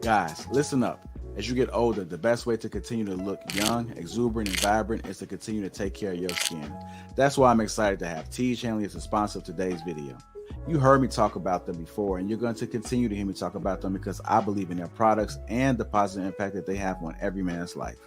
Guys, listen up. As you get older, the best way to continue to look young, exuberant, and vibrant is to continue to take care of your skin. That's why I'm excited to have Teej Hanley as a sponsor of today's video. You heard me talk about them before, and you're going to continue to hear me talk about them because I believe in their products and the positive impact that they have on every man's life.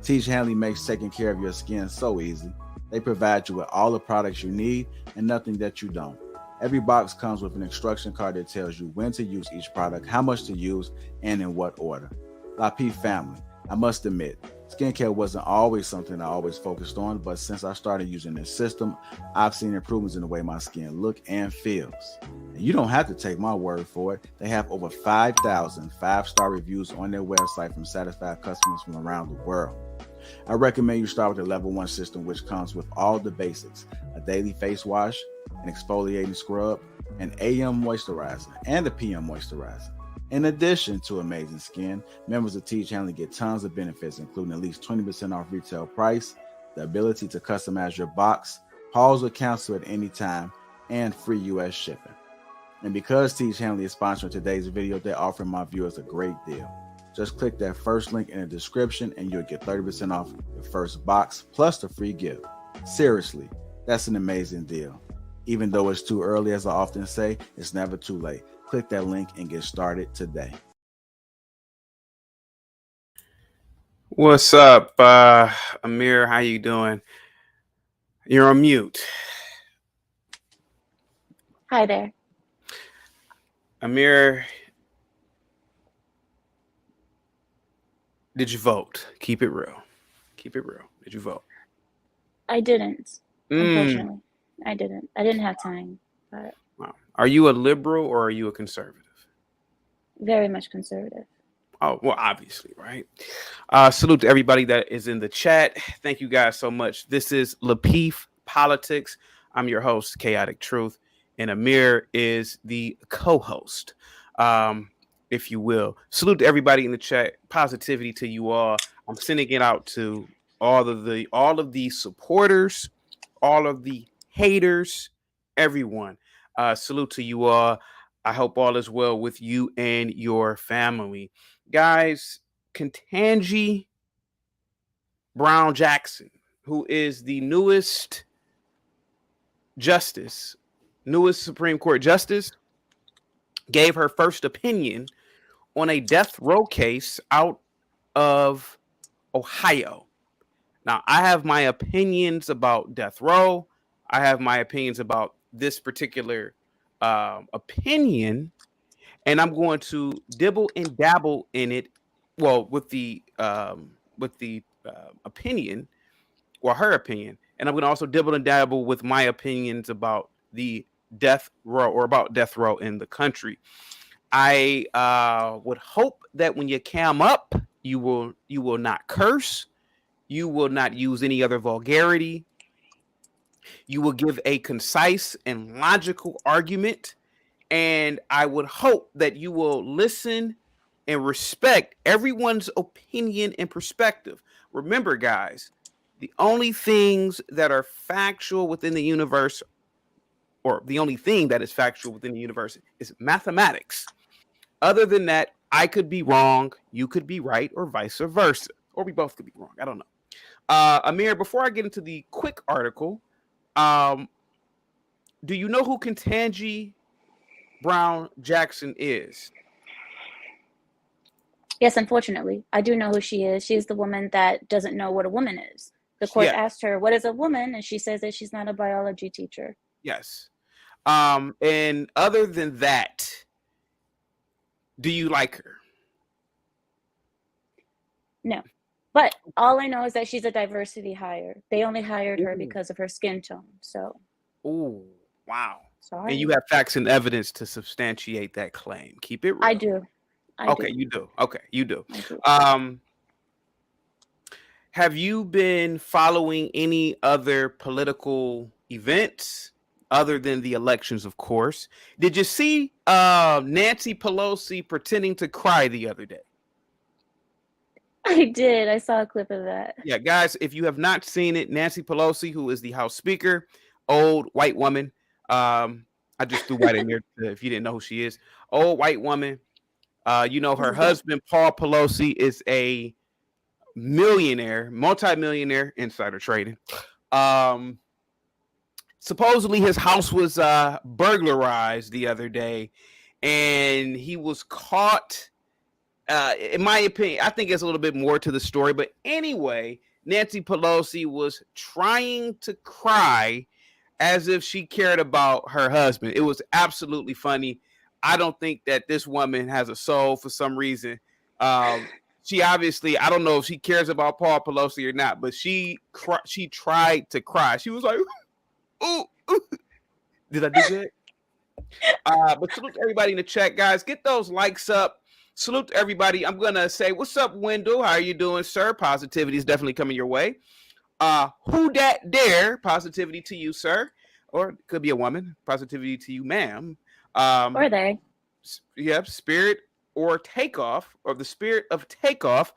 Teej Hanley makes taking care of your skin so easy. They provide you with all the products you need and nothing that you don't. Every box comes with an instruction card that tells you when to use each product, how much to use, and in what order. Lapeef family, I must admit, skincare wasn't always something I always focused on, but since I started using this system, I've seen improvements in the way my skin looks and feels. And you don't have to take my word for it. They have over 5,000 5-star reviews on their website from satisfied customers from around the world. I recommend you start with the level 1 system, which comes with all the basics: a daily face wash, an exfoliating scrub, an AM moisturizer, and a PM moisturizer. In addition to amazing skin, members of Teej Hanley get tons of benefits, including at least 20% off retail price, the ability to customize your box, pause or cancel at any time, and free US shipping. And because Teej Hanley is sponsoring today's video, they're offering my viewers a great deal. Just click that first link in the description and you'll get 30% off your first box plus the free gift. Seriously, that's an amazing deal. Even though it's too early, as I often say, it's never too late. Click that link and get started today. What's up, Amir? How you doing? You're on mute. Hi there. Amir, did you vote? Keep it real. Keep it real. Did you vote? I didn't. Unfortunately, I didn't. I didn't have time. But Wow. Are you a liberal or are you a conservative? very much conservative. Oh, well, obviously, right? Salute to everybody that is in the chat. Thank you guys so much. This is Lapeef Politics. I'm your host, Chaotic Truth, and Amir is the co-host, if you will. Salute to everybody in the chat. Positivity to you all. I'm sending it out to all of the supporters, all of the haters, everyone. Salute to you all. I hope all is well with you and your family. Guys, Ketanji Brown Jackson, who is the newest Supreme Court justice, gave her first opinion on a death row case out of Ohio. Now, I have my opinions about death row. I have my opinions about this particular opinion, and I'm going to dibble and dabble in it. Well, with the opinion, or her opinion, and I'm going to also dibble and dabble with my opinions about the death row, or about death row in the country. I would hope that when you cam up, you will not curse, you will not use any other vulgarity. You will give a concise and logical argument, and I would hope that you will listen and respect everyone's opinion and perspective. Remember, guys, the only things that are factual within the universe, or the only thing that is factual within the universe, is mathematics. Other than that, I could be wrong, you could be right, or vice versa. Or we both could be wrong. I don't know. Amir, before I get into the quick article, do you know who Ketanji Brown Jackson is? Yes, unfortunately, I do know who she is. She's the woman that doesn't know what a woman is. The court asked her, "What is a woman?" and she says that she's not a biology teacher. Yes. And other than that, do you like her? No. But all I know is that she's a diversity hire. They only hired her because of her skin tone. So. Oh, wow. Sorry. And you have facts and evidence to substantiate that claim. Keep it real. I do. You do. Okay, you do. I do. Have you been following any other political events other than the elections, of course? Did you see Nancy Pelosi pretending to cry the other day? I did. I saw a clip of that. Yeah, guys, if you have not seen it, Nancy Pelosi, who is the House Speaker, old white woman. I just threw white in there if you didn't know who she is. Old white woman Her husband, Paul Pelosi, is a millionaire, multi-millionaire, insider trading. Supposedly his house was burglarized the other day, and he was caught. In my opinion, I think there's a little bit more to the story, but anyway, Nancy Pelosi was trying to cry as if she cared about her husband. It was absolutely funny. I don't think that this woman has a soul for some reason. She obviously, I don't know if she cares about Paul Pelosi or not, but she tried to cry. She was like, ooh, ooh. Did I do good? But salute to everybody in the chat, guys. Get those likes up. Salute to everybody. I'm going to say, what's up, Wendell? How are you doing, sir? Positivity is definitely coming your way. Who dat dare? Positivity to you, sir. Or it could be a woman. Positivity to you, ma'am. Or they. Yep, spirit or takeoff, or the spirit of takeoff.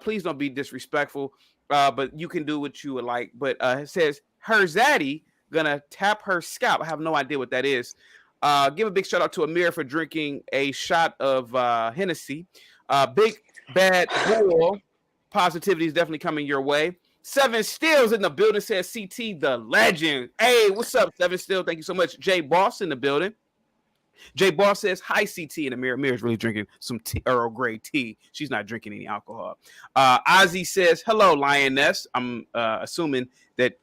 Please don't be disrespectful, but you can do what you would like. But it says, her zaddy gonna tap her scalp. I have no idea what that is. Give a big shout out to Amir for drinking a shot of Hennessy. Big Bad Bull. Positivity is definitely coming your way. Seven Steels in the building, says CT the legend. Hey, what's up, Seven Steel? Thank you so much. Jay Boss in the building. Jay Boss says, hi, CT. And Amir is really drinking some Earl Grey tea. She's not drinking any alcohol. Ozzy says, hello, Lioness. I'm assuming that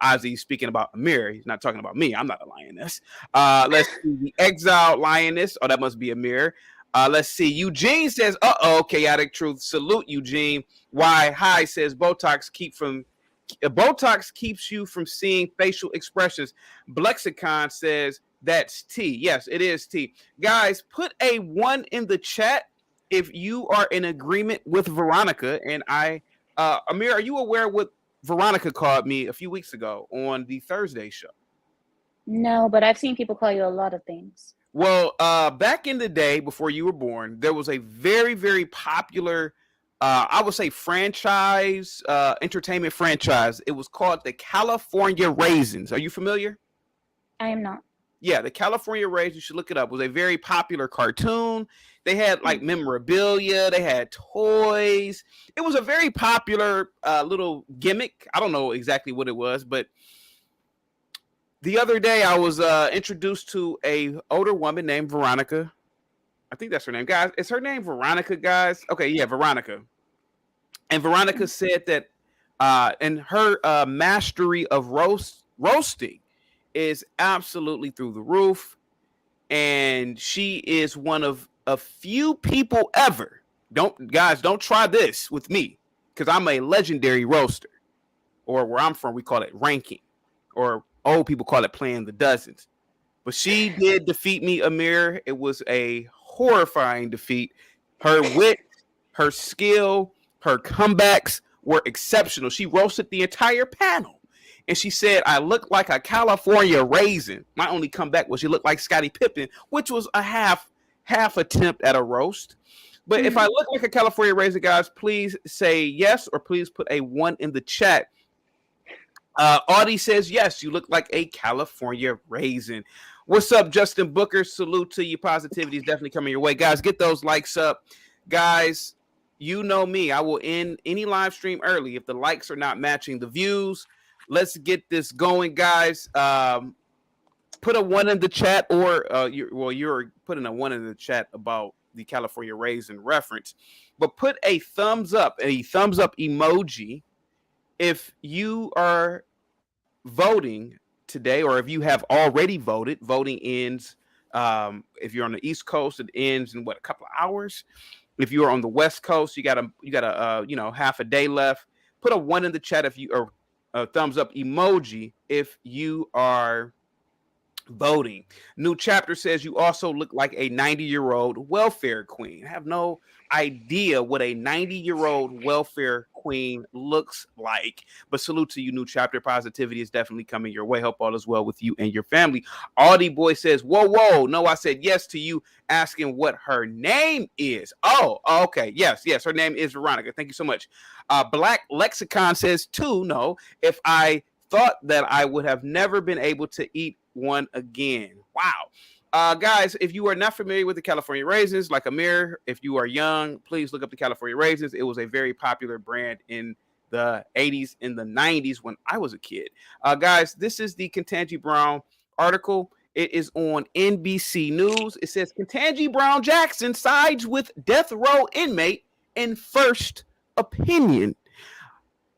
Ozzy's speaking about Amir. He's not talking about me. I'm not a lioness. Let's see. The Exiled Lioness. Oh, that must be Amir. Let's see. Eugene says, uh-oh, chaotic truth. Salute, Eugene. Why? Hi, says Botox keeps you from seeing facial expressions. Blexicon says, that's T. Yes, it is T. Guys, put a 1 in the chat if you are in agreement with Veronica. And Amir, are you aware what Veronica called me a few weeks ago on the Thursday show? No, but I've seen people call you a lot of things. Well, back in the day before you were born, there was a very, very popular, I would say franchise, entertainment franchise. It was called the California Raisins. Are you familiar? I am not. Yeah, the California Raisins, you should look it up, was a very popular cartoon. They had like memorabilia. They had toys. It was a very popular little gimmick. I don't know exactly what it was, but the other day I was introduced to a older woman named Veronica. I think that's her name. Guys, is her name Veronica, guys? Okay, yeah, Veronica. And Veronica said that and her mastery of roasting is absolutely through the roof. And she is one of a few people ever. Don't try this with me, because I'm a legendary roaster. Or where I'm from, we call it ranking. Or old people call it playing the dozens. But she did defeat me, Amir. It was a horrifying defeat. Her wit, her skill, her comebacks were exceptional. She roasted the entire panel. And she said, I look like a California raisin. My only comeback was she looked like Scottie Pippen, which was a half attempt at a roast. But if I look like a California raisin, guys, please say yes, or please put a 1 in the chat. Audie says, yes, you look like a California raisin. What's up, Justin Booker? Salute to you. Positivity is definitely coming your way. Guys, get those likes up. Guys, you know me. I will end any live stream early if the likes are not matching the views. Let's get this going, guys. Put a 1 in the chat, or you're putting a 1 in the chat about the California Raisin reference. But put a thumbs up emoji if you are voting today, or if you have already voted. Voting ends if you're on the East Coast, it ends in a couple of hours. If you are on the West Coast, you got a half a day left. Put a 1 in the chat if you are. A thumbs up emoji if you are voting. New Chapter says you also look like a 90-year-old welfare queen. I have no idea what a 90-year-old welfare queen looks like, but salute to you. New Chapter. Positivity is definitely coming your way. Hope all is well with you and your family. Audie Boy says, whoa, no, I said yes to you asking what her name is. Oh, okay, yes, her name is Veronica. Thank you so much. Black Lexicon says no, if I thought that I would have never been able to eat one again. Wow. Guys, if you are not familiar with the California Raisins, like Amir, if you are young, please look up the California Raisins. It was a very popular brand in the 80s and the 90s when I was a kid. Guys, this is the Ketanji Brown article. It is on NBC News. It says Ketanji Brown Jackson sides with death row inmate in first opinion.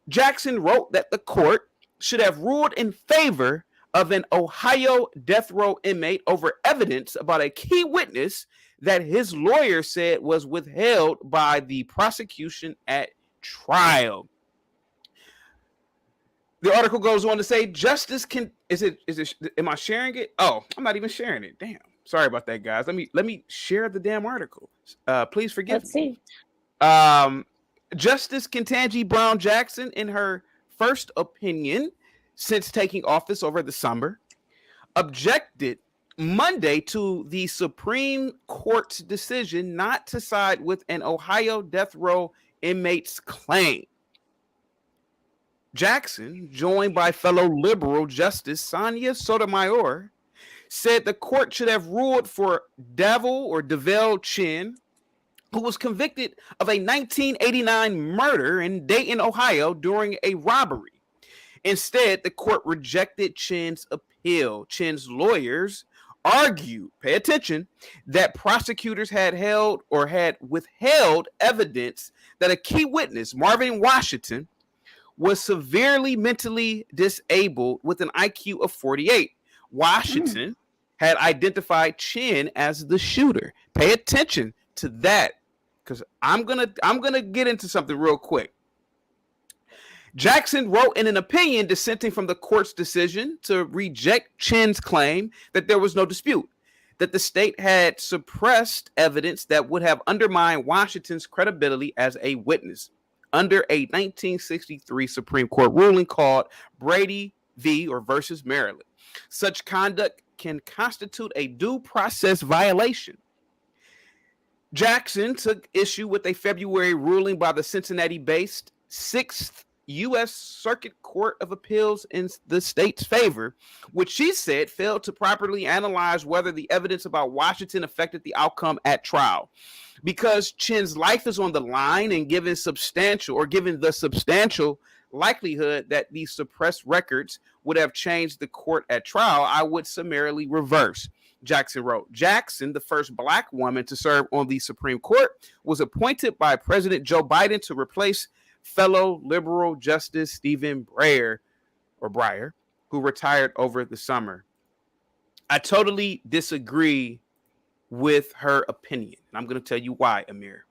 Jackson wrote that the court should have ruled in favor of an Ohio death row inmate over evidence about a key witness that his lawyer said was withheld by the prosecution at trial. The article goes on to say justice can am I sharing it? Oh, I'm not even sharing it. Damn. Sorry about that, guys. Let me share the damn article. Please forgive me. Let's see. Justice Ketanji Brown Jackson, in her first opinion since taking office over the summer, objected Monday to the Supreme Court's decision not to side with an Ohio death row inmate's claim. Jackson, joined by fellow liberal Justice Sonia Sotomayor, said the court should have ruled for Devil Chin, who was convicted of a 1989 murder in Dayton, Ohio during a robbery. Instead, the court rejected Chin's appeal. Chin's lawyers argued, pay attention, that prosecutors had withheld evidence that a key witness, Marvin Washington, was severely mentally disabled with an IQ of 48. Washington had identified Chin as the shooter. Pay attention to that, because I'm gonna get into something real quick. Jackson wrote in an opinion dissenting from the court's decision to reject Chin's claim that there was no dispute, that the state had suppressed evidence that would have undermined Washington's credibility as a witness under a 1963 Supreme Court ruling called Brady v. or versus Maryland. Such conduct can constitute a due process violation. Jackson took issue with a February ruling by the Cincinnati-based 6th U.S. Circuit Court of Appeals in the state's favor, which she said failed to properly analyze whether the evidence about Washington affected the outcome at trial. Because Chin's life is on the line and given the substantial likelihood that these suppressed records would have changed the court at trial, I would summarily reverse, Jackson wrote. Jackson, the first Black woman to serve on the Supreme Court, was appointed by President Joe Biden to replace fellow liberal Justice Stephen Breyer, who retired over the summer. I totally disagree with her opinion. And I'm going to tell you why, Amir.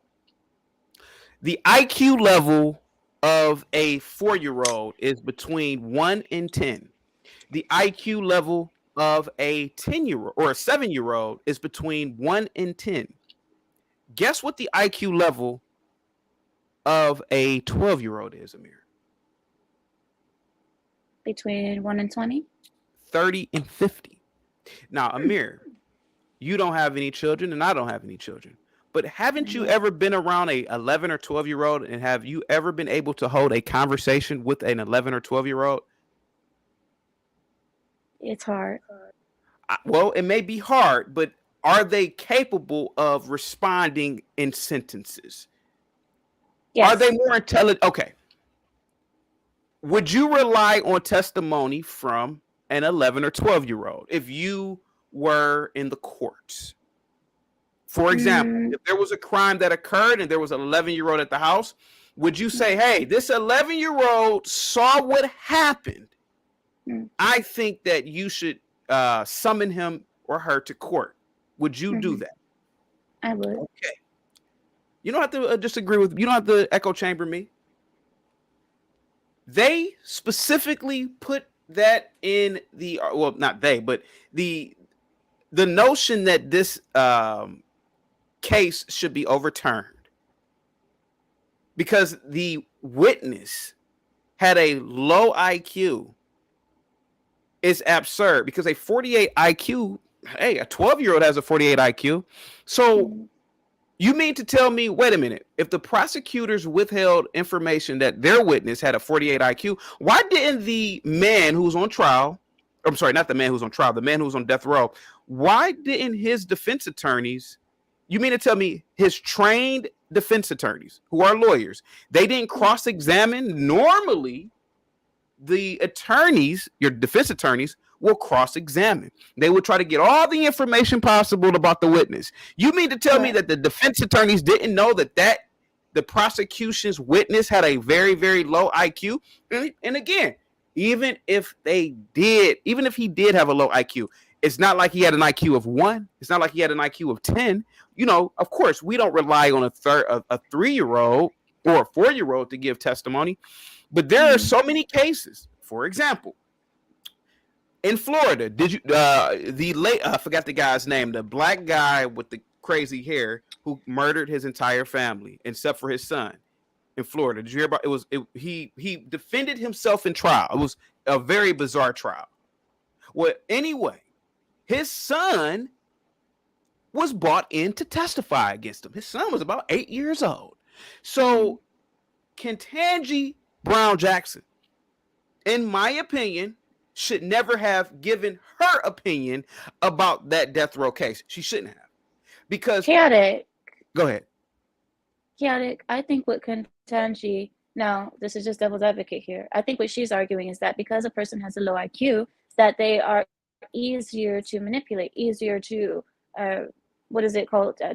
The IQ level of a 4-year-old is between 1 and 10. The IQ level of a 10-year-old or a 7-year-old is between 1 and 10. Guess what the IQ level of a 12-year-old is, Amir? Between 1 and 20? 30 and 50. Now, Amir, you don't have any children and I don't have any children. But haven't you ever been around a 11 or 12-year-old, and have you ever been able to hold a conversation with an 11 or 12-year-old? It's hard. Well, it may be hard, but are they capable of responding in sentences? Yes. Are they more intelligent? Okay. Would you rely on testimony from an 11 or 12-year-old if you were in the courts? For example, if there was a crime that occurred and there was an 11-year-old at the house, would you say, hey, this 11-year-old saw what happened? I think that you should summon him or her to court. Would you do that? I would. Okay. You don't have to disagree with me. You don't have to echo chamber me. They specifically put that in the, well, not they, but the notion that this case should be overturned because the witness had a low IQ is absurd, because a 48 IQ, hey, a 12-year-old has a 48 IQ. So you mean to tell me, wait a minute, if the prosecutors withheld information that their witness had a 48 IQ, why didn't the man who's on trial, I'm sorry, not the man who's on trial, the man who's on death row, why didn't his defense attorneys, you mean to tell me his trained defense attorneys who are lawyers, they didn't cross-examine? Normally, the attorneys, your defense attorneys, will cross-examine. They will try to get all the information possible about the witness. You mean to tell me that the defense attorneys didn't know that the prosecution's witness had a very, very low IQ? And again, even if he did have a low IQ, it's not like he had an IQ of 1. It's not like he had an IQ of 10. You know, of course, we don't rely on a 3-year-old or a 4-year-old to give testimony. But there are so many cases. For example, in Florida, I forgot the guy's name, the black guy with the crazy hair who murdered his entire family except for his son in Florida. Did you hear about it? He defended himself in trial. It was a very bizarre trial. Well, anyway, his son was brought in to testify against him. His son was about 8 years old. So Ketanji Brown Jackson, in my opinion, should never have given her opinion about that death row case. She shouldn't have. Because chaotic. Go ahead. Chaotic. I think what Ketanji, now this is just devil's advocate here. I think what she's arguing is that because a person has a low IQ, that they are easier to manipulate, easier to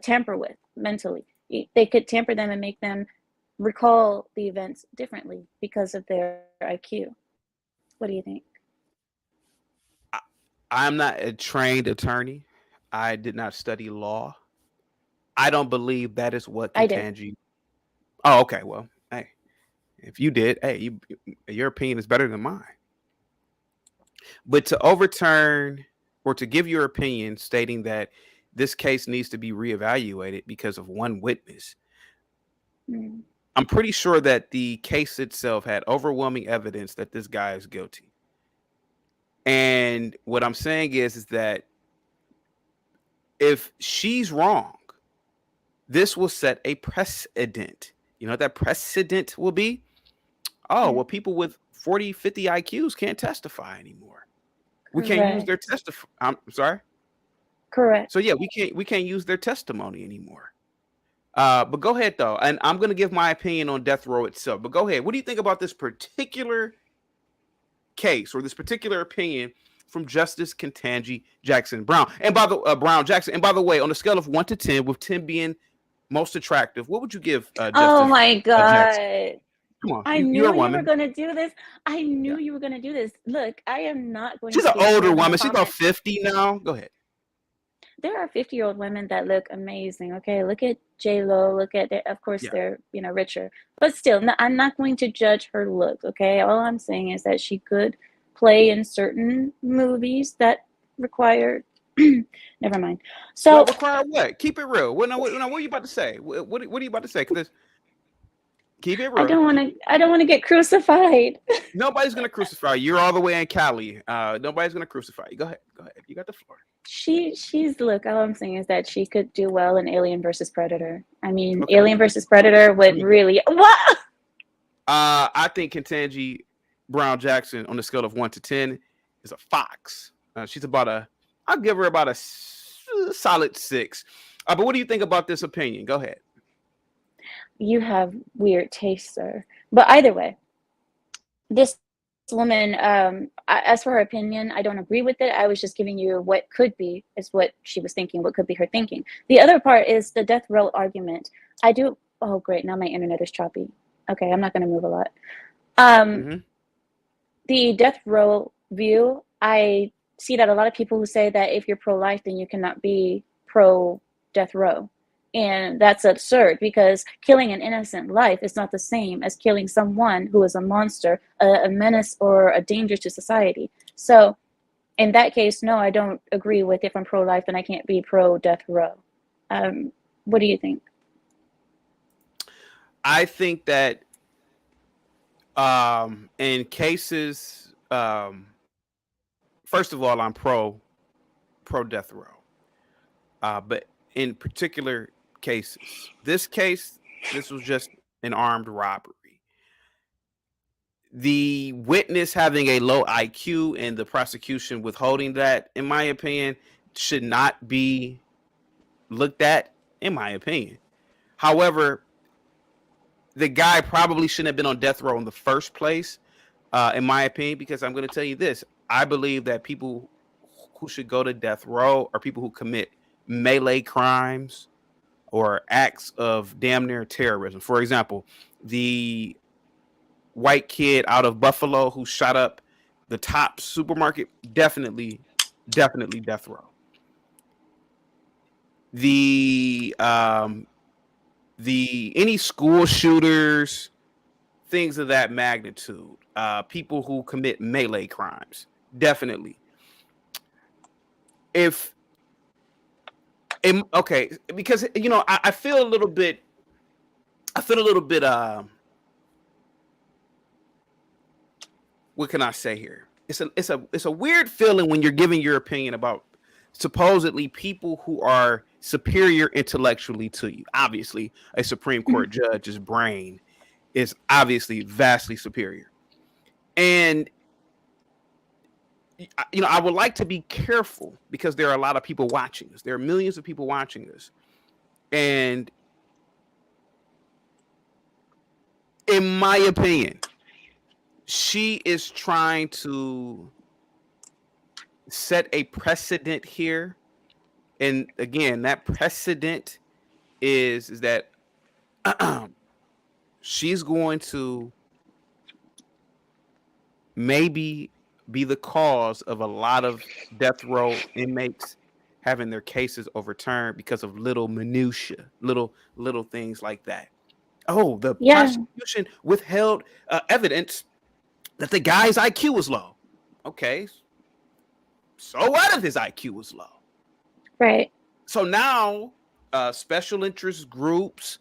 tamper with mentally. They could tamper them and make them recall the events differently because of their IQ. What do you think? I'm not a trained attorney. I did not study law. I don't believe that is what Ketanji. Oh, okay. Well, hey, if you did, hey, your opinion is better than mine. But to overturn or to give your opinion stating that this case needs to be reevaluated because of one witness, I'm pretty sure that the case itself had overwhelming evidence that this guy is guilty. And what I'm saying is that if she's wrong, this will set a precedent. You know what that precedent will be? Oh, well, people with 40, 50 IQs can't testify anymore. We can't use their testify. I'm sorry. Correct. So yeah, we can't use their testimony anymore. But go ahead though, and I'm going to give my opinion on death row itself. But go ahead. What do you think about this particular case or this particular opinion from Justice Ketanji Jackson Brown? And by the Brown Jackson. And by the way, on a scale of 1 to 10, with 10 being most attractive, what would you give? Justice, oh my God! Come on, I knew you were going to do this. I knew you were going to do this. Look, I am not going. She's an older woman. She's about 50 now. Go ahead. There are 50-year-old women that look amazing. Okay, look at J-Lo. Look at, of course, they're richer, but still, I'm not going to judge her look. Okay, all I'm saying is that she could play in certain movies that require. Never mind. So what require what? Keep it real. What are you about to say? What are you about to say? Because keep it real. I don't want to get crucified. Nobody's gonna crucify you. You're all the way in Cali. Nobody's gonna crucify you. Go ahead. You got the floor. She's look, all I'm saying is that she could do well in Alien versus Predator. I mean, okay. Alien versus Predator would really what? I think Ketanji Brown Jackson on the scale of 1 to 10 is a fox. She's I'll give her about a solid 6. But what do you think about this opinion? Go ahead. You have weird taste, sir. But either way, this woman, as for her opinion, I don't agree with it. I was just giving you what could be, is what she was thinking, what could be her thinking. The other part is the death row argument. Oh great, now my internet is choppy. Okay, I'm not going to move a lot. The death row view, I see that a lot of people who say that if you're pro-life, then you cannot be pro-death row. And that's absurd because killing an innocent life is not the same as killing someone who is a monster, a menace, or a danger to society. So in that case, no, I don't agree with if I'm pro-life, then I can't be pro-death row. What do you think? I think that in cases, first of all, I'm pro-death row. But in particular cases, this was just an armed robbery. The witness having a low IQ and the prosecution withholding that, in my opinion, should not be looked at, in my opinion. However, the guy probably shouldn't have been on death row in the first place, in my opinion, because I'm going to tell you this. I believe that people who should go to death row are people who commit melee crimes or acts of damn near terrorism. For example, the white kid out of Buffalo who shot up the top supermarket, definitely death row. The any school shooters, things of that magnitude, people who commit melee crimes, definitely. Okay, because I feel a little bit what can I say here? It's a weird feeling when you're giving your opinion about supposedly people who are superior intellectually to you. Obviously, a Supreme Court judge's brain is obviously vastly superior. And I would like to be careful because there are a lot of people watching us. There are millions of people watching us. And in my opinion, she is trying to set a precedent here. And again, that precedent is that she's going to maybe be the cause of a lot of death row inmates having their cases overturned because of little minutia, little things like that. Oh, the prosecution withheld evidence that the guy's IQ was low. Okay, so what if his IQ was low? Right. So now special interest groups,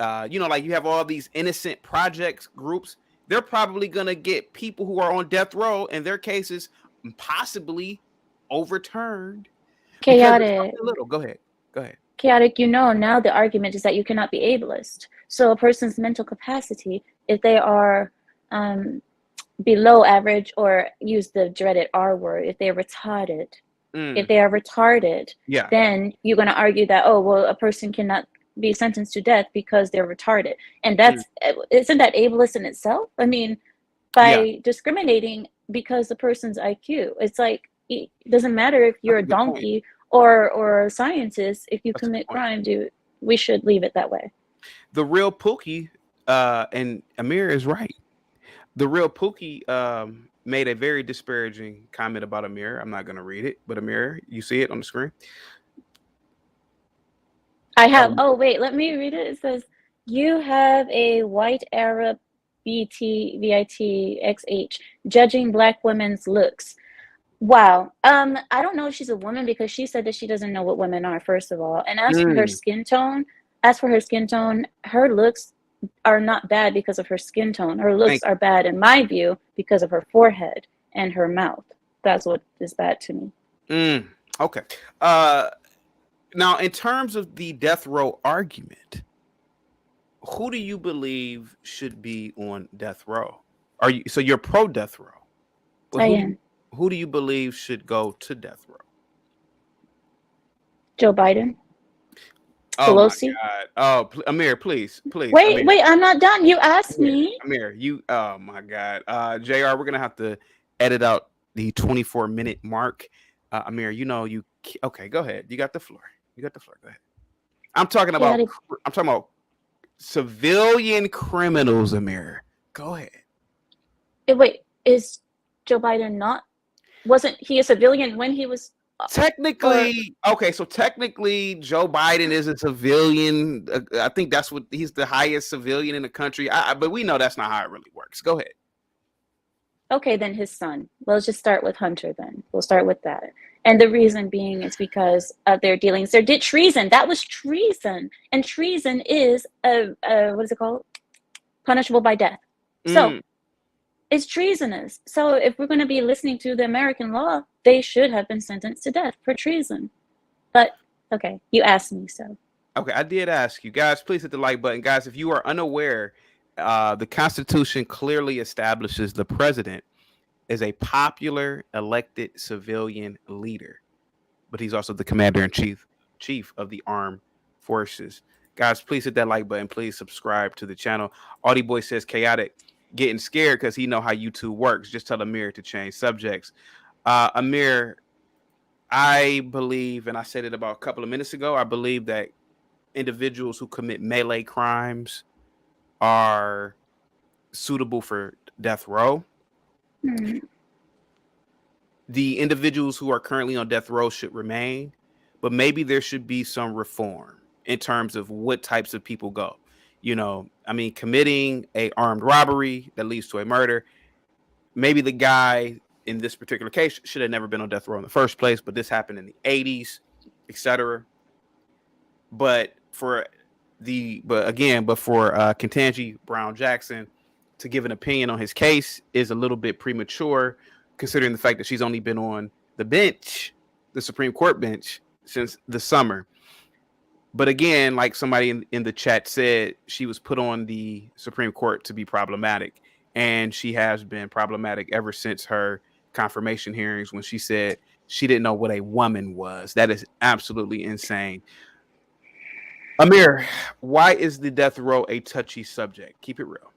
like you have all these innocent projects groups, they're probably going to get people who are on death row and their cases possibly overturned. Chaotic. Go ahead. Chaotic, now the argument is that you cannot be ableist. So a person's mental capacity, if they are below average, or use the dreaded R word, if they're retarded, then you're going to argue that, a person cannot be sentenced to death because they're retarded. And isn't that ableist in itself? I mean, by discriminating because the person's IQ, it's like, it doesn't matter if you're a donkey or a scientist. If you commit crime, we should leave it that way. The real Pookie, and Amir is right. The real Pookie made a very disparaging comment about Amir. I'm not going to read it, but Amir, you see it on the screen? I have. Wait, let me read it. It says, "You have a white Arab VITXH judging black women's looks." Wow. I don't know if she's a woman because she said that she doesn't know what women are, first of all. And as for her skin tone, her looks are not bad because of her skin tone. Her looks are bad, in my view, because of her forehead and her mouth. That's what is bad to me. Okay. Now, in terms of the death row argument, who do you believe should be on death row? So you're pro death row? I am. Who do you believe should go to death row? Joe Biden. Pelosi. My God. Oh, Amir, please. Wait, Amir. I'm not done. You asked me. Amir, oh my God. JR, we're going to have to edit out the 24-minute mark. Amir, okay, go ahead. You got the floor. Go ahead. I'm talking about civilian criminals, Amir. Go ahead. Wait, is Joe Biden wasn't he a civilian when he was technically so technically Joe Biden is a civilian. I think that's what he's the highest civilian in the country. But we know that's not how it really works. Go ahead. Okay, then his son. Let's just start with Hunter then. We'll start with that. And the reason being is because of their dealings. They did treason. That was treason. And treason is what is it called? Punishable by death. So it's treasonous. So if we're going to be listening to the American law, they should have been sentenced to death for treason. But okay, you asked me, so. Okay, I did ask you. Guys, please hit the like button. Guys, if you are unaware, the Constitution clearly establishes the president as a popular elected civilian leader. but he's also the commander-in-chief of the armed forces. Guys, please hit that like button. Please subscribe to the channel. Audie Boy says chaotic, getting scared because he know how YouTube works. Just tell Amir to change subjects. Amir, I believe, and I said it about a couple of minutes ago, I believe that individuals who commit melee crimes are suitable for death row. The individuals who are currently on death row should remain, but maybe there should be some reform in terms of what types of people go. You know, I mean, committing a armed robbery that leads to a murder, maybe the guy in this particular case should have never been on death row in the first place, but this happened in the 80s, etc. But for Ketanji Brown Jackson to give an opinion on his case is a little bit premature, considering the fact that she's only been on the bench, the Supreme Court bench, since the summer. But again, like somebody in the chat said, she was put on the Supreme Court to be problematic, and she has been problematic ever since her confirmation hearings when she said she didn't know what a woman was. That is absolutely insane. Amir, why is the death row a touchy subject? Keep it real.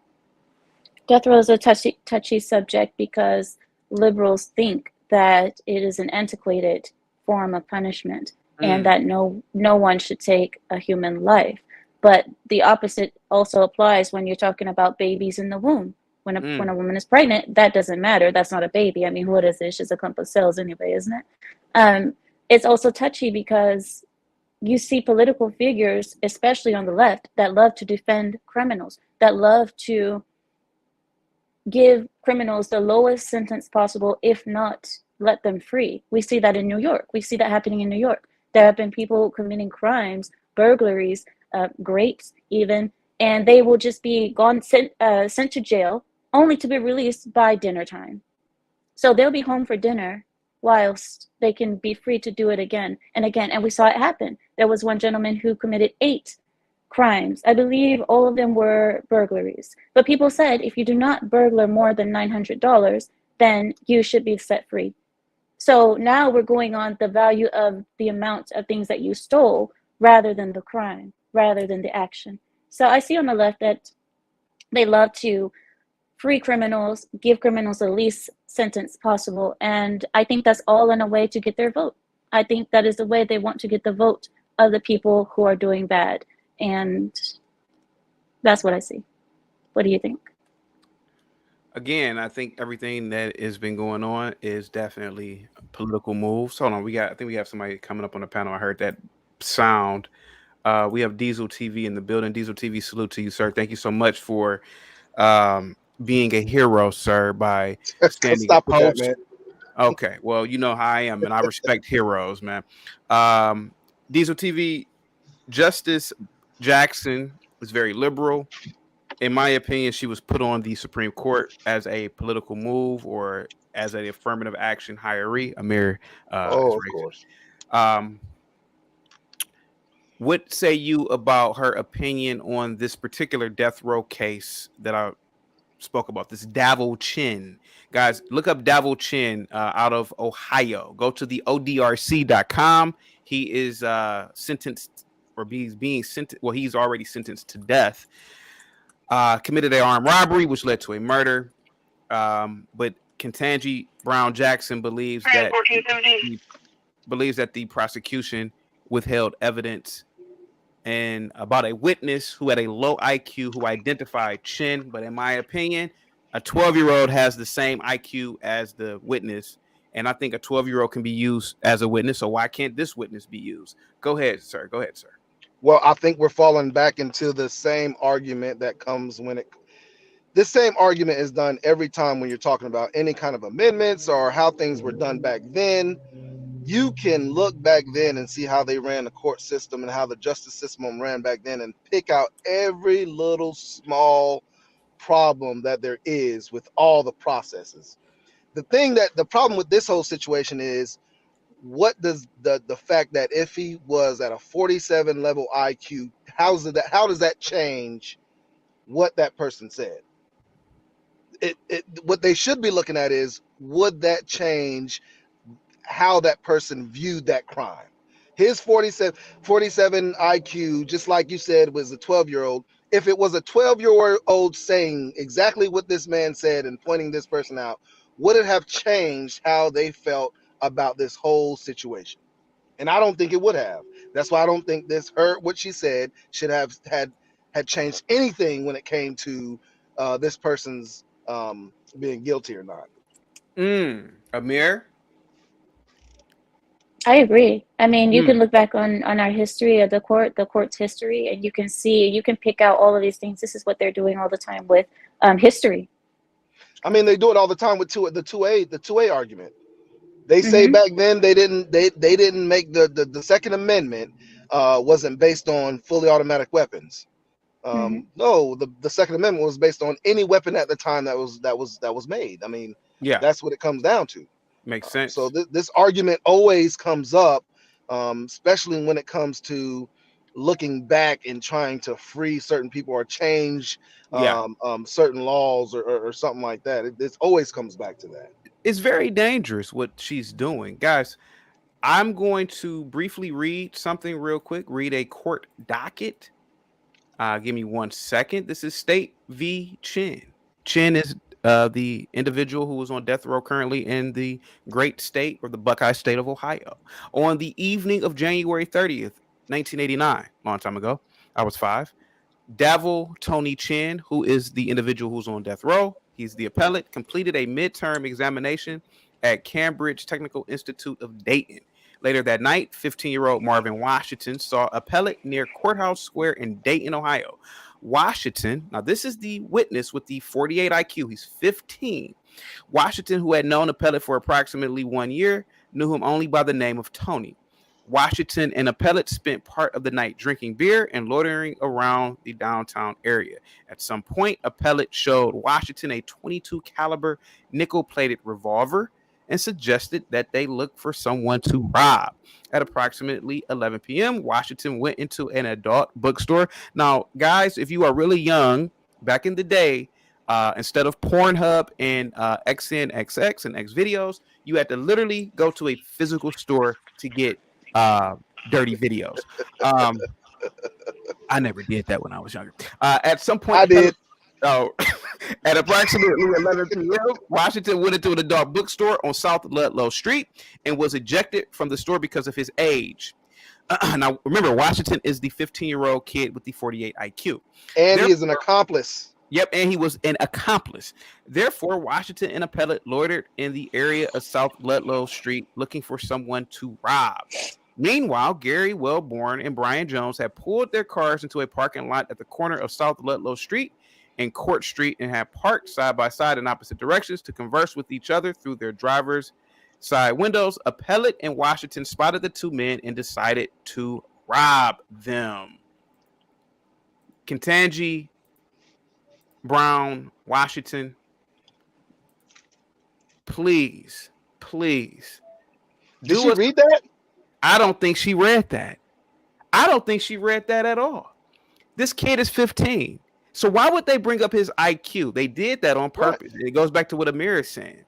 Death row is a touchy subject because liberals think that it is an antiquated form of punishment and that no one should take a human life. But the opposite also applies when you're talking about babies in the womb. When a woman is pregnant, that doesn't matter. That's not a baby. I mean, what is it? It's just a clump of cells anyway, isn't it? It's also touchy because you see political figures, especially on the left, that love to defend criminals, that love to give criminals the lowest sentence possible, if not let them free. We see that in New York. We see that happening in New York. There have been people committing crimes, burglaries, rapes even, and they will just be sent to jail only to be released by dinner time. So they'll be home for dinner whilst they can be free to do it again and again. And we saw it happen. There was one gentleman who committed 8 crimes. I believe all of them were burglaries. But people said, if you do not burglar more than $900, then you should be set free. So now we're going on the value of the amount of things that you stole rather than the crime, rather than the action. So I see on the left that they love to free criminals, give criminals the least sentence possible. And I think that's all in a way to get their vote. I think that is the way they want to get the vote of the people who are doing bad. And that's what I see. What do you think? Again, I think everything that has been going on is definitely political moves. Hold on, I think we have somebody coming up on the panel. I heard that sound. We have Diesel TV in the building. Diesel TV, salute to you, sir. Thank you so much for being a hero, sir, by standing Stop with that, man. Okay, well, you know how I am, and I respect heroes, man. Diesel TV, Justice Jackson is very liberal. In my opinion, she was put on the Supreme Court as a political move or as an affirmative action hiree. Amir, of course. What say you about her opinion on this particular death row case that I spoke about? This Davil Chin. Guys, look up Davil Chin out of Ohio. Go to the odrc.com. He is sentenced, or being sentenced. Well, he's already sentenced to death. Committed an armed robbery, which led to a murder. But Ketanji Brown Jackson believes that the prosecution withheld evidence and about a witness who had a low IQ who identified Chin. But in my opinion, a 12-year-old has the same IQ as the witness. And I think a 12-year-old can be used as a witness. So why can't this witness be used? Go ahead, sir. Well, I think we're falling back into the same argument that comes this same argument is done every time when you're talking about any kind of amendments or how things were done back then. You can look back then and see how they ran the court system and how the justice system ran back then and pick out every little small problem that there is with all the processes. The problem with this whole situation is, what does the fact that if he was at a 47 level IQ, how does that change what that person said? What they should be looking at is, would that change how that person viewed that crime. His 47 IQ, just like you said, was a 12-year-old. If it was a 12-year-old saying exactly what this man said and pointing this person out, would it have changed how they felt about this whole situation? And I don't think it would have. That's why I don't think what she said should have had changed anything when it came to this person's being guilty or not. Amir? I agree. I mean, you can look back on our history of the court's history, and you can pick out all of these things. This is what they're doing all the time with history. I mean, they do it all the time with the 2A argument. They say back then they didn't make the Second Amendment wasn't based on fully automatic weapons. No, the Second Amendment was based on any weapon at the time that was made. I mean, yeah, that's what it comes down to. Makes sense. So this argument always comes up, especially when it comes to looking back and trying to free certain people or change certain laws or something like that. It always comes back to that. It's very dangerous what she's doing. Guys, I'm going to briefly read something real quick. Read a court docket. Give me 1 second. This is State v. Chin. Chin is the individual who is on death row currently in the great state or the Buckeye state of Ohio. On the evening of January 30th, 1989, long time ago, I was 5. Davil Tony Chin, who is the individual who's on death row, he's the appellate, completed a midterm examination at Cambridge Technical Institute of Dayton. Later that night, 15-year-old Marvin Washington saw appellate near Courthouse Square in Dayton, Ohio. Washington, now this is the witness with the 48 IQ. He's 15. Washington, who had known appellate for approximately 1 year, knew him only by the name of Tony. Washington and appellate spent part of the night drinking beer and loitering around the downtown area. At some point, appellate showed Washington a .22 caliber nickel-plated revolver and suggested that they look for someone to rob. At approximately 11 p.m., Washington went into an adult bookstore. Now, guys, if you are really young, back in the day, instead of Pornhub and XNXX and X videos, you had to literally go to a physical store to get dirty videos. I never did that when I was younger. At some point, I did. At approximately 11 p.m., Washington went into an adult bookstore on South Ludlow Street and was ejected from the store because of his age. Now, remember, Washington is the 15-year-old kid with the 48 IQ. And he is an accomplice. Yep, and he was an accomplice. Therefore, Washington and appellate loitered in the area of South Ludlow Street looking for someone to rob. Meanwhile, Gary Wellborn and Brian Jones had pulled their cars into a parking lot at the corner of South Ludlow Street and Court Street and had parked side by side in opposite directions to converse with each other through their driver's side windows. Appellate and Washington spotted the two men and decided to rob them. Ketanji Brown Washington, please. Did she read that? I don't think she read that. I don't think she read that at all. This kid is 15. So why would they bring up his IQ? They did that on purpose. Right. It goes back to what Amir is saying.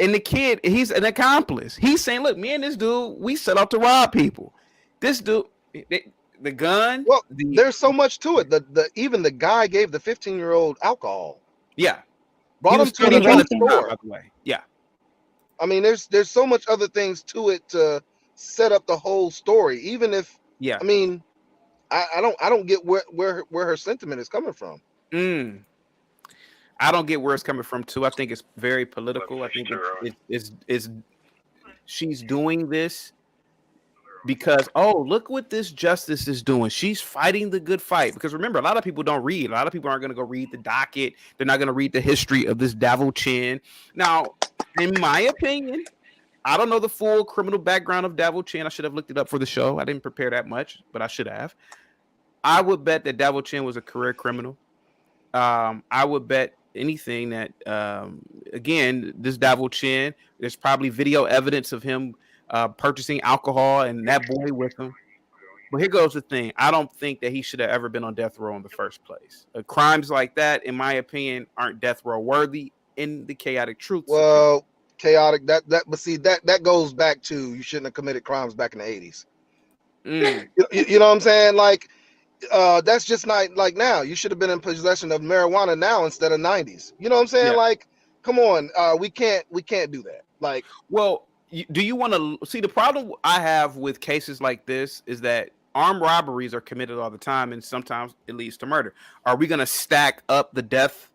And the kid, he's an accomplice. He's saying, look, me and this dude, we set out to rob people. This dude, the gun. Well, there's so much to it. Even the guy gave the 15-year-old alcohol. Yeah. Brought him to another store. By the way. Yeah. I mean, there's so much other things to it to set up the whole story. Even if, I mean, I don't get where her sentiment is coming from. I don't get where it's coming from too. I think it's very political. I think it's she's doing this because look what this justice is doing. She's fighting the good fight. Because remember, a lot of people don't read. A lot of people aren't going to go read the docket. They're not going to read the history of this Davil Chin. Now, in my opinion, I don't know the full criminal background of Davil Chin. I should have looked it up for the show. I didn't prepare that much, but I should have. I would bet that Davil Chin was a career criminal. I would bet anything that, again, this Davil Chin, there's probably video evidence of him purchasing alcohol and that boy with him. But here goes the thing. I don't think that he should have ever been on death row in the first place. Crimes like that, in my opinion, aren't death row worthy in the chaotic truth. Well, chaotic. But see, that goes back to you shouldn't have committed crimes back in the 80s. You know what I'm saying? Like, that's just not like now. You should have been in possession of marijuana now instead of 90s. You know what I'm saying? Yeah. Like, come on, we can't do that. Like, well, do you want to see the problem I have with cases like this is that armed robberies are committed all the time, and sometimes it leads to murder. Are we going to stack up death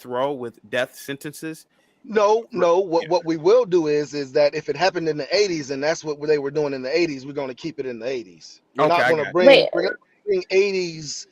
row with death sentences? no. What we will do is that if it happened in the 80s and that's what they were doing in the 80s, we're going to keep it in the 80s. We're not going to bring 80s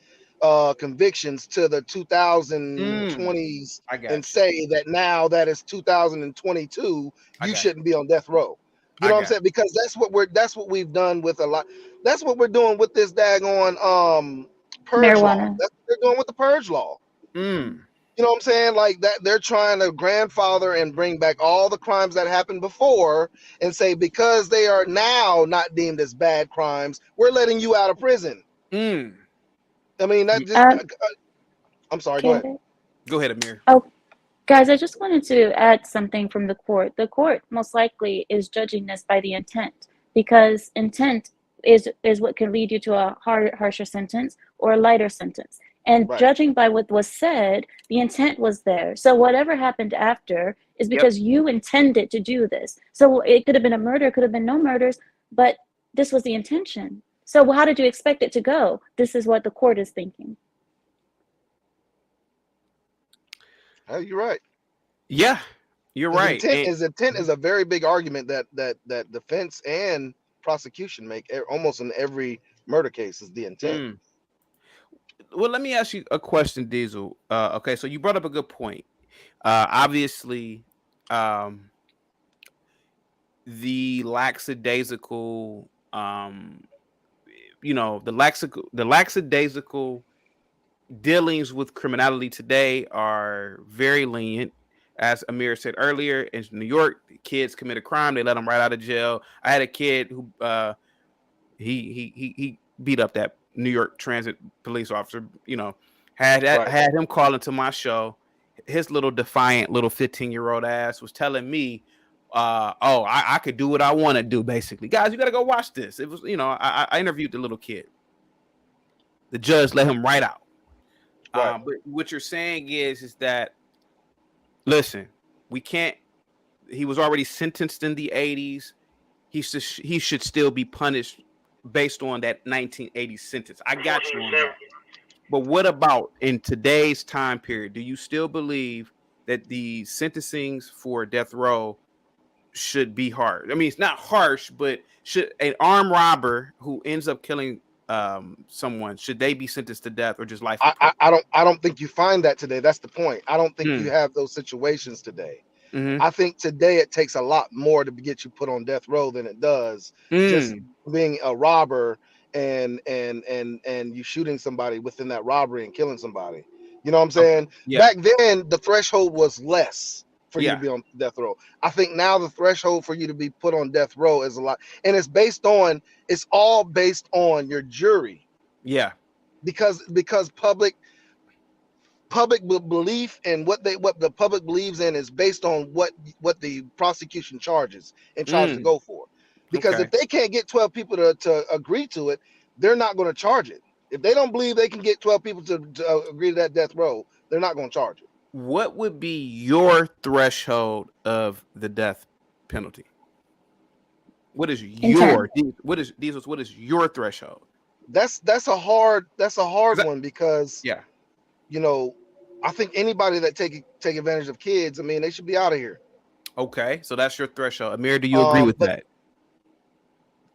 convictions to the 2020s and say that now that it's 2022, you shouldn't be on death row. You know what I'm saying? Because that's what we've done with a lot. That's what we're doing with this daggone purge law. That's what they're doing with the purge law. You know what I'm saying? Like that, they're trying to grandfather and bring back all the crimes that happened before and say because they are now not deemed as bad crimes, we're letting you out of prison. I mean, that just. I'm sorry. Go ahead. Go ahead, Amir. Oh, guys, I just wanted to add something from the court. The court most likely is judging this by the intent, because intent is what can lead you to a harsher sentence or a lighter sentence. And judging by what was said, the intent was there. So whatever happened after is because you intended to do this. So it could have been a murder, it could have been no murders, but this was the intention. So how did you expect it to go? This is what the court is thinking. Oh, you're right. Yeah, you're right. Intent is a very big argument that defense and prosecution make almost in every murder case is the intent. Well, let me ask you a question, Diesel. Okay, so you brought up a good point. Obviously, the lackadaisical, the lackadaisical dealings with criminality today are very lenient. As Amir said earlier, in New York, kids commit a crime, they let them right out of jail. I had a kid who he beat up that New York Transit police officer. Had him call into my show. His little defiant little 15-year-old ass was telling me, I could do what I want to do, basically. Guys, you got to go watch this. It was, I interviewed the little kid. The judge let him right out. But what you're saying is that, listen, we can't. He was already sentenced in the 80s. He should still be punished based on that 1980 sentence. I got you on that. But what about in today's time period? Do you still believe that the sentencings for death row should be hard? I mean, it's not harsh, but should an armed robber who ends up killing someone, should they be sentenced to death or just life? I don't think you find that today. That's the point. I don't think you have those situations today. I think today it takes a lot more to get you put on death row than it does just being a robber and you shooting somebody within that robbery and killing somebody. You know what I'm saying? Back then the threshold was less for you to be on death row. I think now the threshold for you to be put on death row is a lot, and it's all based on your jury. Yeah, because public belief and what the public believes in is based on what the prosecution charges and tries to go for. Because if they can't get 12 people to agree to it, they're not going to charge it. If they don't believe they can get 12 people to agree to that death row, they're not going to charge it. What would be your threshold of the death penalty? What is your threshold? That's a hard one, because I think anybody that take advantage of kids, I mean, they should be out of here. Okay, so that's your threshold. Amir, do you agree with that?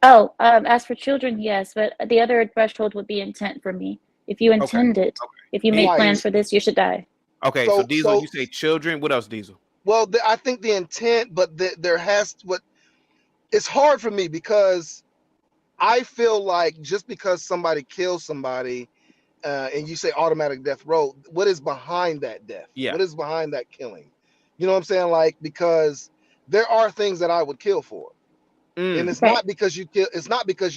As for children, yes, but the other threshold would be intent for me. If you intend it, if you make plans for this, you should die. Okay, so Diesel, you say children. What else, Diesel? Well, I think the intent, but it's hard for me, because I feel like just because somebody kills somebody, and you say automatic death row, what is behind that death? Yeah. What is behind that killing? You know what I'm saying? Like, because there are things that I would kill for. And it's not because you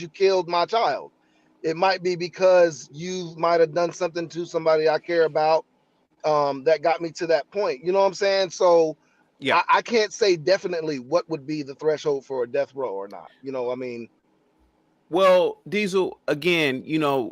killed my child. It might be because you might have done something to somebody I care about that got me to that point. You know what I'm saying? So Yeah. I can't say definitely what would be the threshold for a death row or not. I mean, Well, Diesel, again,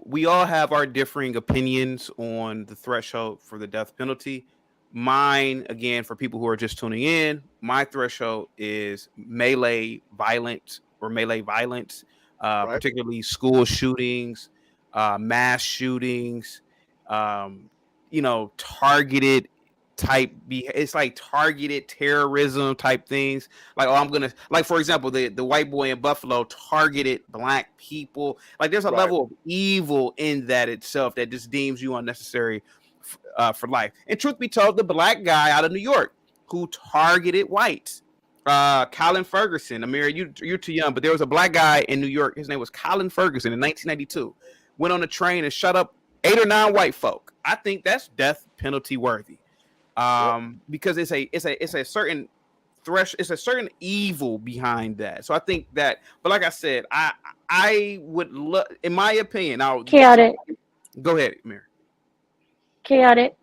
we all have our differing opinions on the threshold for the death penalty. Mine, again, for people who are just tuning in, my threshold is melee violence, right, particularly school shootings, mass shootings, targeted it's like targeted terrorism type things. Like, I'm gonna, like, for example, the white boy in Buffalo targeted black people. Like, there's a right. level of evil in that itself that just deems you unnecessary for life. And truth be told, the black guy out of New York who targeted whites, Colin Ferguson. Amir, you're too young, but there was a black guy in New York. His name was Colin Ferguson in 1992. Went on a train and shot up 8 or 9 white folk. I think that's death penalty worthy. Because it's a certain it's a certain evil behind that. So I think that, but like I said, I would love, in my opinion, Chaotic. Go ahead, Amir. Chaotic.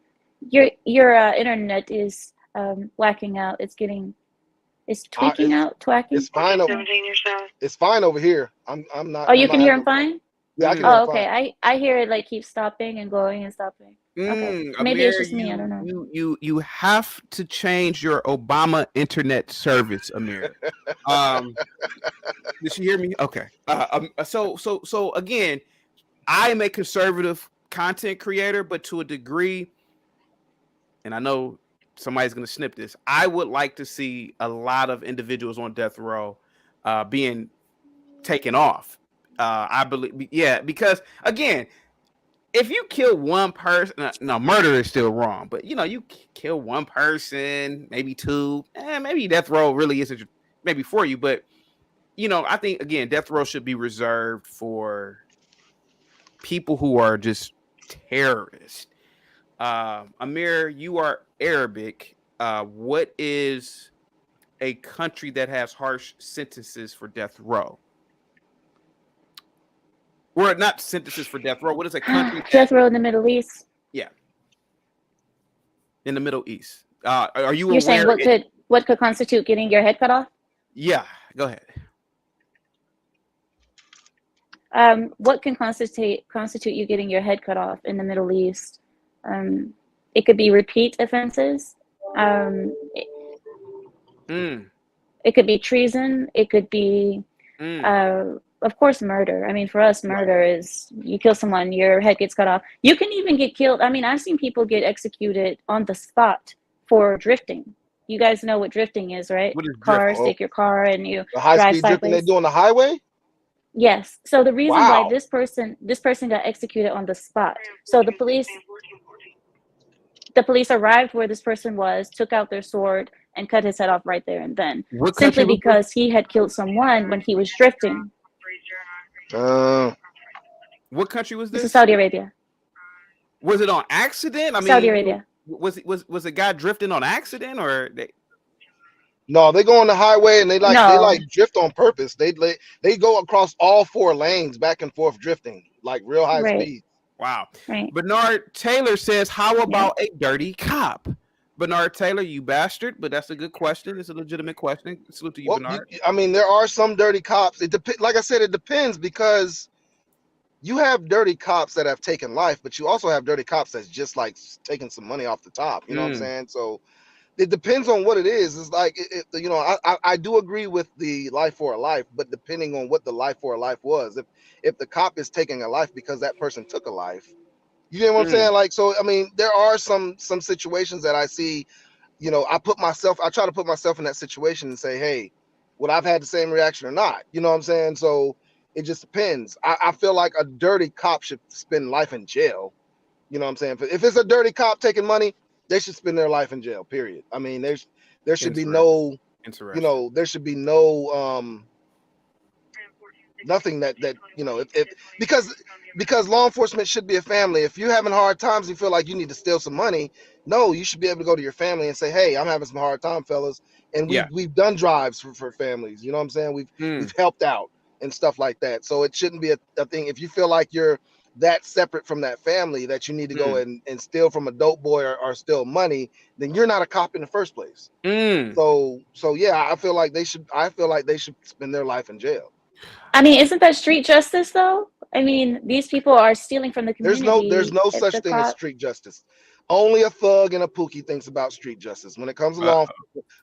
Your internet is whacking out. It's tweaking out, twacking. It's fine over. It's fine over here. I'm not. Oh, you can hear him fine? Yeah, I can hear him fine. Okay. I hear it like keeps stopping and going and stopping. Okay. Maybe Amir, it's just me. I don't know. You have to change your Obama internet service, Amir. Did you hear me? Okay. So again, I am a conservative content creator, but to a degree, and I know somebody's going to snip this, I would like to see a lot of individuals on death row being taken off. I believe, because again, if you kill one person, no, murder is still wrong, but you kill one person, maybe 2, maybe death row really isn't maybe for you, but I think, again, death row should be reserved for people who are just terrorists. Amir, you are Arabic. What is a country that has harsh sentences for death row? Or not sentences for death row. What is a country? Death row in the Middle East. Yeah, in the Middle East. Are you? You're saying what could constitute getting your head cut off? Yeah, go ahead. What can constitute you getting your head cut off in the Middle East? It could be repeat offenses. It could be treason. It could be, of course, murder. I mean, for us, murder is you kill someone, your head gets cut off. You can even get killed. I mean, I've seen people get executed on the spot for drifting. You guys know what drifting is, right? What is Cars, drifting? take your car and you The high drive speed drifting they sideways. do on the highway. Yes. So the reason Wow. why this person got executed on the spot. So the police arrived where this person was, took out their sword, and cut his head off right there and then. What Simply country was because he had killed someone when he was drifting. What country was This this? is Saudi Arabia. Was it on accident? I mean, Saudi Arabia. Was a guy drifting on accident, or No, they go on the highway and they No. drift on purpose. They go across all 4 lanes back and forth drifting like real high Right. speed. wow? Right. Bernard Taylor says, "How about a dirty cop?" Bernard Taylor, you bastard, but that's a good question. It's a legitimate question. Salute to you, Well, Bernard. I mean, there are some dirty cops. It depends. Like I said, it depends because you have dirty cops that have taken life, but you also have dirty cops that's just like taking some money off the top. You know what I'm saying? So it depends on what it is. It's like, I do agree with the life for a life, but depending on what the life for a life was, if the cop is taking a life because that person took a life, you know what I'm saying? Like, so, I mean, there are some situations that I see, I try to put myself in that situation and say, hey, would I've had the same reaction or not? You know what I'm saying? So it just depends. I feel like a dirty cop should spend life in jail. You know what I'm saying? If it's a dirty cop taking money, they should spend their life in jail, period. I mean, there should be no, there should be no, nothing that because law enforcement should be a family. If you're having hard times, you feel like you need to steal some money. No, you should be able to go to your family and say, hey, I'm having some hard time, fellas. And we've done drives for families. You know what I'm saying? We've helped out and stuff like that. So it shouldn't be a thing. If you feel like you're that separate from that family that you need to go and steal from a dope boy or steal money, then you're not a cop in the first place. So yeah, I feel like they should spend their life in jail. I mean, isn't that street justice though? I mean, these people are stealing from the community. There's no If such the thing as cop, street justice. Only a thug and a pookie thinks about street justice. When it comes along,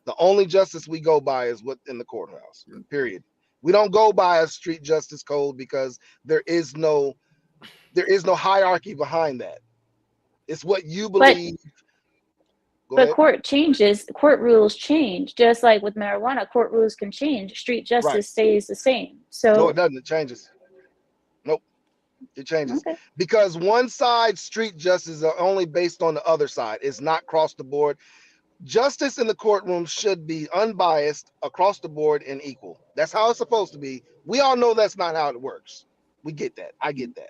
the only justice we go by is what in the courthouse. Period. We don't go by a street justice code because there is no hierarchy behind that. It's what you believe. But court rules change. Just like with marijuana, court rules can change. Street justice stays the same. So no, it doesn't. It changes. Nope. It changes. Okay. Because one side street justice are only based on the other side. It's not across the board. Justice in the courtroom should be unbiased, across the board, and equal. That's how it's supposed to be. We all know that's not how it works. We get that. I get that.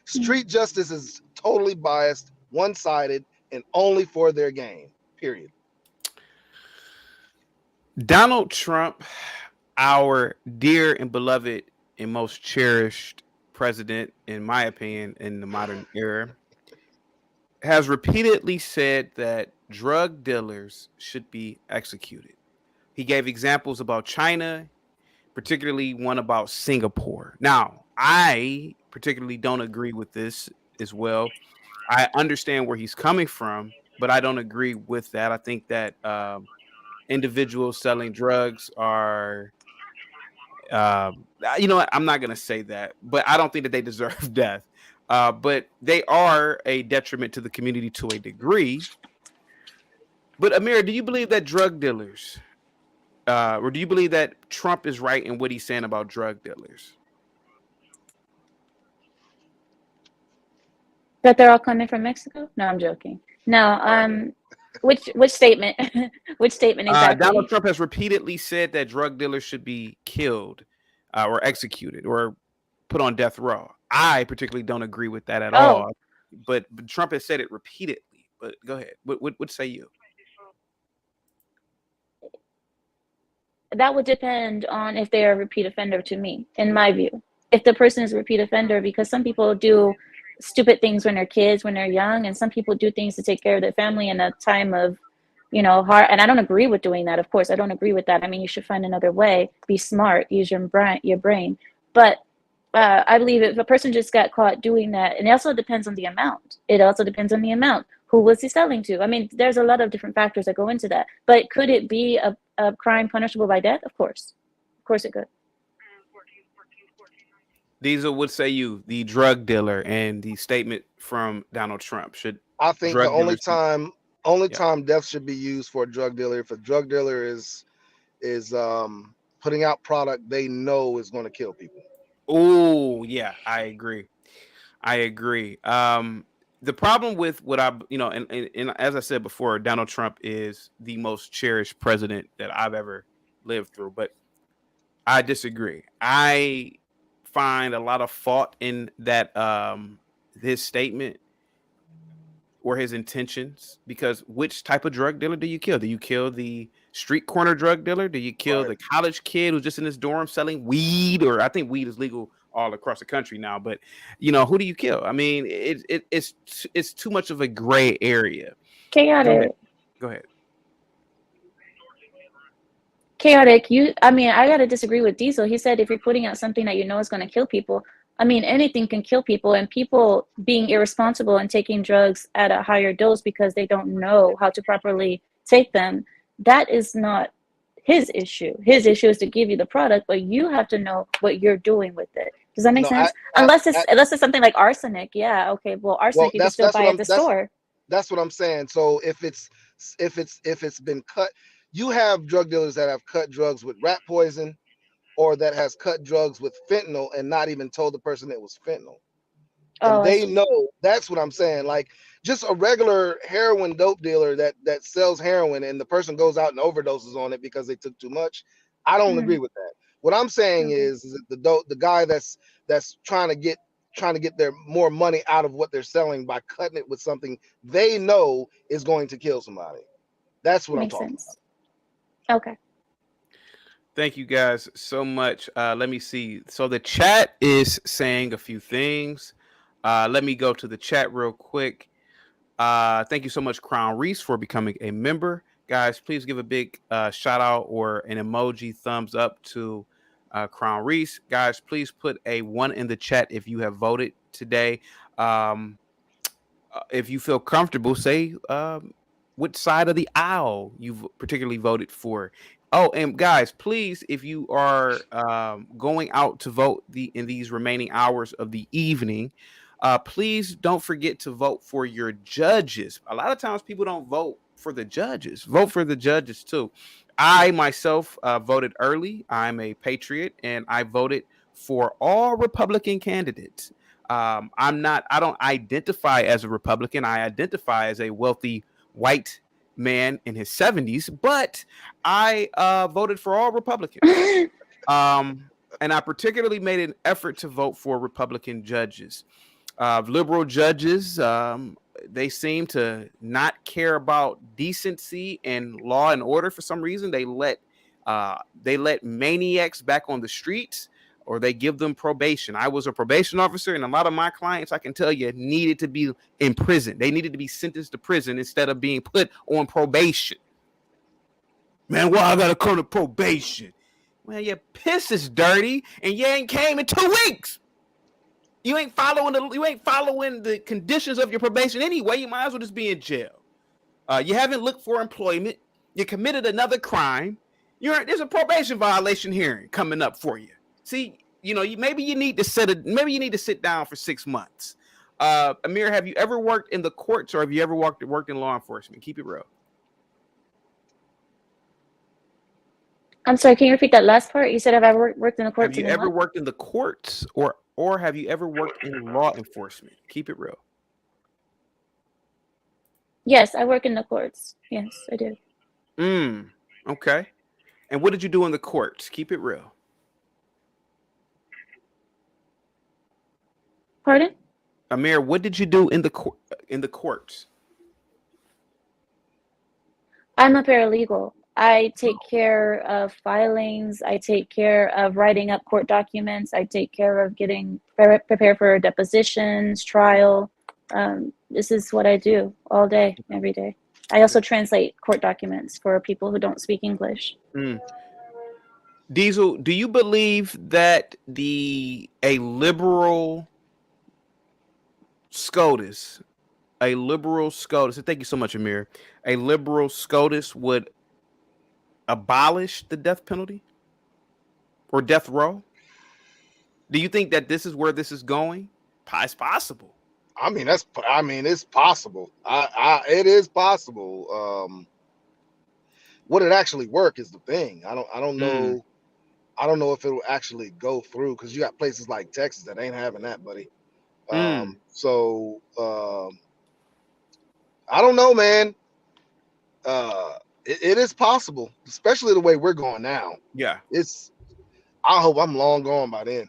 Street justice is totally biased, one-sided, and only for their gain. Period. Donald Trump, our dear and beloved and most cherished president, in my opinion, in the modern era, has repeatedly said that drug dealers should be executed. He gave examples about China, particularly one about Singapore. Now, I particularly don't agree with this as well. I understand where he's coming from, but I don't agree with that. I think that individuals selling drugs are, you know what? I'm not going to say that, but I don't think that they deserve death. But they are a detriment to the community to a degree. But Amira, do you believe that drug dealers, or do you believe that Trump is right in what he's saying about drug dealers? that they're all coming from Mexico? No, I'm joking. No, which statement? Which statement exactly? Donald Trump has repeatedly said that drug dealers should be killed, or executed, or put on death row. I particularly don't agree with that at all. But Trump has said it repeatedly. But go ahead. What say you? That would depend on if they are a repeat offender to me, in my view. If the person is a repeat offender, because some people do stupid things when they're kids, when they're young, and some people do things to take care of their family in a time of, hard. And I don't agree with doing that. Of course, I don't agree with that. I mean, you should find another way, be smart, use your brain. But I believe if a person just got caught doing that, and it also depends on the amount. Who was he selling to? I mean, there's a lot of different factors that go into that. But could it be a crime punishable by death? Of course. Of course it could. Diesel, what say you, the drug dealer, and the statement from Donald Trump? I think the only time death should be used for a drug dealer, if a drug dealer is putting out product they know is going to kill people. Oh, yeah, I agree. The problem with what and as I said before, Donald Trump is the most cherished president that I've ever lived through, but I disagree. I find a lot of fault in that his statement or his intentions, because which type of drug dealer do you kill? Do you kill the street corner drug dealer? Do you kill the college kid who's just in his dorm selling weed? Or I think weed is legal all across the country now, but who do you kill? I mean, it's too much of a gray area. Chaotic. Go ahead. Chaotic. I gotta disagree with Diesel. He said if you're putting out something that is going to kill people, I mean, anything can kill people, and people being irresponsible and taking drugs at a higher dose because they don't know how to properly take them, that is not his issue. His issue is to give you the product, but you have to know what you're doing with it. Does that make sense? Unless it's something like arsenic. Yeah. Okay. Well, arsenic you can still buy at the store. That's what I'm saying. So if it's been cut, you have drug dealers that have cut drugs with rat poison, or that has cut drugs with fentanyl and not even told the person it was fentanyl. And they know. That's what I'm saying. Like just a regular heroin dope dealer that sells heroin and the person goes out and overdoses on it because they took too much. I don't agree with that. What I'm saying is that the guy that's trying to get their more money out of what they're selling by cutting it with something they know is going to kill somebody. That's what I'm talking about. Okay. Thank you guys so much. Let me see. So the chat is saying a few things. Let me go to the chat real quick. Thank you so much, Crown Reese, for becoming a member. Guys, please give a big shout out or an emoji thumbs up to Crown Reese. Guys, please put a 1 in the chat if you have voted today. If you feel comfortable, say which side of the aisle you've particularly voted for. Oh, and guys, please, if you are going out to vote in these remaining hours of the evening, please don't forget to vote for your judges. A lot of times people don't vote for the judges. Vote for the judges too. I myself voted early. I'm a patriot, and I voted for all Republican candidates. I don't identify as a Republican. I identify as a wealthy white man in his 70s, but I voted for all Republicans. And I particularly made an effort to vote for Republican judges. Liberal judges, they seem to not care about decency and law and order for some reason. They let maniacs back on the streets, or they give them probation. I was a probation officer, and a lot of my clients, I can tell you, needed to be in prison. They needed to be sentenced to prison instead of being put on probation. Man, why I gotta come to probation? Well, your piss is dirty, and you ain't came in 2 weeks. You ain't following the conditions of your probation anyway. You might as well just be in jail. You haven't looked for employment. You committed another crime. There's a probation violation hearing coming up for you. See, maybe you need to sit down for 6 months. Amir, have you ever worked in the courts, or have you ever worked in law enforcement? Keep it real. I'm sorry, can you repeat that last part? You said, have I worked in the courts? Have you ever worked in the courts, or have you ever worked in law enforcement? Keep it real. Yes, I work in the courts. Yes, I do. Okay. And what did you do in the courts? Keep it real. Pardon? Amir, what did you do in the courts? I'm a paralegal. I take care of filings. I take care of writing up court documents. I take care of getting prepared for depositions, trial. This is what I do all day, every day. I also translate court documents for people who don't speak English. Diesel, do you believe that a liberal SCOTUS, thank you so much, Amir, a liberal SCOTUS would abolish the death penalty or death row? Do you think that this is where this is going? It's possible. It's possible. It is possible. Would it actually work is the thing. I don't know. I don't know if it will actually go through, because you got places like Texas that ain't having that, buddy. So I don't know, man. It is possible, especially the way we're going now. Yeah. I hope I'm long gone by then.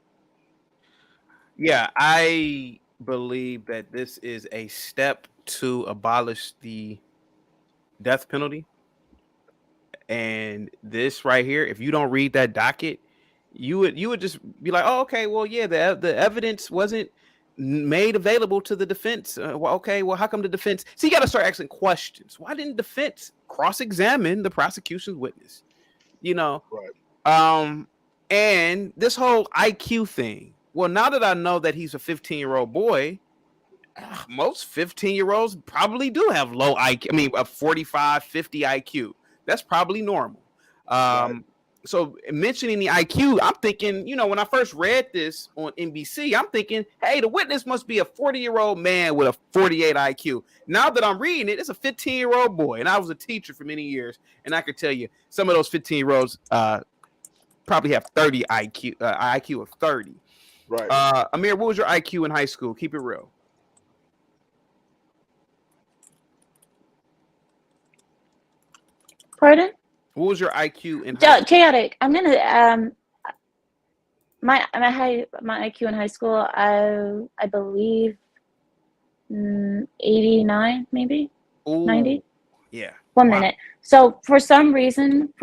Yeah, I believe that this is a step to abolish the death penalty. And this right here, if you don't read that docket, you would just be like, oh, okay, well, yeah, the evidence wasn't made available to the defense. Okay, well, how come the defense? So you got to start asking questions. Why didn't defense cross-examine the prosecution's witness? Right. And this whole IQ thing. Well, now that I know that he's a 15-year-old boy, most 15-year-olds probably do have low IQ. I mean, a 45, 50 IQ. That's probably normal. Right. So mentioning the IQ, I'm thinking, when I first read this on NBC, I'm thinking, hey, the witness must be a 40-year-old man with a 48 IQ. Now that I'm reading it, it's a 15-year-old boy. And I was a teacher for many years. And I could tell you, some of those 15-year-olds probably have 30 IQ, IQ of 30. Right. Amir, what was your IQ in high school? Keep it real. Pardon? What was your IQ in chaotic? I'm gonna my IQ in high school, I believe 89, maybe. Ooh, 90. Yeah, 1 Wow. minute. So for some reason,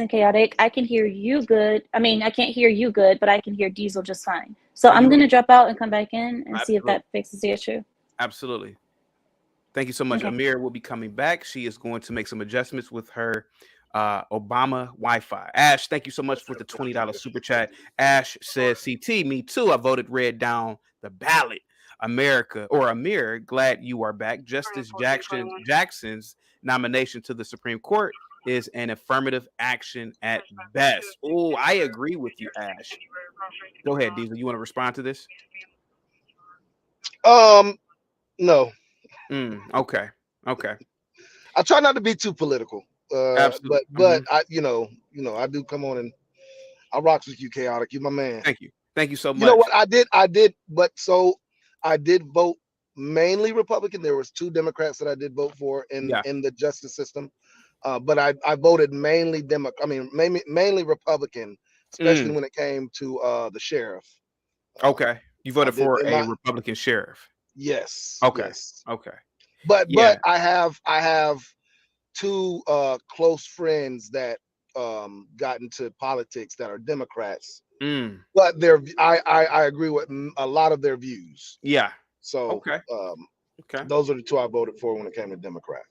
chaotic, I can hear you good. I mean, I can't hear you good, but I can hear Diesel just fine. So I'm gonna drop out and come back in and see if Absolutely. that fixes the issue. Absolutely. Thank you so much. Okay. Amir will be coming back. She is going to make some adjustments with her Obama Wi-Fi. Ash, thank you so much for the $20 super chat. Ash says, CT, me too. I voted red down the ballot. Amir, glad you are back. Justice Jackson's nomination to the Supreme Court is an affirmative action at best. Oh, I agree with you, Ash. Go ahead, Diesel. You want to respond to this? No. Okay. I try not to be too political. Absolutely. But I I do come on and I rocks with you, chaotic. You my man. Thank you so much. You know what I did vote mainly Republican. There was 2 Democrats that I did vote for in the justice system. But I voted mainly mainly Republican, especially when it came to the sheriff. Okay. You voted for a Republican sheriff. Yes. Okay. Yes. Okay. But I have 2 close friends that got into politics that are Democrats. But I agree with a lot of their views. Yeah. So okay. Those are the 2 I voted for when it came to Democrat.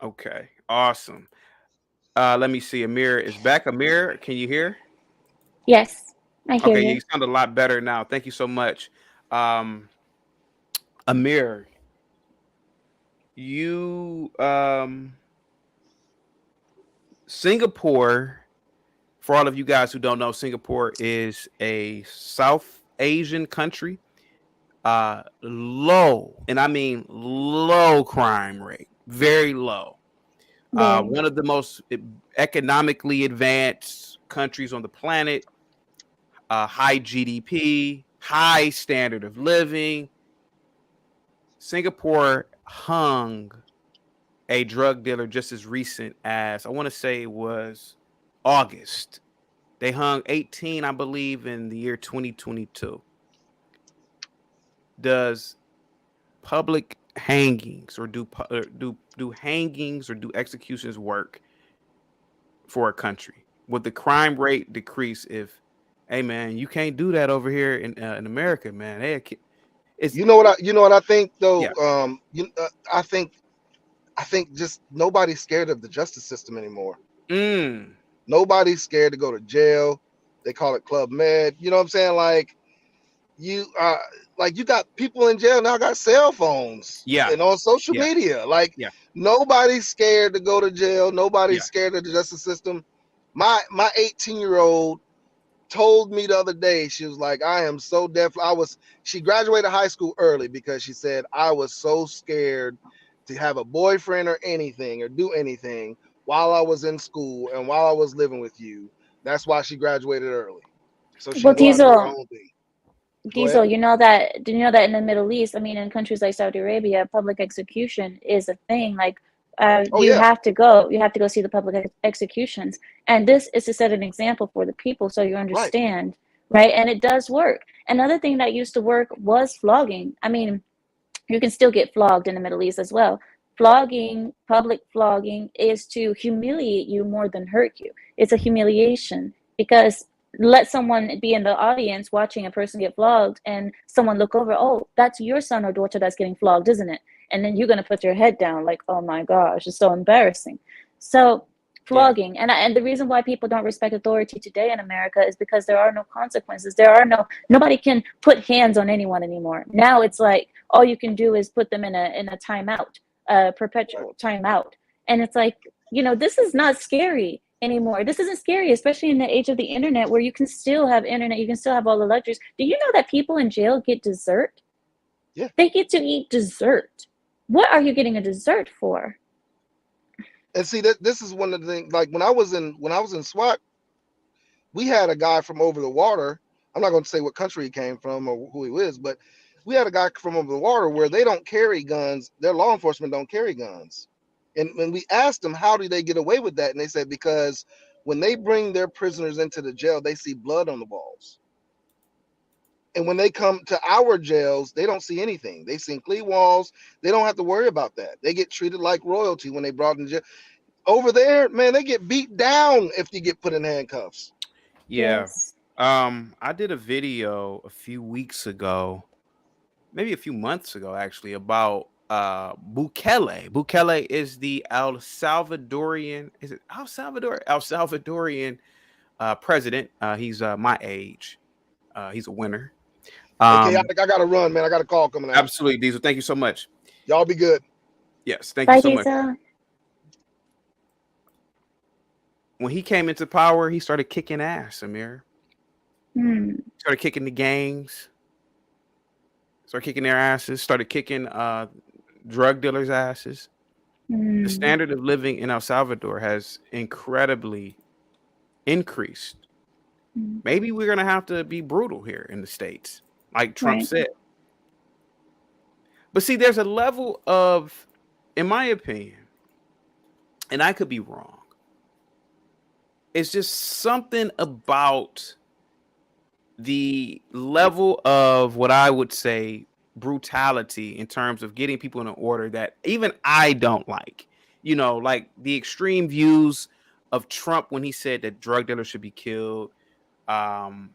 Okay. Awesome. Let me see. Amir is back. Amir, can you hear? Yes, I hear you. You sound a lot better now. Thank you so much. Amir, you Singapore, for all of you guys who don't know, Singapore is a South Asian country. Low, and I mean low crime rate, very low. One of the most economically advanced countries on the planet. High GDP, high standard of living. Singapore hung a drug dealer just as recent as, I want to say it was August. They hung 18, I believe, in the year 2022. Does public hangings or do hangings or do executions work for a country? Would the crime rate decrease if, hey man, you can't do that over here in America, man? Hey, you know what I think though. Yeah. I think just nobody's scared of the justice system anymore. Nobody's scared to go to jail. They call it Club Med. You know what I'm saying? Like you got people in jail now got cell phones. And on social media. Like nobody's scared to go to jail. Nobody's scared of the justice system. My 18-year-old told me the other day, she was like, I am so deaf. She graduated high school early because she said, I was so scared to have a boyfriend or anything or do anything while I was in school and while I was living with you. That's why she graduated early. So she can go out and do her own thing. Diesel, do you know that in the Middle East, I mean, in countries like Saudi Arabia, public execution is a thing. Like, you have to go see the public executions. And this is to set an example for the people so you understand, right? And it does work. Another thing that used to work was flogging. I mean, you can still get flogged in the Middle East as well. Public flogging is to humiliate you more than hurt you. It's a humiliation because let someone be in the audience watching a person get flogged and someone look over, oh, that's your son or daughter that's getting flogged, isn't it? And then you're going to put your head down like, oh my gosh, it's so embarrassing. So flogging. And the reason why people don't respect authority today in America is because there are no consequences. Nobody can put hands on anyone anymore. Now it's like, all you can do is put them in a timeout, a perpetual timeout. And it's like, this is not scary anymore. This isn't scary, especially in the age of the internet where you can still have internet, you can still have all the luxuries. Do you know that people in jail get dessert? Yeah. They get to eat dessert. What are you getting a dessert for? And see, this is one of the things, like when I was in SWAT, we had a guy from over the water. I'm not going to say what country he came from or who he is, but we had a guy from over the water where they don't carry guns. Their law enforcement don't carry guns. And when we asked them, how do they get away with that? And they said, because when they bring their prisoners into the jail, they see blood on the walls. And when they come to our jails, they don't see anything. They see clean walls. They don't have to worry about that. They get treated like royalty when they brought in jail. Over there, man, they get beat down if you get put in handcuffs. Yeah. Yes. I did a video a few weeks ago, maybe a few months ago, actually, about Bukele. Bukele is the El Salvadorian. Is it El Salvador? El Salvadorian president. He's my age. He's a winner. Hey, Chaotic, I gotta run, man. I got a call coming out. Absolutely, Diesel. Thank you so much. Y'all be good. Yes, thank Bye, you so much. Diesel. When he came into power, he started kicking ass, Amir. Started kicking the gangs. Started kicking their asses. Started kicking drug dealers' asses. The standard of living in El Salvador has incredibly increased. Maybe we're going to have to be brutal here in the States, like Trump said. But see, there's a level of, in my opinion, and I could be wrong, it's just something about the level of what I would say brutality in terms of getting people in an order that even I don't like. You know, like the extreme views of Trump when he said that drug dealers should be killed. You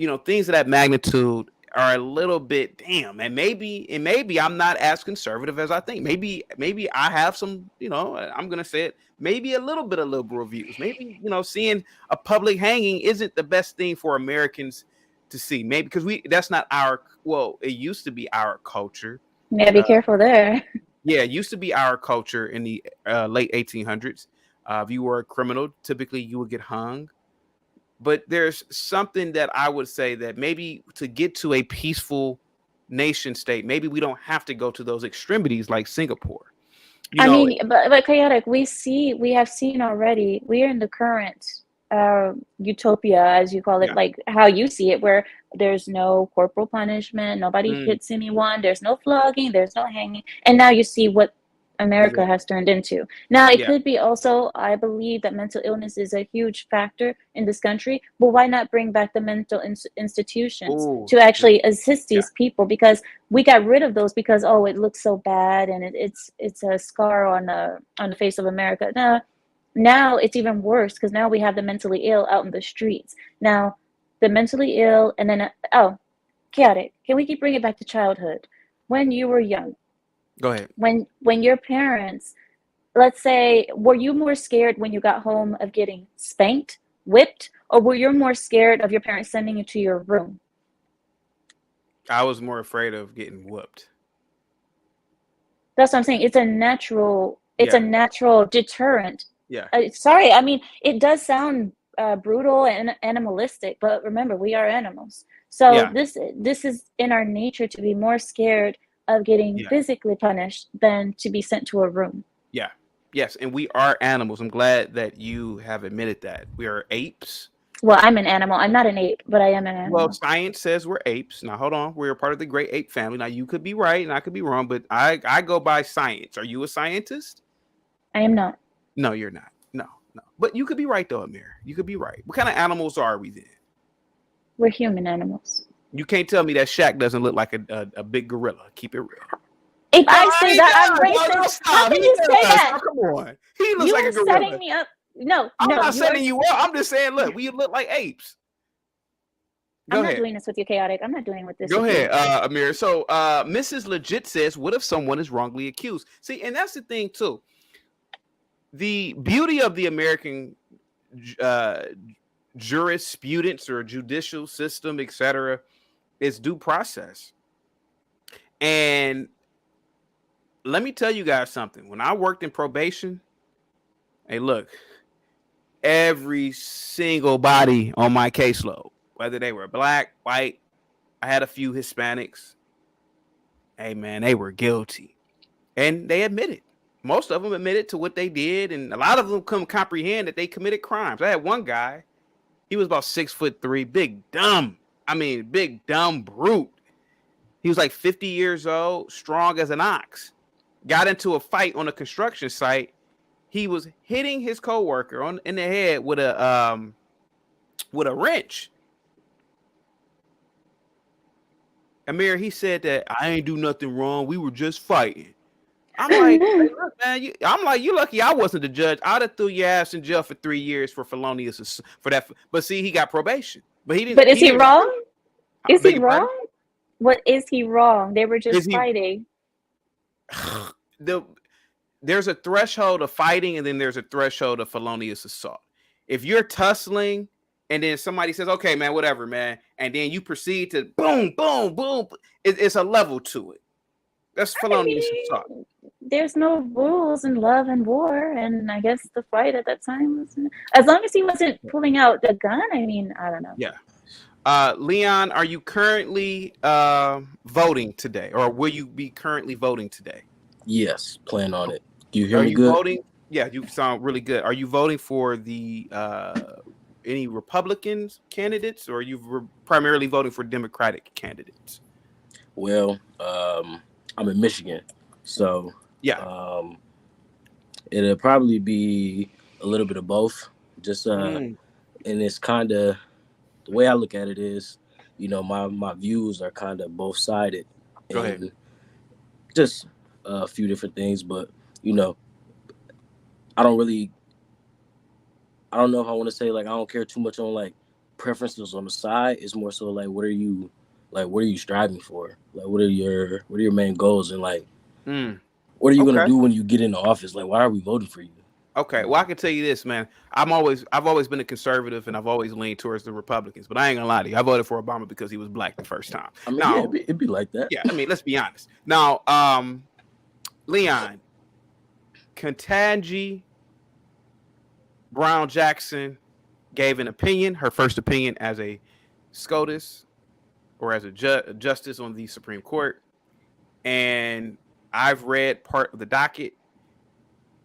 know, things of that magnitude are a little bit damn. And maybe I'm not as conservative as I think. Maybe I have some, you know, I'm gonna say it, maybe a little bit of liberal views. Maybe, you know, seeing a public hanging isn't the best thing for Americans to see. Maybe because that's not our, well, it used to be our culture. Yeah, be careful there. Yeah, it used to be our culture in the late 1800s. If you were a criminal, typically you would get hung. But there's something that I would say that maybe to get to a peaceful nation state, maybe we don't have to go to those extremities like Singapore. I mean, but Chaotic, we have seen already, we are in the current utopia, as you call it, like how you see it, where there's no corporal punishment, nobody hits anyone, there's no flogging, there's no hanging. And now you see what America has turned into. Now, it could be also, I believe that mental illness is a huge factor in this country, but why not bring back the mental institutions to actually assist these people? Because we got rid of those because, oh, it looks so bad and it's a scar on the face of America. Now it's even worse because now we have the mentally ill out in the streets. Now, the mentally ill, and then, Chaotic, can we bring it back to childhood? When you were young, go ahead. When your parents, let's say, were you more scared when you got home of getting spanked, whipped, or were you more scared of your parents sending you to your room? I was more afraid of getting whooped. That's what I'm saying. It's a natural deterrent. Yeah. Sorry, I mean, it does sound brutal and animalistic, but remember, we are animals. So this is in our nature to be more scared of getting physically punished than to be sent to a room. Yeah. Yes. And we are animals. I'm glad that you have admitted that. We are apes. Well, I'm an animal. I'm not an ape, but I am an animal. Well, science says we're apes. Now, hold on. We're a part of the great ape family. Now, you could be right and I could be wrong, but I go by science. Are you a scientist? I am not. No, you're not. No. But you could be right, though, Amir. You could be right. What kind of animals are we then? We're human animals. You can't tell me that Shaq doesn't look like a big gorilla. Keep it real. If I say that, I'm racist. How can you say that? Come on. He looks like a gorilla. You're setting me up. No, I'm not setting you up. I'm just saying, look, we look like apes. I'm not doing this with you, Chaotic. I'm not doing with this. Go ahead, Amir. So Mrs. Legit says, what if someone is wrongly accused? See, and that's the thing, too. The beauty of the American jurisprudence or judicial system, etc., is due process. And let me tell you guys something. When I worked in probation, hey, look, every single body on my caseload, whether they were black, white, I had a few Hispanics. Hey, man, they were guilty. And they admitted. Most of them admitted to what they did. And a lot of them couldn't comprehend that they committed crimes. I had one guy. He was about 6'3", big dumb brute. He was like 50 years old, strong as an ox. Got into a fight on a construction site. He was hitting his coworker in the head with a wrench. Amir, he said that I ain't do nothing wrong. We were just fighting. I'm like, hey, look, man, I'm like, you lucky I wasn't the judge. I'd have threw your ass in jail for 3 years for felonious for that. But see, he got probation. But he didn't. But is He he didn't. wrong? I Is beg he your pardon? wrong? What is he wrong? They were just Is he fighting. there's a threshold of fighting, and then there's a threshold of felonious assault. If you're tussling, and then somebody says, "Okay, man, whatever, man," and then you proceed to boom, boom, boom, it's a level to it. That's I felonious assault. mean, there's no rules in love and war, and I guess the fight at that time was, as long as he wasn't pulling out the gun. I mean, I don't know. Yeah. Leon, are you currently voting today, or will you be currently voting today? Yes, plan on it. Do you hear Are me you good? voting? Yeah, you sound really good. Are you voting for the any Republicans candidates, or are you primarily voting for Democratic candidates? Well, I'm in Michigan, so Yeah. it'll probably be a little bit of both. Just Mm, and it's kind of the way I look at it is, my views are kind of both sided, go ahead. and just a few different things. But I don't really, I don't know if I want to say like I don't care too much on like preferences on the side. It's more so like what are you striving for? Like what are your main goals, and like Mm, what are you gonna okay. do when you get into office? Like why are we voting for you? Okay. Well, I can tell you this, man. I've always been a conservative, and I've always leaned towards the Republicans. But I ain't gonna lie to you. I voted for Obama because he was black the first time. I mean, yeah, Now, it'd be like that. yeah. I mean, let's be honest. Now, Leon, Ketanji Brown Jackson gave an opinion, her first opinion as a SCOTUS or as a justice on the Supreme Court. And I've read part of the docket.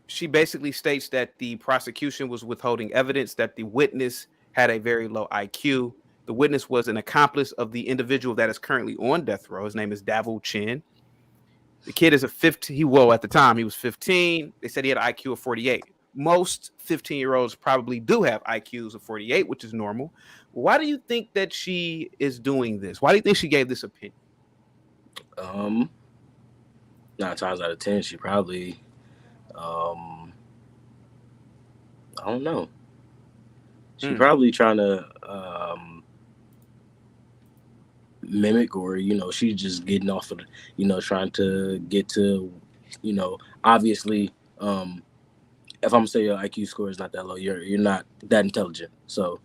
She basically states that the prosecution was withholding evidence, that the witness had a very low IQ. The witness was an accomplice of the individual that is currently on death row. His name is Davul Chin. The kid is a 15. At the time, he was 15. They said he had an IQ of 48. Most 15-year-olds probably do have IQs of 48, which is normal. Why do you think that she is doing this? Why do you think she gave this opinion? 9 times out of 10, she probably, I don't know. She probably trying to mimic, or she's just getting off of, trying to get to, obviously, if I'm gonna say your IQ score is not that low, you're not that intelligent. So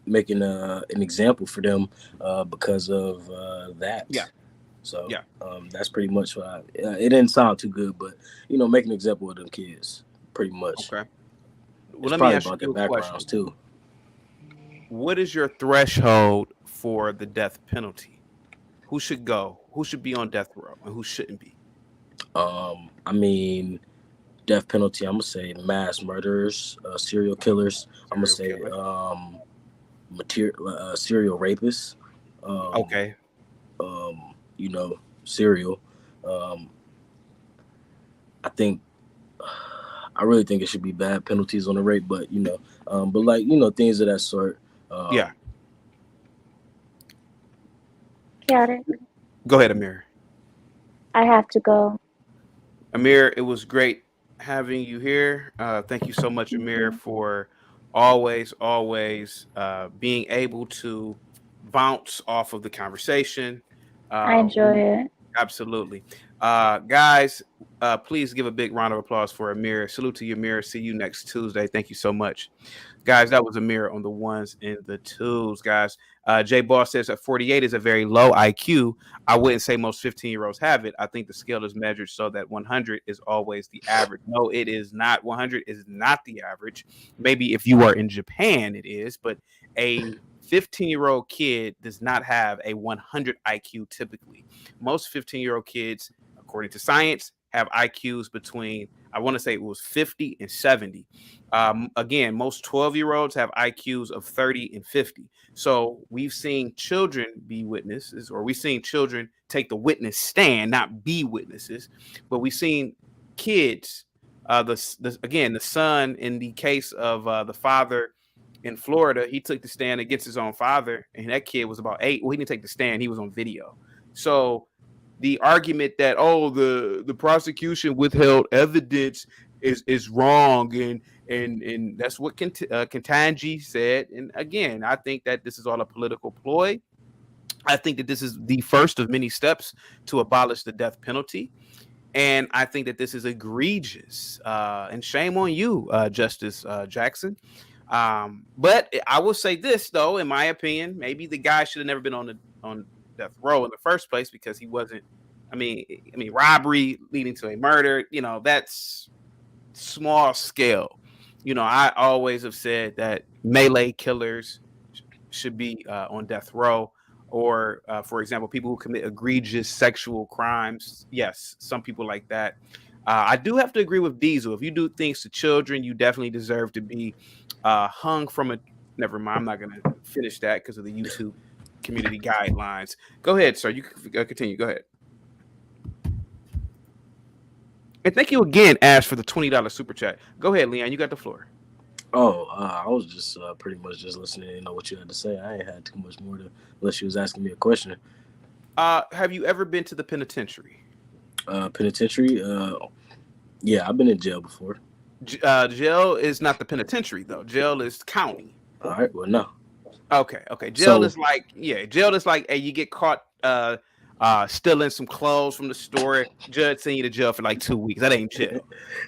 making an example for them because of that. Yeah. So yeah, that's pretty much why it didn't sound too good, but making an example of them kids, pretty much. Okay. Well, let me ask about their backgrounds too. What is your threshold for the death penalty? Who should go? Who should be on death row, and who shouldn't be? I mean, death penalty. I'm gonna say mass murderers, serial killers. I'm gonna say serial rapists. Okay. Serial. I really think it should be bad penalties on the rape, but but like things of that sort. Yeah. Got it. Go ahead, Amir. I have to go. Amir, it was great having you here. Thank you so much, Amir, for always being able to bounce off of the conversation. I enjoy it. Absolutely. Guys, please give a big round of applause for Amir. Salute to you, Amir. See you next Tuesday. Thank you so much. Guys, that was Amir on the ones and the twos, guys. Jay Boss says that 48 is a very low IQ. I wouldn't say most 15-year-olds have it. I think the scale is measured so that 100 is always the average. No, it is not. 100 is not the average. Maybe if you are in Japan, it is, but a 15-year-old kid does not have a 100 IQ typically. Most 15-year-old kids, according to science, have IQs between, I want to say it was 50 and 70. Again, most 12-year-olds have IQs of 30 and 50. So we've seen children be witnesses, or we've seen children take the witness stand, not be witnesses, but we've seen kids, the son in the case of the father in Florida, he took the stand against his own father, and that kid was about 8. Well, he didn't take the stand; he was on video. So the argument that the prosecution withheld evidence is wrong, and that's what Ketanji said. And again, I think that this is all a political ploy. I think that this is the first of many steps to abolish the death penalty. And I think that this is egregious. And shame on you, Justice Jackson. But I will say this, though, in my opinion, maybe the guy should have never been on death row in the first place because he wasn't. I mean, robbery leading to a murder, that's small scale. I always have said that melee killers should be on death row. Or, for example, people who commit egregious sexual crimes. Yes, some people like that. I do have to agree with Diesel. If you do things to children, you definitely deserve to be hung from a. Never mind. I'm not going to finish that because of the YouTube community guidelines. Go ahead, sir. You can continue. Go ahead. And thank you again, Ash, for the $20 super chat. Go ahead, Leon. You got the floor. Oh, I was just pretty much just listening to know what you had to say. I ain't had too much more to unless you was asking me a question. Have you ever been to the penitentiary? Penitentiary? Yeah, I've been in jail before. Jail is not the penitentiary, though. Jail is county. All right, well, no. Okay. Jail is like, hey, you get caught stealing some clothes from the store. Judge send you to jail for like 2 weeks. That ain't jail.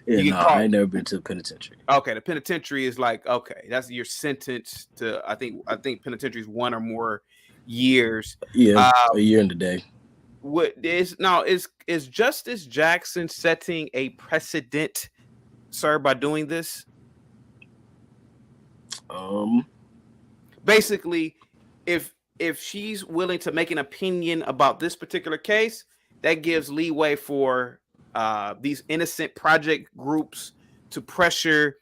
I ain't never been to the penitentiary. Okay, the penitentiary is like, okay, that's your sentence to. I think penitentiary is 1 or more years. Yeah, a year and a day. Is Justice Jackson setting a precedent, sir, by doing this? Basically, if she's willing to make an opinion about this particular case, that gives leeway for these innocent project groups to pressure,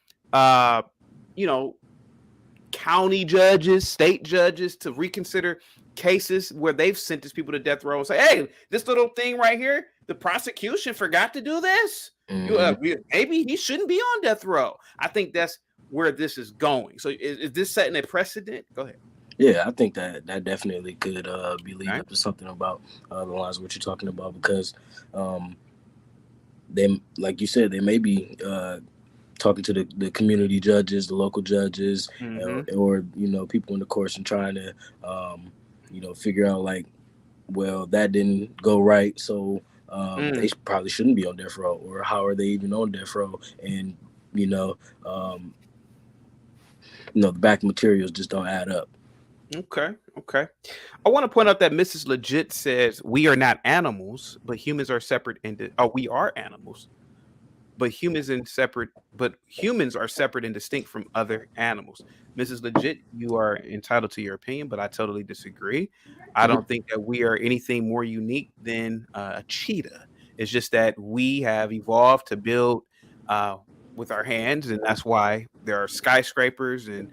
county judges, state judges to reconsider cases where they've sentenced people to death row and say, hey, this little thing right here, the prosecution forgot to do this. Maybe he shouldn't be on death row. I think that's where this is going. So is this setting a precedent? Go ahead. Yeah, I think that definitely could be leading up to something about the lines of what you're talking about, because they, like you said, they may be talking to the community judges, the local judges, or people in the courts and trying to figure out like, well, that didn't go right, so they probably shouldn't be on death row, or how are they even on death row? And the back materials just don't add up. Okay. I want to point out that Mrs. Legit says we are not animals, but humans are separate. We are animals, but humans are separate and distinct from other animals. Mrs. Legit, you are entitled to your opinion, but I totally disagree. I don't think that we are anything more unique than a cheetah. It's just that we have evolved to build with our hands, and that's why there are skyscrapers and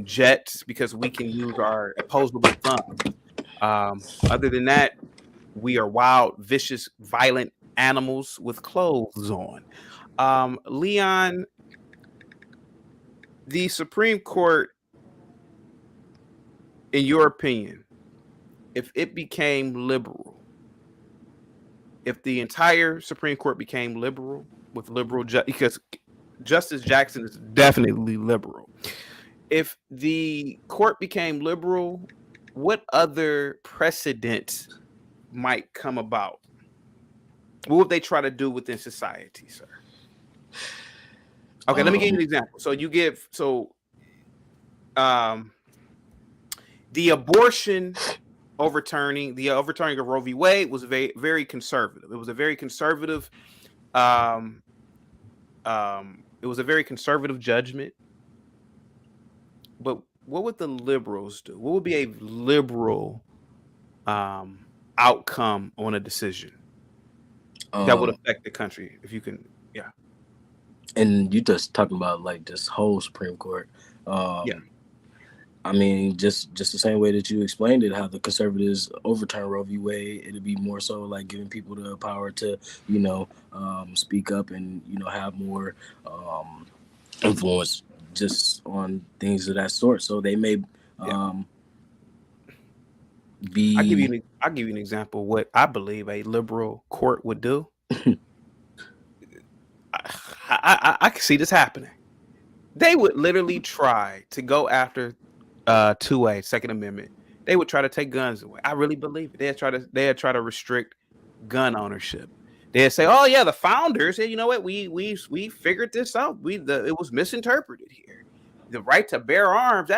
jets, because we can use our opposable thumb. Other than that, we are wild, vicious, violent animals with clothes on. Leon, the Supreme Court, in your opinion, if it became liberal, if the entire Supreme Court became liberal with liberal because Justice Jackson is definitely liberal. If the court became liberal, what other precedents might come about? What would they try to do within society, sir? Okay, let me give you an example. So the abortion overturning of Roe v. Wade was very, very conservative. It was a very conservative judgment. But what would the liberals do? What would be a liberal outcome on a decision that would affect the country? If you can, yeah. And you just talking about like this whole Supreme Court. Yeah. I mean, just the same way that you explained it, how the conservatives overturn Roe v. Wade, it'd be more so like giving people the power to, speak up and, have more influence. just on things of that sort. So they may be. I'll give you an example of what I believe a liberal court would do. I can see this happening. They would literally try to go after 2A, Second Amendment. They would try to take guns away. I really believe it. They'd try to restrict gun ownership. They'd say, "Oh yeah, the founders. You know what? We figured this out. It was misinterpreted here. The right to bear arms.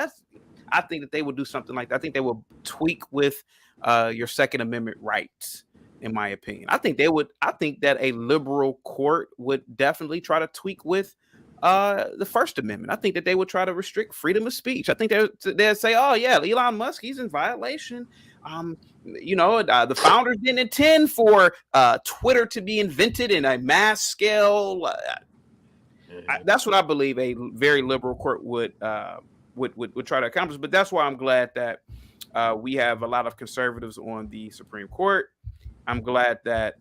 I think that they would do something like that. I think they will tweak with your Second Amendment rights. In my opinion, I think that a liberal court would definitely try to tweak with the First Amendment. I think that they would try to restrict freedom of speech. I think they'd say, "Oh yeah, Elon Musk, he's in violation. The founders didn't intend for Twitter to be invented in a mass scale." That's what I believe a very liberal court would try to accomplish. But that's why I'm glad that we have a lot of conservatives on the Supreme Court. I'm glad that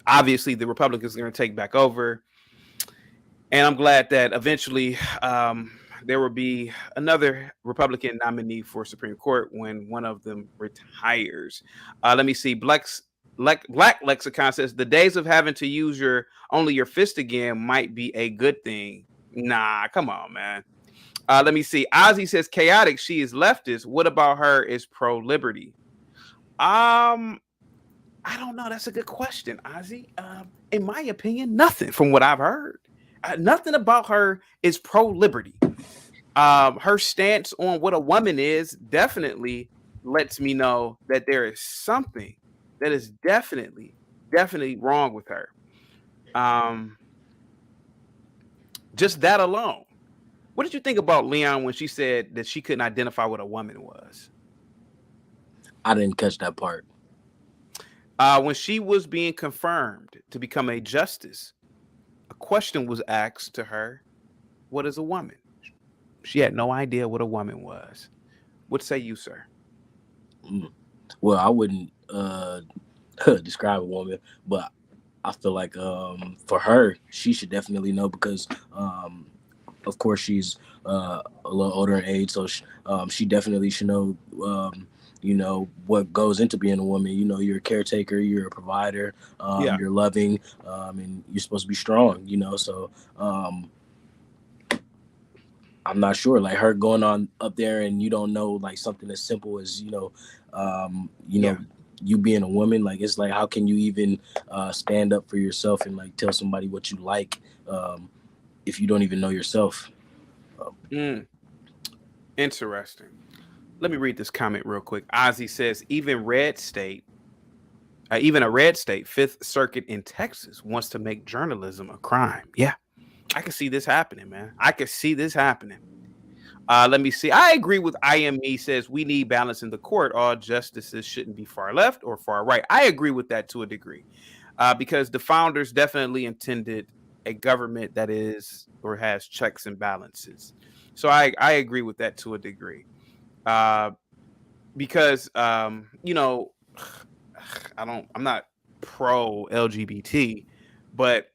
obviously the Republicans are going to take back over, and I'm glad that eventually there will be another Republican nominee for Supreme Court when one of them retires. Let me see. Black Lexicon says the days of having to use only your fist again might be a good thing. Nah, come on, man. Let me see. Ozzy says chaotic. She is leftist. What about her is pro-liberty? I don't know. That's a good question, Ozzy. In my opinion, nothing from what I've heard. Nothing about her is pro-liberty. Her stance on what a woman is definitely lets me know that there is something that is definitely wrong with her. Just that alone. What did you think about Leon when she said that she couldn't identify what a woman was? I didn't catch that part. When she was being confirmed to become a justice, a question was asked to her, "What is a woman?" She had no idea what a woman was. What say you, sir? Well, I wouldn't describe a woman, but I feel like for her, she should definitely know because, of course, she's a little older in age, so she definitely should know. What goes into being a woman. You're a caretaker, you're a provider, you're loving, and you're supposed to be strong, so I'm not sure, like her going on up there and you don't know like something as simple as, you being a woman, like it's like how can you even stand up for yourself and like tell somebody what you like if you don't even know yourself. Interesting. Let me read this comment real quick. Ozzy says, even a red state, Fifth Circuit in Texas wants to make journalism a crime. Yeah, I can see this happening, man. I can see this happening. Let me see. I agree with IME says we need balance in the court. All justices shouldn't be far left or far right. I agree with that to a degree because the founders definitely intended a government that is or has checks and balances. So I agree with that to a degree. Because I'm not pro LGBT, but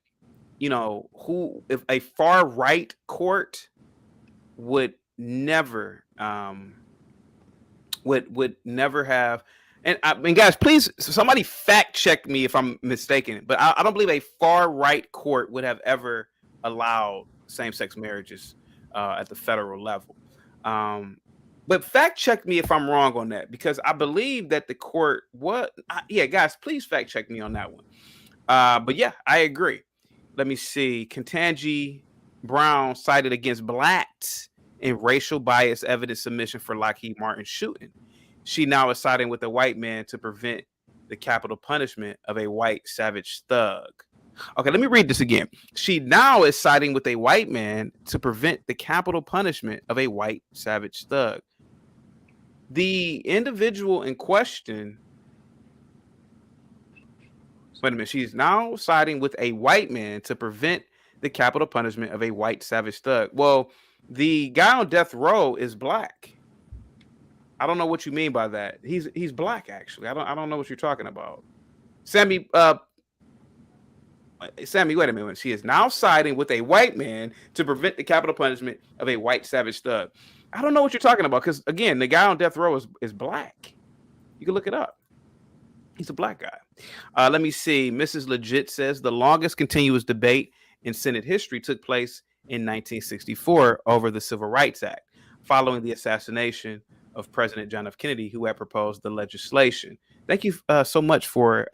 if a far right court would never would never have, and I mean, guys, please somebody fact check me if I'm mistaken, but I don't believe a far right court would have ever allowed same-sex marriages at the federal level. But fact check me if I'm wrong on that, because I believe that the court guys, please fact check me on that one. But yeah, I agree. Let me see. Ketanji Brown cited against blacks in racial bias evidence submission for Lockheed Martin shooting. She now is siding with a white man to prevent the capital punishment of a white savage thug. Okay, let me read this again. She now is siding with a white man to prevent the capital punishment of a white savage thug. The individual in question, wait a minute, she's now siding with a white man to prevent the capital punishment of a white savage thug. Well, the guy on death row is black. I don't know what you mean by that. He's black, actually. I don't know what you're talking about. Sammy, Sammy, wait a minute. She is now siding with a white man to prevent the capital punishment of a white savage thug. I don't know what you're talking about because, again, the guy on death row is black. You can look it up. He's a black guy. Let me see. Mrs. Legit says the longest continuous debate in Senate history took place in 1964 over the Civil Rights Act, following the assassination of President John F. Kennedy, who had proposed the legislation. Thank you so much for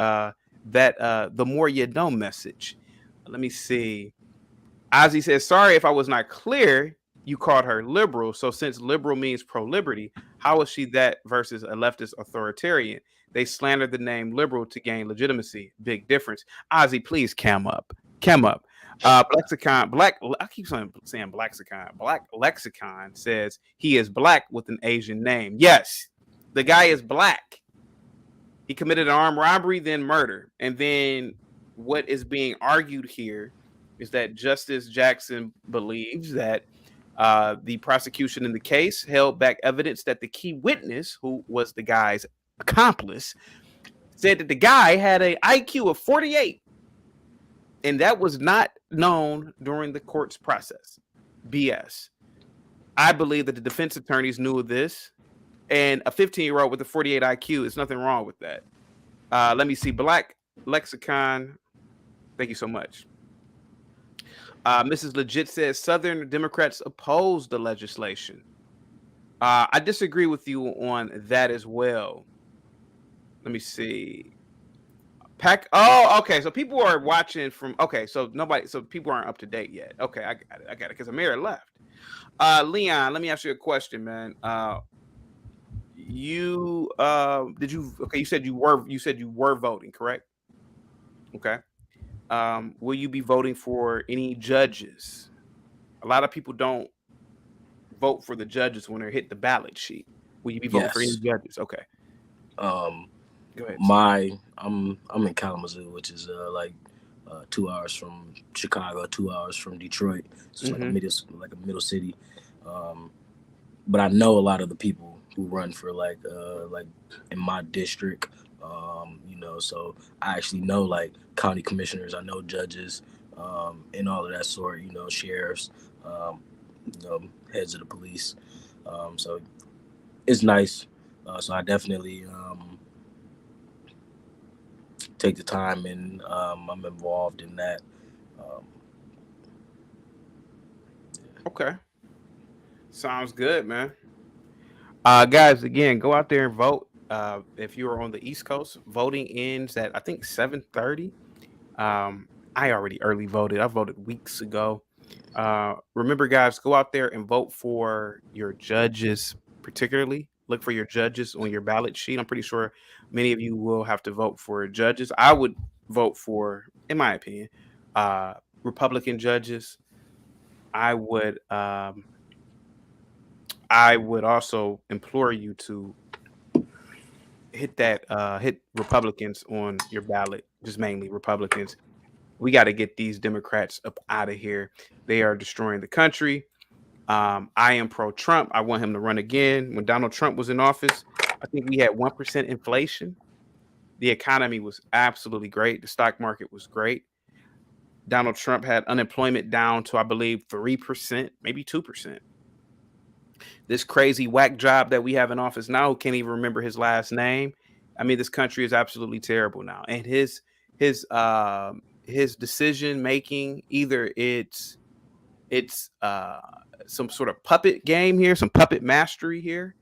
that the more you know message. Let me see. Ozzy says, sorry if I was not clear. You called her liberal. So since liberal means pro-liberty, how is she that versus a leftist authoritarian? They slandered the name liberal to gain legitimacy. Big difference. Ozzy, please cam up. I keep saying Blackxicon. Black Lexicon says he is black with an Asian name. Yes, the guy is black. He committed an armed robbery, then murder. And then what is being argued here is that Justice Jackson believes that the prosecution in the case held back evidence that the key witness, who was the guy's accomplice, said that the guy had an IQ of 48. And that was not known during the court's process. BS. I believe that the defense attorneys knew of this. And a 15-year-old with a 48 IQ, there's nothing wrong with that. Let me see. Black Lexicon. Thank you so much. Mrs. Legit says Southern Democrats oppose the legislation. I disagree with you on that as well. Let me see. Oh, okay. So people are watching from. Okay, so people aren't up to date yet. Okay, I got it. Because Amir left. Leon, let me ask you a question, man. You said you were voting, correct? Okay. Will you be voting for any judges? A lot of people don't vote for the judges when they hit the ballot sheet. Will you be voting for any judges? Okay. Go ahead. I'm in Kalamazoo, which is 2 hours from Chicago, 2 hours from Detroit. So it's like a middle city. But I know a lot of the people who run for like in my district. So I actually know like county commissioners, I know judges, and all of that sort, sheriffs, heads of the police. So it's nice. So I definitely take the time and I'm involved in that. Okay. Sounds good, man. Guys, again, go out there and vote. If you are on the East Coast, voting ends at I think 7:30. I already early voted. I voted weeks ago. Remember, guys, go out there and vote for your judges, particularly. Look for your judges on your ballot sheet. I'm pretty sure many of you will have to vote for judges. I would vote for, in my opinion, Republican judges. I would also implore you to hit Republicans on your ballot, just mainly Republicans. We got to get these Democrats up out of here. They are destroying the country. I am pro-Trump. I want him to run again. When Donald Trump was in office, I think we had 1% inflation. The economy was absolutely great. The stock market was great. Donald Trump had unemployment down to, I believe, 3%, maybe 2%. This crazy whack job that we have in office now, who can't even remember his last name. I mean, this country is absolutely terrible now. And his decision making, either it's some sort of puppet game here, some puppet mastery here,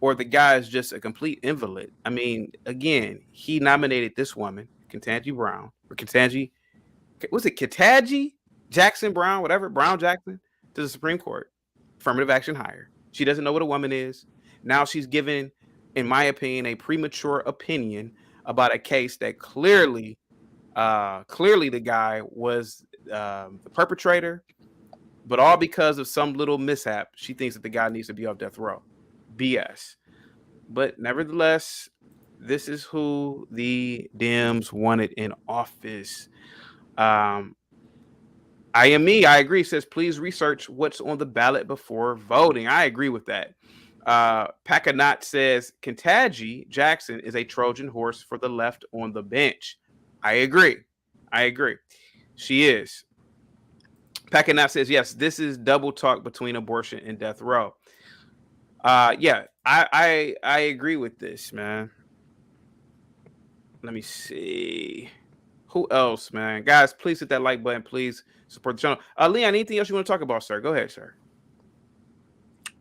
or the guy is just a complete invalid. I mean, again, he nominated this woman, Ketanji Brown, or Ketanji Jackson Brown, whatever, Brown Jackson, to the Supreme Court. Affirmative action hire. She doesn't know what a woman is. Now she's given, in my opinion, a premature opinion about a case that clearly the guy was the perpetrator, but all because of some little mishap. She thinks that the guy needs to be off death row. BS. But nevertheless, this is who the Dems wanted in office. I agree. Says, please research what's on the ballot before voting. I agree with that. Pacanot says, Ketanji Jackson is a Trojan horse for the left on the bench. I agree. I agree. She is. Packinat says, yes, this is double talk between abortion and death row. Yeah, I agree with this, man. Let me see. Who else, man? Guys, please hit that like button. Please support the channel. Leon, anything else you want to talk about, sir? Go ahead, sir.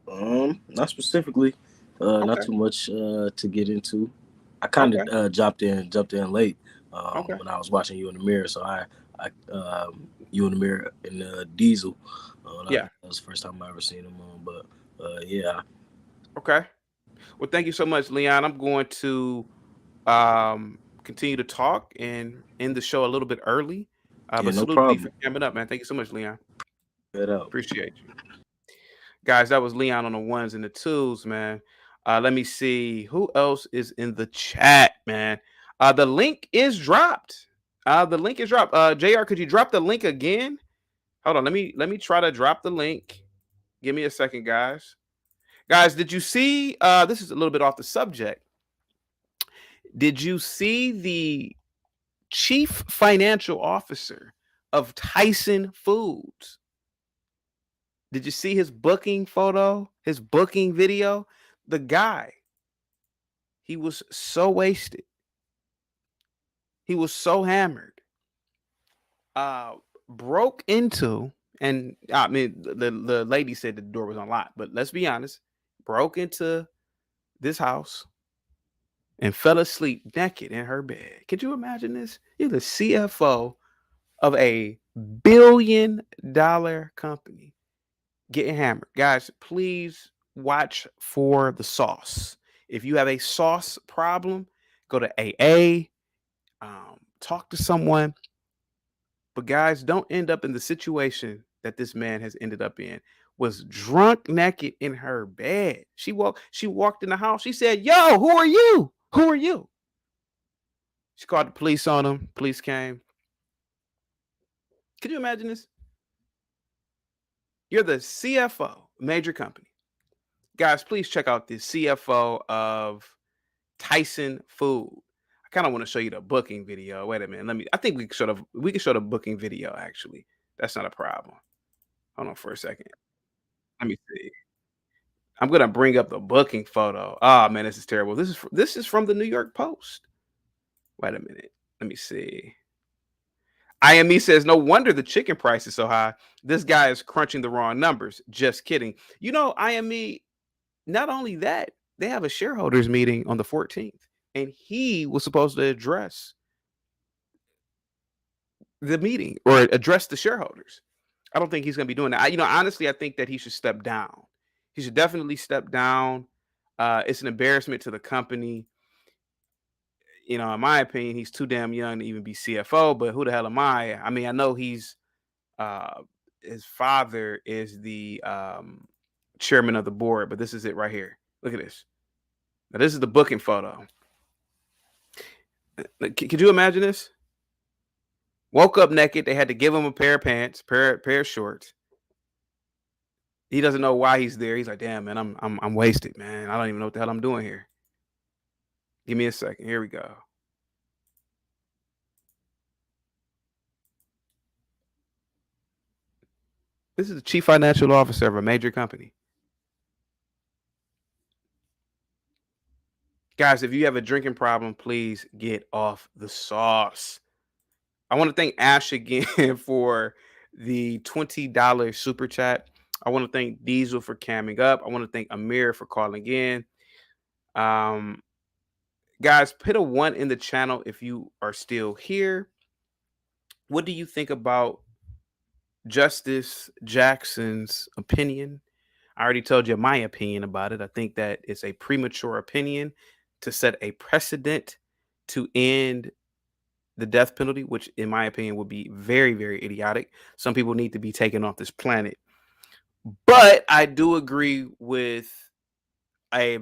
Not specifically. Not Okay. too much to get into. I kind of jumped in late when I was watching You in the Mirror. So I You in the Mirror and Diesel. Yeah. That was the first time I ever seen him on. But yeah. Okay. Well, thank you so much, Leon. I'm going to continue to talk and end the show a little bit early. But no salute to you for problem. coming up, man. Thank you so much, Leon. Head out. Appreciate you. Guys, that was Leon on the ones and the twos, man. Let me see who else is in the chat, man. The link is dropped. The link is dropped. JR, could you drop the link again? Hold on. Let me try to drop the link. Give me a second, guys. Guys, did you see? This is a little bit off the subject. Did you see the chief financial officer of Tyson Foods? Did you see his booking photo, his booking video? The guy, he was so wasted. He was so hammered. Broke into, and I mean, the lady said the door was unlocked, but let's be honest, broke into this house and fell asleep naked in her bed. Could you imagine this? You're the CFO of a $1 billion company getting hammered. Guys, please watch for the sauce. If you have a sauce problem, go to AA, talk to someone. But guys, don't end up in the situation that this man has ended up in. Was drunk naked in her bed. She walked in the house. She said, "Yo, who are you? Who are you?" She called the police on him. Police came. Could you imagine this? You're the CFO, major company. Guys, please check out the CFO of Tyson Food. I kind of want to show you the booking video. Wait a minute. I think we can show the booking video, actually. That's not a problem. Hold on for a second. Let me see. I'm gonna bring up the booking photo. Oh man, this is terrible. This is from the New York Post. Wait a minute. Let me see. IME says, no wonder the chicken price is so high. This guy is crunching the wrong numbers. Just kidding. You know, IME, not only that, they have a shareholders meeting on the 14th, and he was supposed to address the meeting or address the shareholders. I don't think he's going to be doing that. Honestly, I think that he should step down. He should definitely step down. It's an embarrassment to the company. In my opinion, he's too damn young to even be CFO, but who the hell am I? I mean, I know he's his father is the chairman of the board, but this is it right here. Look at this. Now, this is the booking photo. Could you imagine this? Woke up naked. They had to give him a pair of pants, pair of shorts. He doesn't know why he's there. He's like, damn, man, I'm wasted, man. I don't even know what the hell I'm doing here. Give me a second. Here we go. This is the chief financial officer of a major company. Guys, if you have a drinking problem, please get off the sauce. I want to thank Ash again for the $20 super chat. I want to thank Diesel for camming up. I want to thank Amir for calling in. Guys, put a 1 in the channel if you are still here. What do you think about Justice Jackson's opinion? I already told you my opinion about it. I think that it's a premature opinion to set a precedent to end the death penalty, which in my opinion would be very, very idiotic. Some people need to be taken off this planet. But I do agree with I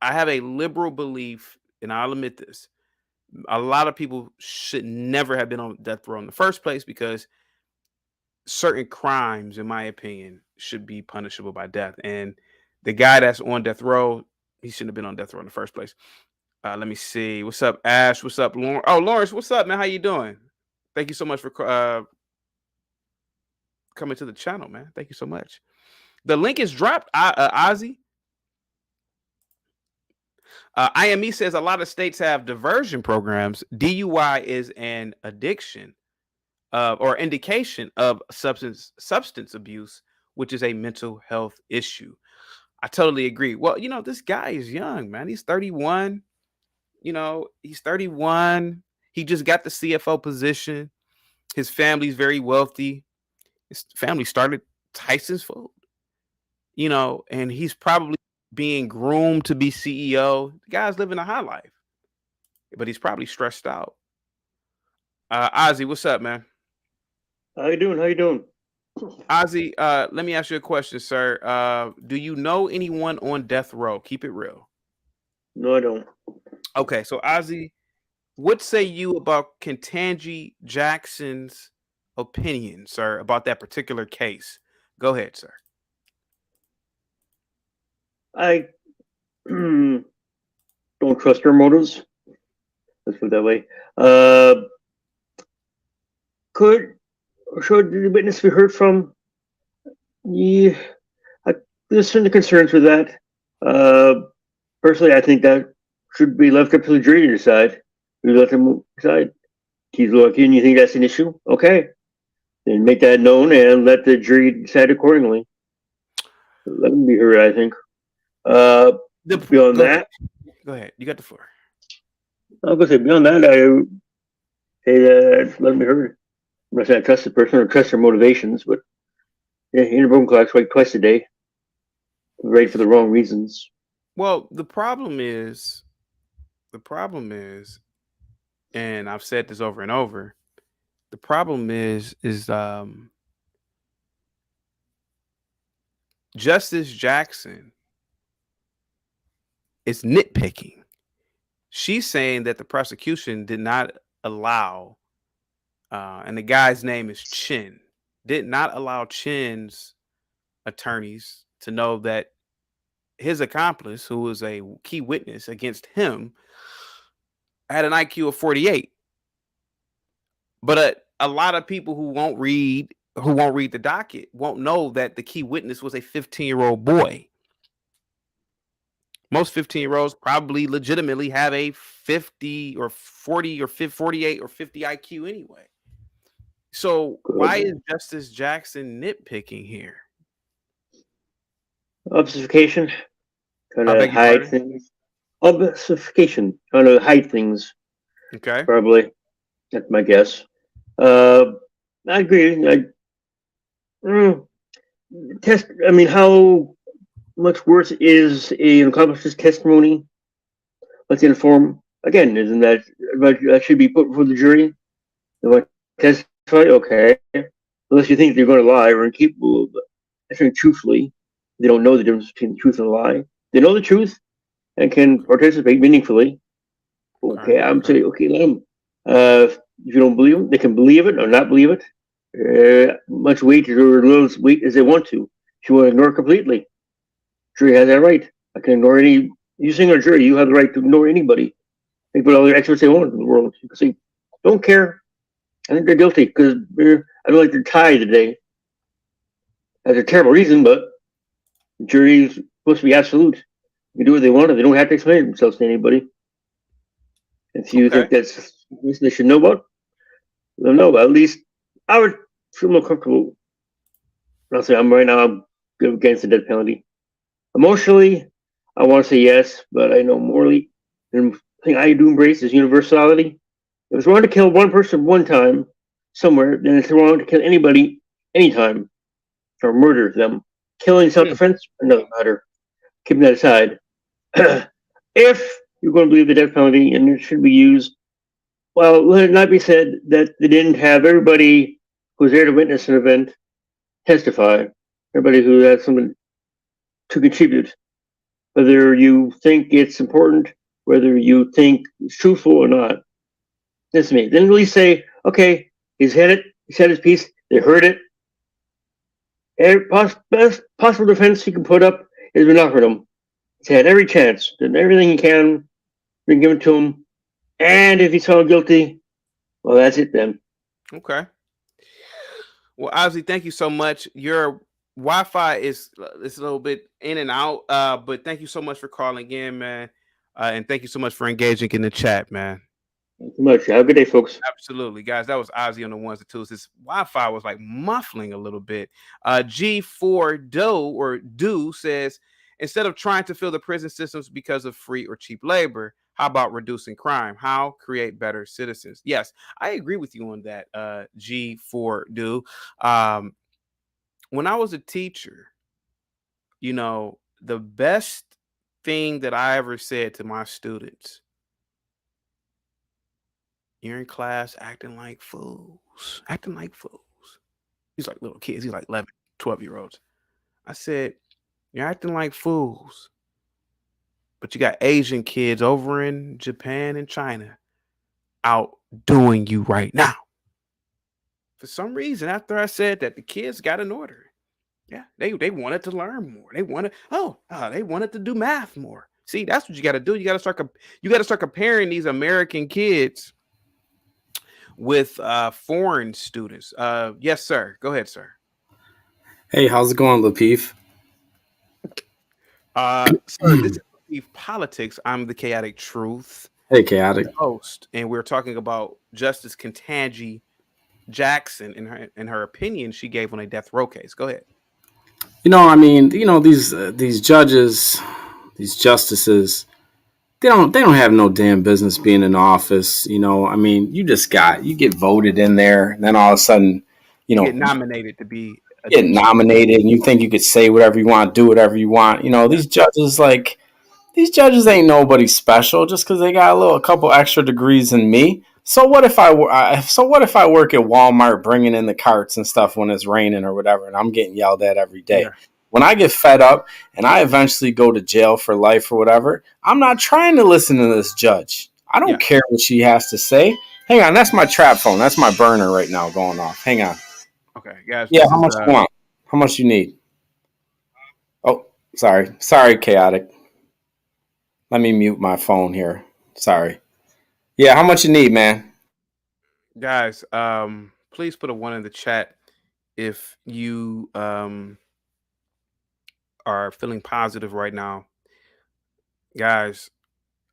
have a liberal belief, and I'll admit this. A lot of people should never have been on death row in the first place because certain crimes, in my opinion, should be punishable by death. And the guy that's on death row, he shouldn't have been on death row in the first place. Let me see. What's up, Ash? What's up, Lawrence? Oh, Lawrence, what's up, man? How you doing? Thank you so much for coming to the channel, man. Thank you so much. The link is dropped. Ozzy. IME says a lot of states have diversion programs. DUI is an addiction or indication of substance abuse, which is a mental health issue. I totally agree. Well, this guy is young, man. He's 31. He's 31. He just got the CFO position. His family's very wealthy. His family started Tyson's Food, and he's probably being groomed to be CEO. The guy's living a high life, but he's probably stressed out. Ozzy, what's up, man? How you doing? Ozzy, let me ask you a question, sir. Do you know anyone on death row? Keep it real. No, I don't. Okay, so Ozzy, what say you about Ketanji Jackson's opinion, sir, about that particular case? Go ahead, sir. I don't trust her motives. Let's put it that way. Should the witness be heard from? Yeah, there's certain concerns with that. Personally, I think that should be left up to the jury to decide. We let them decide. He's lucky and you think that's an issue? Okay. Then make that known and let the jury decide accordingly. Let them be heard, I think. Beyond that, go ahead. You got the floor. I was going to say, beyond that, I say that let them be heard. I'm not saying I trust the person or trust their motivations, but yeah, interbone clocks right twice a day. Right for the wrong reasons. Well, the problem is, and I've said this over and over, the problem is Justice Jackson is nitpicking. She's saying that the prosecution did not allow, and the guy's name is Chin, did not allow Chin's attorneys to know that his accomplice, who was a key witness against him, had an IQ of 48. But a lot of people who won't read the docket won't know that the key witness was a 15-year-old boy. Most 15-year-olds probably legitimately have a 50 or 40 or 48 or 50 IQ anyway. So why is Justice Jackson nitpicking here? Obfuscation, trying to hide things. Obfuscation, trying to hide things. Okay. Probably. That's my guess. I agree. How much worse is an accomplice's testimony? Let's inform. Again, isn't that should be put before the jury? They want to testify? Okay. Unless you think they're going to lie or incapable of answering truthfully. They don't know the difference between the truth and a lie. They know the truth and can participate meaningfully. Okay, I'm saying, okay, let them. If you don't believe them, they can believe it or not believe it. Much weight or little weight as they want to. If you want to ignore it completely, jury has that right. I can ignore any. You sing a jury, you have the right to ignore anybody. They put all the experts they want in the world. You can say, don't care. I think they're guilty because I don't like their tie today. That's a terrible reason, but the jury is supposed to be absolute. They do what they want, and they don't have to explain themselves to anybody. If you think that's something they should know about, let them know. But at least I would feel more comfortable. I'll say I'm against the death penalty. Emotionally, I want to say yes, but I know morally, the thing I do embrace is universality. If it's wrong to kill one person one time somewhere, then it's wrong to kill anybody anytime or murder them. Killing self-defense, another matter. Keeping that aside, if you're going to believe the death penalty and it should be used, well, let it not be said that they didn't have everybody who was there to witness an event testify. Everybody who had something to contribute. Whether you think it's important, whether you think it's truthful or not. That's me. Then really say, okay, he's had it, he said his piece, they heard it. Best possible defense he can put up is been offered him. He's had every chance, done everything he can been given to him, and if he's found guilty, well, that's it then. Okay. Well, Ozzy, thank you so much. Your Wi-Fi is a little bit in and out, but thank you so much for calling in, man, and thank you so much for engaging in the chat, man. Thank you much. Have a good day, folks. Absolutely, guys. That was Ozzy on the ones and twos. His Wi-Fi was like muffling a little bit. G4Do says, instead of trying to fill the prison systems because of free or cheap labor, how about reducing crime? How create better citizens? Yes, I agree with you on that. G4Do. When I was a teacher, the best thing that I ever said to my students, you're in class acting like fools. He's like little kids. He's like 11, 12-year-olds. I said, you're acting like fools. But you got Asian kids over in Japan and China outdoing you right now. For some reason, after I said that, the kids got an order. Yeah, they wanted to learn more. They wanted to do math more. See, that's what you got to do. You got to start comparing these American kids with foreign students. Yes, sir. Go ahead, sir. Hey, how's it going, Lapeef? Sir, this is Lapeef Politics. I'm the Chaotic Truth. Hey, Chaotic. Host, and we're talking about Justice Ketanji Jackson in her opinion she gave on a death row case. Go ahead. These judges, these justices, they don't have no damn business being in office. You get voted in there, and then all of a sudden, you get nominated to be nominated, and you think you could say whatever you want, do whatever you want. These judges ain't nobody special just because they got a couple extra degrees than me. So what if I work at Walmart bringing in the carts and stuff when it's raining or whatever, and I'm getting yelled at every day? Yeah. When I get fed up and I eventually go to jail for life or whatever, I'm not trying to listen to this judge. I don't care what she has to say. Hang on, that's my trap phone. That's my burner right now going off. Hang on. Okay, guys. Yeah, how much you want? How much you need? Oh, sorry, Chaotic. Let me mute my phone here. Sorry. Yeah, how much you need, man? Guys, please put a 1 in the chat if you are feeling positive right now. Guys,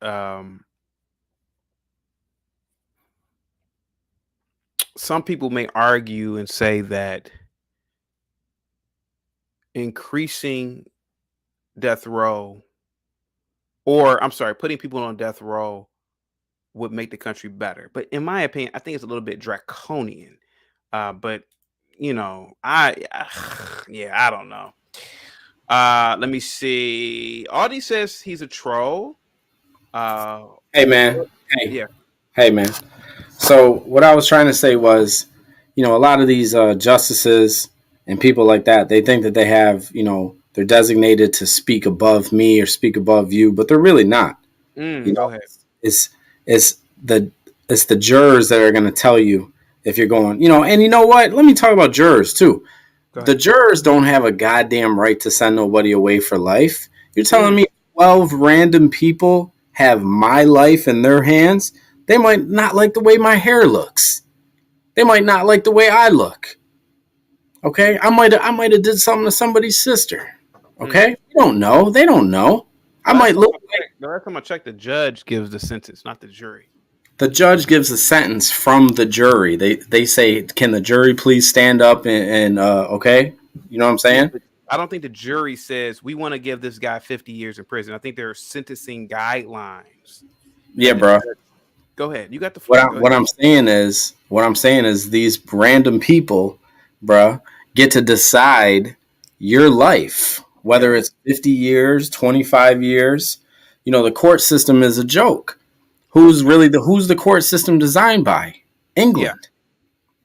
some people may argue and say that increasing death row, putting people on death row would make the country better. But in my opinion, I think it's a little bit draconian. But I don't know. Let me see. Audie says he's a troll. Hey man. Hey man. So what I was trying to say was, a lot of these justices and people like that, they think that they have, they're designated to speak above me or speak above you, but they're really not. Go ahead. It's the jurors that are going to tell you if you're going, and you know what? Let me talk about jurors too. The jurors don't have a goddamn right to send nobody away for life. You're telling me 12 random people have my life in their hands? They might not like the way my hair looks. They might not like the way I look. Okay? I might have did something to somebody's sister. Okay? You don't know. They don't know. I might look like... The last time I checked, the judge gives the sentence, not the jury. The judge gives a sentence from the jury. They say, can the jury please stand up and okay? You know what I'm saying? I don't think the jury says, we want to give this guy 50 years in prison. I think there are sentencing guidelines. Yeah, bro. Go ahead. You got the floor. What I'm saying is these random people, bro, get to decide your life, whether it's 50 years, 25 years. The court system is a joke. Who's the court system designed by? England.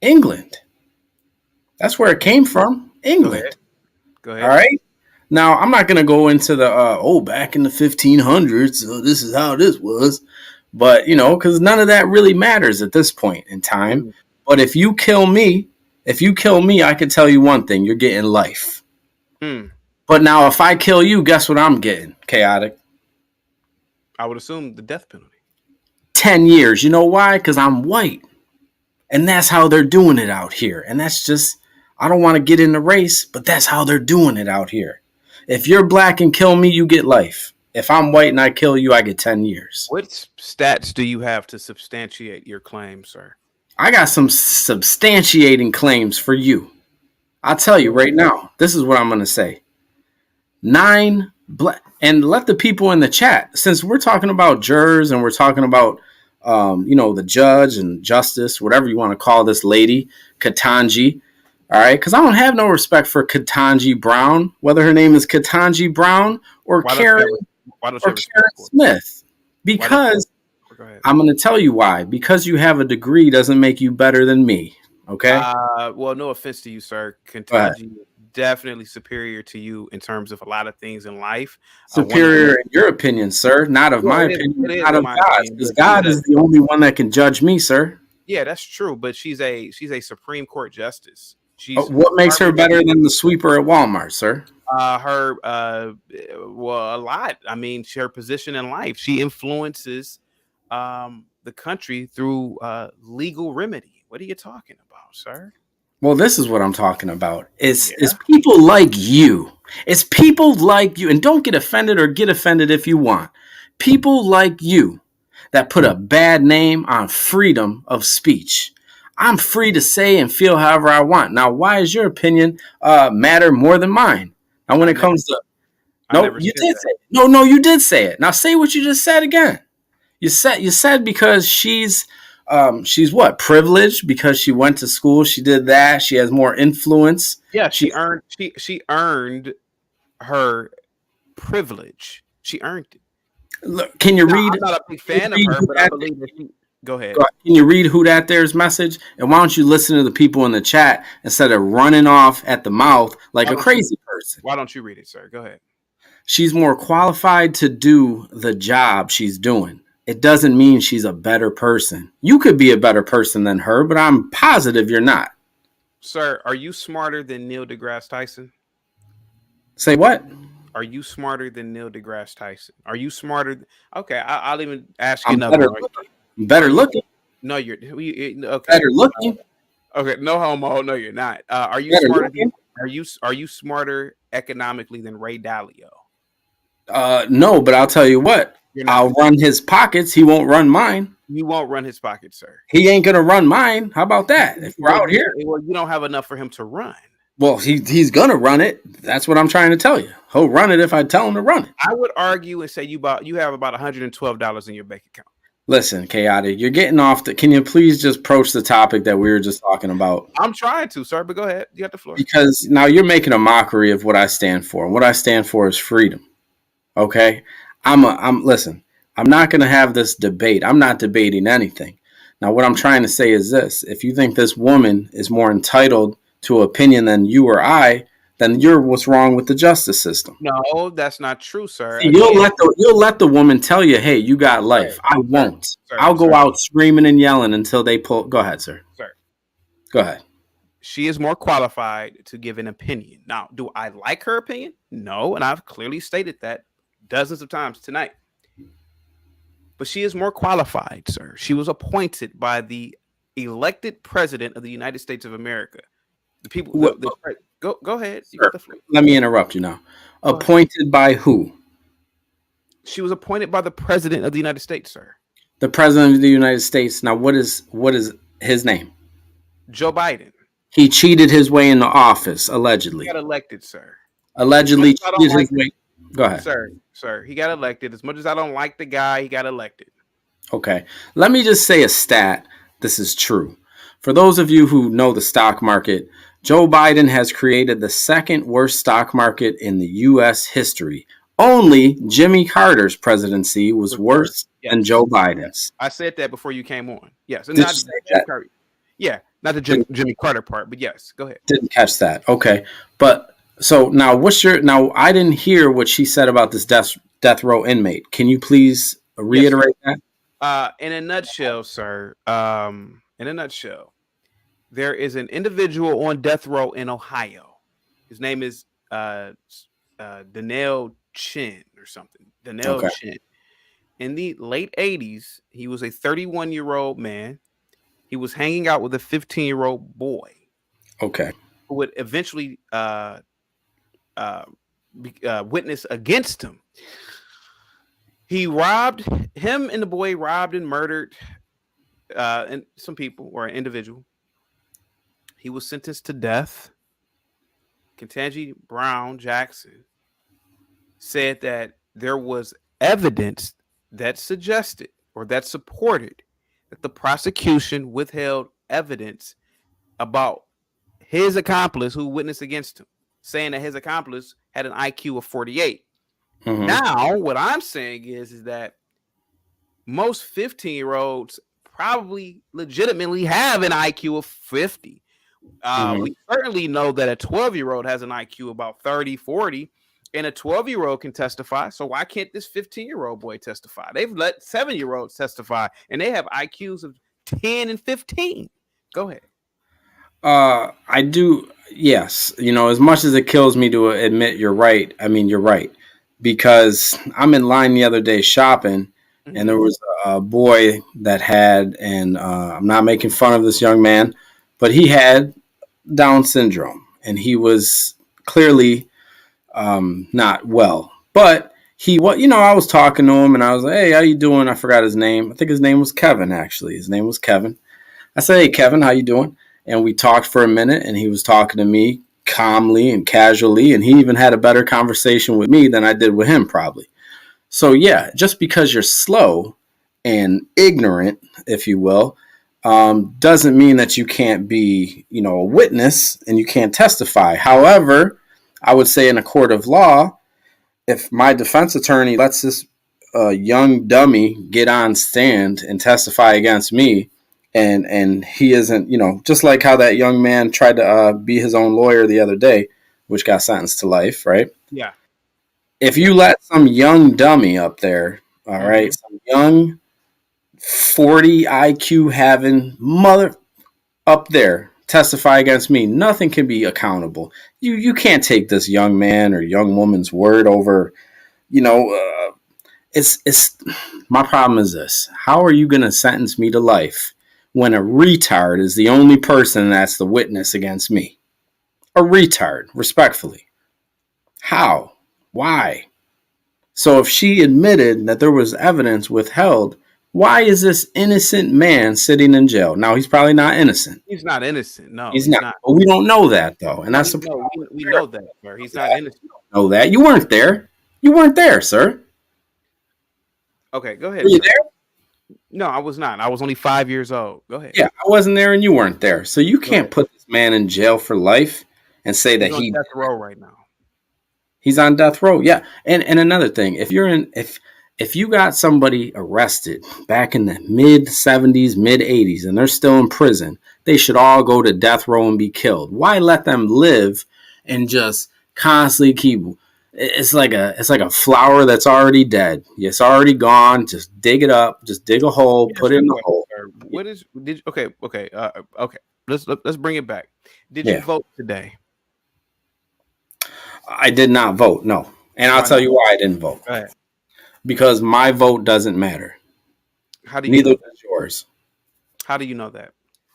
Yeah. England. That's where it came from. England. Go ahead. All right. Now, I'm not going to go into the, back in the 1500s, so this is how this was. But, because none of that really matters at this point in time. Mm. But if you kill me, I can tell you one thing. You're getting life. Mm. But now if I kill you, guess what I'm getting, Chaotic? I would assume the death penalty. 10 years. You know why? Because I'm white. And that's how they're doing it out here. And that's just, I don't want to get in the race, but that's how they're doing it out here. If you're black and kill me, you get life. If I'm white and I kill you, I get 10 years. What stats do you have to substantiate your claim, sir? I got some substantiating claims for you. I'll tell you right now. This is what I'm going to say. 9 black, and let the people in the chat, since we're talking about jurors and we're talking about, the judge and justice, whatever you want to call this lady, Ketanji. All right, because I don't have no respect for Ketanji Brown, whether her name is Ketanji Brown or Karen Smith. Because I'm going to tell you why. Because you have a degree doesn't make you better than me. Okay. Well, no offense to you, sir. Ketanji is definitely superior to you in terms of a lot of things in life. Superior in your opinion, sir, not of my opinion, not of God's. Because God is the only one that can judge me, sir. Yeah, that's true. But she's a Supreme Court justice. What makes her better than the sweeper at Walmart, sir? A lot. I mean, her position in life. She influences the country through legal remedy. What are you talking about, sir? Well, this is what I'm talking about. It's people like you. It's people like you. And don't get offended or get offended if you want. People like you that put a bad name on freedom of speech. I'm free to say and feel however I want. Now, why is your opinion matter more than mine? Now, when it comes to you did say it. Now, say what you just said again. You said because she's what, privileged because she went to school, she did that, she has more influence. Yeah, she earned her privilege. She earned it. Look, can you read? I'm not a big fan of her, but I believe that she. Go ahead. Can you read who that there's message? And why don't you listen to the people in the chat instead of running off at the mouth like a crazy person? Why don't you read it, sir? Go ahead. She's more qualified to do the job she's doing. It doesn't mean she's a better person. You could be a better person than her, but I'm positive you're not. Sir, are you smarter than Neil deGrasse Tyson? Say what? Are you smarter than Neil deGrasse Tyson? Are you smarter? Okay, I'll even ask you another one. Better looking. No, you're okay. Better looking. Okay, no homo. No, you're not. Are you better smarter? Are you smarter economically than Ray Dalio? No, but I'll tell you what. I'll run his pockets. He won't run mine. You won't run his pockets, sir. He ain't gonna run mine. How about that? If we're out here, well, you don't have enough for him to run. Well, he's gonna run it. That's what I'm trying to tell you. He'll run it if I tell him to run it. I would argue and say you have about $112 in your bank account. Listen, Chaotic, you're getting off the. Can you please just approach the topic that we were just talking about? I'm trying to, sir, but go ahead. You got the floor. Because now you're making a mockery of what I stand for. And what I stand for is freedom. Okay? Listen, I'm not going to have this debate. I'm not debating anything. Now, what I'm trying to say is this. If you think this woman is more entitled to opinion than you or I, then you're what's wrong with the justice system. No, that's not true, sir. You'll let the woman tell you, hey, you got life. I won't. I'll go out screaming and yelling until they pull. Go ahead, sir. Sir. Go ahead. She is more qualified to give an opinion. Now, do I like her opinion? No, and I've clearly stated that dozens of times tonight. But she is more qualified, sir. She was appointed by the elected president of the United States of America. The people. Go ahead. You got the floor. Let me interrupt you now. Appointed by who? She was appointed by the president of the United States, sir. The president of the United States. Now, what is his name? Joe Biden. He cheated his way into office, allegedly. He got elected, sir. Allegedly cheated his way. Go ahead. Sir, he got elected. As much as I don't like the guy, he got elected. Okay. Let me just say a stat. This is true. For those of you who know the stock market, Joe Biden has created the second worst stock market in the U.S. history. Only Jimmy Carter's presidency was worse than Joe Biden's. I said that before you came on. Yes. And not Jimmy Carter. Yeah, not the Jimmy Carter part, but yes, go ahead. Didn't catch that. Okay. But so now I didn't hear what she said about this death row inmate. Can you please reiterate that? In a nutshell, sir, there is an individual on death row in Ohio. His name is Daniel Chin or something. Daniel Chin. in the late 80s, he was a 31-year-old man. He was hanging out with a 15-year-old boy Okay. who would eventually witness against him. Him and the boy robbed and murdered and some people or an individual. He was sentenced to death. Ketanji Brown Jackson said that there was evidence that suggested or that supported that the prosecution withheld evidence about his accomplice who witnessed against him, saying that his accomplice had an IQ of 48. Mhm. Now, what I'm saying is that most 15-year-olds probably legitimately have an IQ of 50. We certainly know that a 12-year-old has an IQ about 30, 40, and a 12-year-old can testify. So why can't this 15-year-old boy testify? They've let 7-year-olds testify, and they have IQs of 10 and 15. Go ahead. I do. Yes. As much as it kills me to admit you're right. I mean, you're right, because I'm in line the other day shopping, and there was a boy that had, and I'm not making fun of this young man, but he had Down syndrome, and he was clearly not well. But I was talking to him, and I was like, "Hey, how you doing?" I forgot his name. I think his name was Kevin. Actually, his name was Kevin. I said, "Hey, Kevin, how you doing?" And we talked for a minute, and he was talking to me calmly and casually, and he even had a better conversation with me than I did with him, probably. So yeah, just because you're slow and ignorant, if you will, doesn't mean that you can't be, a witness and you can't testify. However, I would say in a court of law, if my defense attorney lets this young dummy get on stand and testify against me, and he isn't, just like how that young man tried to be his own lawyer the other day, which got sentenced to life, right? Yeah. If you let some young dummy up there, all right, some young 40 IQ having mother up there testify against me, nothing can be accountable. You can't take this young man or young woman's word over, it's my problem is this. How are you going to sentence me to life when a retard is the only person that's the witness against me? A retard, respectfully. How? Why? So if she admitted that there was evidence withheld, why is this innocent man sitting in jail? Now, he's probably not innocent. He's not innocent. No, he's not. But we don't know that, though. And that's the problem. We know that, sir. He's not innocent. Know that. You weren't there. You weren't there, sir. Okay, go ahead. Were you there? No, I was not. I was only 5 years old. Go ahead. Yeah, I wasn't there and you weren't there. So you can't put this man in jail for life and say that he's on death row right now. He's on death row. Yeah. And another thing, if you got somebody arrested back in the mid 70s, mid 80s, and they're still in prison, they should all go to death row and be killed. Why let them live and just constantly keep? It's like a flower that's already dead. It's already gone. Just dig it up. Just dig a hole. Put it in the hole. Okay. Let's bring it back. Did you vote today? I did not vote. No, and I'll tell you why I didn't vote. Go ahead. Because my vote doesn't matter. How do you? Neither does yours. How do you know that?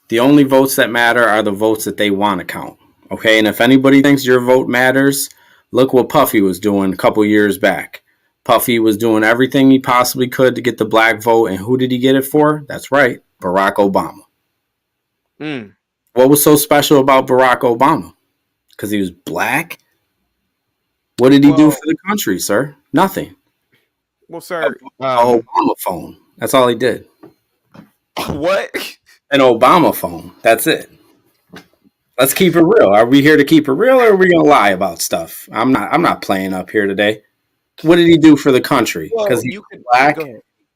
The only votes that matter are the votes that they want to count. Okay, and if anybody thinks your vote matters, look what Puffy was doing a couple years back. Puffy was doing everything he possibly could to get the black vote, and who did he get it for? That's right, Barack Obama. What was so special about Barack Obama? Because he was black? What did he do for the country, sir? Nothing. Well, sir, Obama phone. That's all he did. What? An Obama phone. That's it. Let's keep it real. Are we here to keep it real, or are we gonna lie about stuff? I'm not playing up here today. What did he do for the country? Because he's black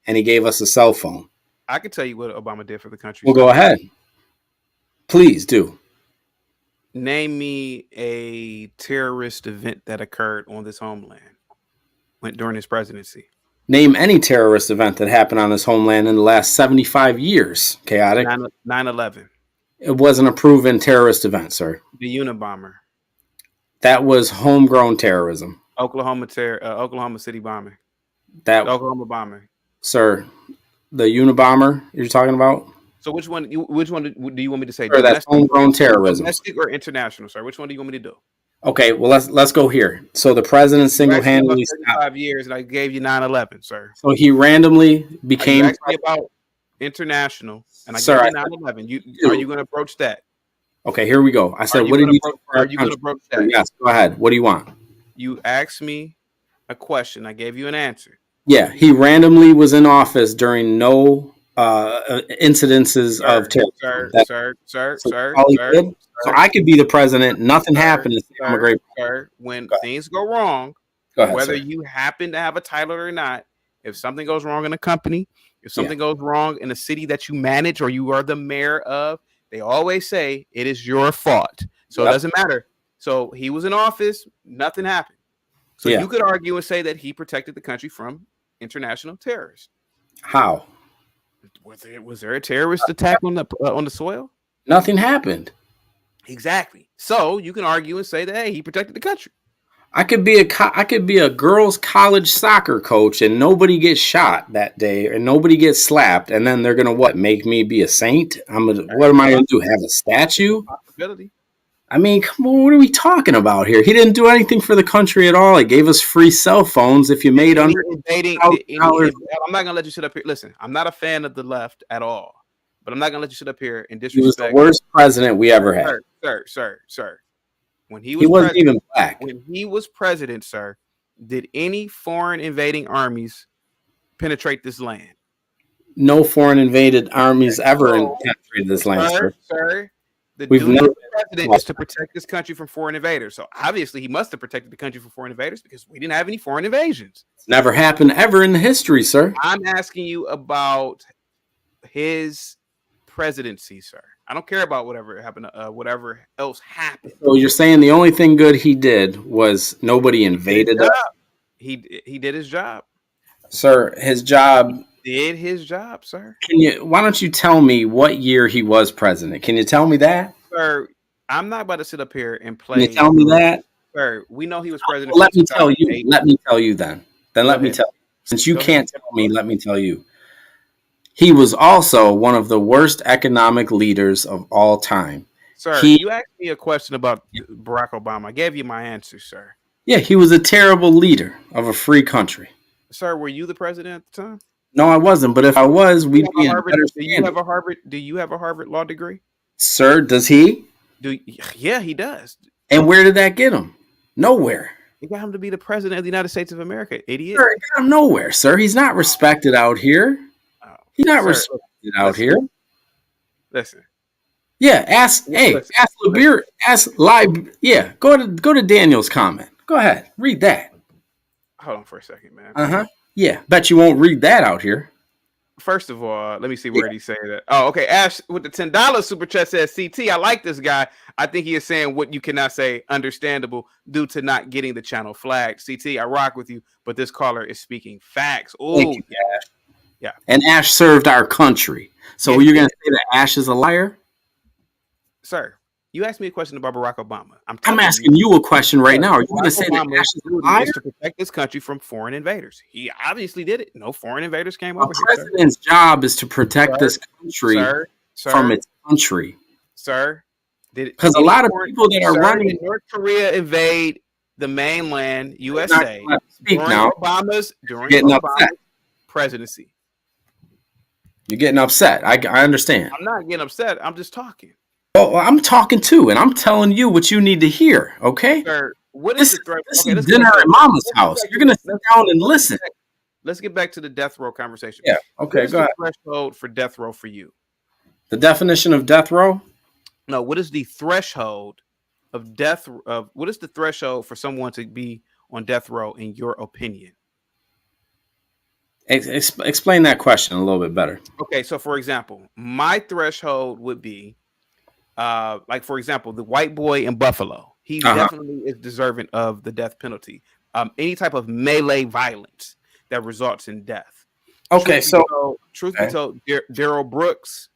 and he gave us a cell phone. I can tell you what Obama did for the country. Well, go ahead. Please do. Name me a terrorist event that occurred on this homeland during his presidency. Name any terrorist event that happened on this homeland in the last 75 years. Chaotic. 9/11. It wasn't a proven terrorist event, sir. The Unabomber. That was homegrown terrorism. Oklahoma City bombing. That Oklahoma bombing. Sir, the Unabomber you're talking about? So which one do you want me to say? Sir, that's homegrown terrorism. Domestic or international, sir? Which one do you want me to do? Okay, well let's go here. So the president single-handedly stopped 5 years, and I gave you 9/11, sir. So he randomly became. You asked me about international, and I Sir, gave you 9/11. Are you going to approach that? Okay, here we go. I said, what did he do? Are you going to approach that? Yes, go ahead. What do you want? You asked me a question. I gave you an answer. Yeah, he randomly was in office during no incidences of terrorism. Sir. So I could be the president. Nothing happened. I'm a great. Sir, when things go wrong, whether you happen to have a title or not, if something goes wrong in a company, if something goes wrong in a city that you manage or you are the mayor of, they always say it is your fault. So it doesn't matter. So he was in office, nothing happened. So you could argue and say that he protected the country from international terrorists. How? Was there a terrorist attack on the soil? Nothing happened. Exactly. So you can argue and say that hey, he protected the country. I could be a girls' college soccer coach and nobody gets shot that day and nobody gets slapped and then they're gonna make me be a saint? What am I gonna do? Have a statue? Possibility. I mean, come on, what are we talking about here? He didn't do anything for the country at all. He gave us free cell phones if you made under $1,000. I'm not gonna let you sit up here. Listen, I'm not a fan of the left at all, but I'm not gonna let you sit up here and disrespect. He was the worst president we ever had. Sir. When he wasn't even black. When he was president, sir, did any foreign invading armies penetrate this land? No foreign invaded armies ever penetrated this land, sir. The duty of the president is to protect this country from foreign invaders. So obviously he must have protected the country from foreign invaders because we didn't have any foreign invasions. It's never happened ever in the history, sir. I'm asking you about his presidency, sir. I don't care about whatever happened, whatever else happened. So you're saying the only thing good he did was nobody invaded us? He did his job. Sir, his job. Did his job, sir. Why don't you tell me what year he was president? Can you tell me that? Sir, I'm not about to sit up here and play. Can you tell me that? Sir, we know he was president. Well, let me tell you. Let me tell you then. Let me tell you. Since you can't tell me, let me tell you. He was also one of the worst economic leaders of all time. Sir, you asked me a question about Barack Obama. I gave you my answer, sir. Yeah, he was a terrible leader of a free country. Sir, were you the president at the time? No, I wasn't. But if I was, we'd be in better standing. Do you have a Harvard law degree? Sir, does he? Yeah, he does. And where did that get him? Nowhere. It got him to be the president of the United States of America, idiot. Sir, it got him nowhere, sir. He's not respected out here. He's not respected out here. Listen. Yeah, ask Labeer, yeah, go to Daniel's comment. Go ahead, read that. Hold on for a second, man. Yeah, bet you won't read that out here. First of all, let me see where he say that. Oh, okay. Ash with the $10 super chat says, CT, I like this guy. I think he is saying what you cannot say understandable due to not getting the channel flagged. CT, I rock with you, but this caller is speaking facts. Oh, yeah. And Ash served our country. So you're going to say that Ash is a liar? Sir, you asked me a question about Barack Obama. I'm asking you a question right now. Are you going to say that Ash is a liar? To protect this country from foreign invaders. He obviously did it. No foreign invaders came over here. The president's job is to protect this country from its country. Sir, because a lot of people that are running North Korea invade the mainland USA during Obama's presidency. You're getting upset. I understand. I'm not getting upset. I'm just talking. Oh, I'm talking too, and I'm telling you what you need to hear. Okay. Sir, what is the threat? This is dinner at Mama's house. You're gonna sit down and listen. Let's get back to the death row conversation. Yeah. Okay. Go ahead. What's the threshold for death row for you? The definition of death row? No. What is the threshold of death? What is the threshold for someone to be on death row, in your opinion? Explain that question a little bit better. Okay, so for example, my threshold would be, like for example, the white boy in Buffalo. He definitely is deserving of the death penalty. Any type of melee violence that results in death. Okay, truth be told, Daryl Brooks,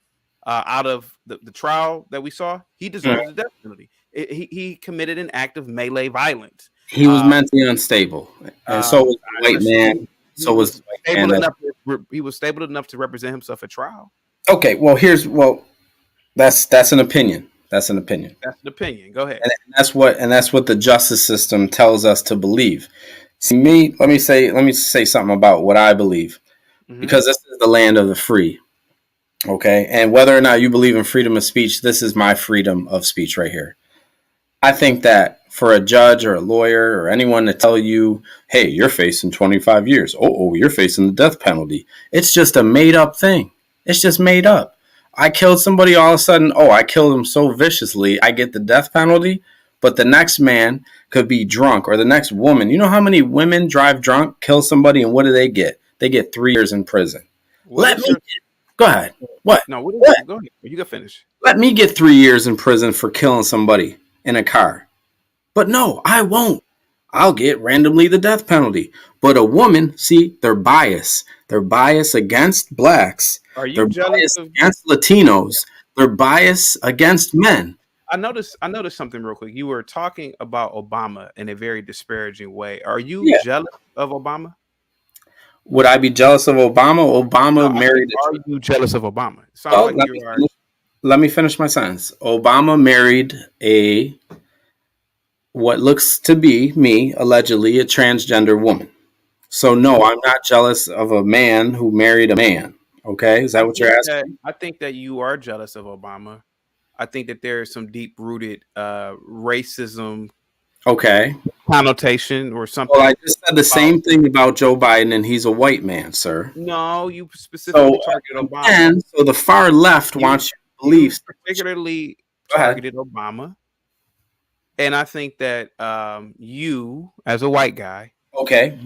out of the trial that we saw, he deserves the death penalty. He committed an act of melee violence. He was mentally unstable, and so was the white man. So was the white man. He was stable enough to represent himself at trial. Okay, well, that's an opinion. That's an opinion. That's an opinion. Go ahead. And that's what the justice system tells us to believe. See, let me say something about what I believe, because this is the land of the free. Okay, and whether or not you believe in freedom of speech, this is my freedom of speech right here. I think that for a judge or a lawyer or anyone to tell you, hey, you're facing 25 years. Oh, you're facing the death penalty. It's just a made up thing. It's just made up. I killed somebody, all of a sudden, I killed him so viciously, I get the death penalty. But the next man could be drunk, or the next woman. You know how many women drive drunk, kill somebody, and what do they get? They get 3 years in prison. Go ahead. What? No, go ahead. You can finish. Let me get 3 years in prison for killing somebody in a car. But no, I won't. I'll get randomly the death penalty. But a woman, see, they're biased. They're biased against blacks. They're biased against Latinos. They're biased against men. I noticed something real quick. You were talking about Obama in a very disparaging way. Are you jealous of Obama? Would I be jealous of Obama? Obama married. Are you jealous of Obama? Let me finish my sentence. Obama married what looks to be allegedly a transgender woman. So no, I'm not jealous of a man who married a man. Okay, is that what you're asking? I think that you are jealous of Obama. I think that there is some deep-rooted racism, connotation or something. Well, I just said the same thing about Joe Biden, and he's a white man, sir. No, you specifically targeted Obama. And so the far left wants you to believe. Particularly targeted Obama. And I think that you, as a white guy,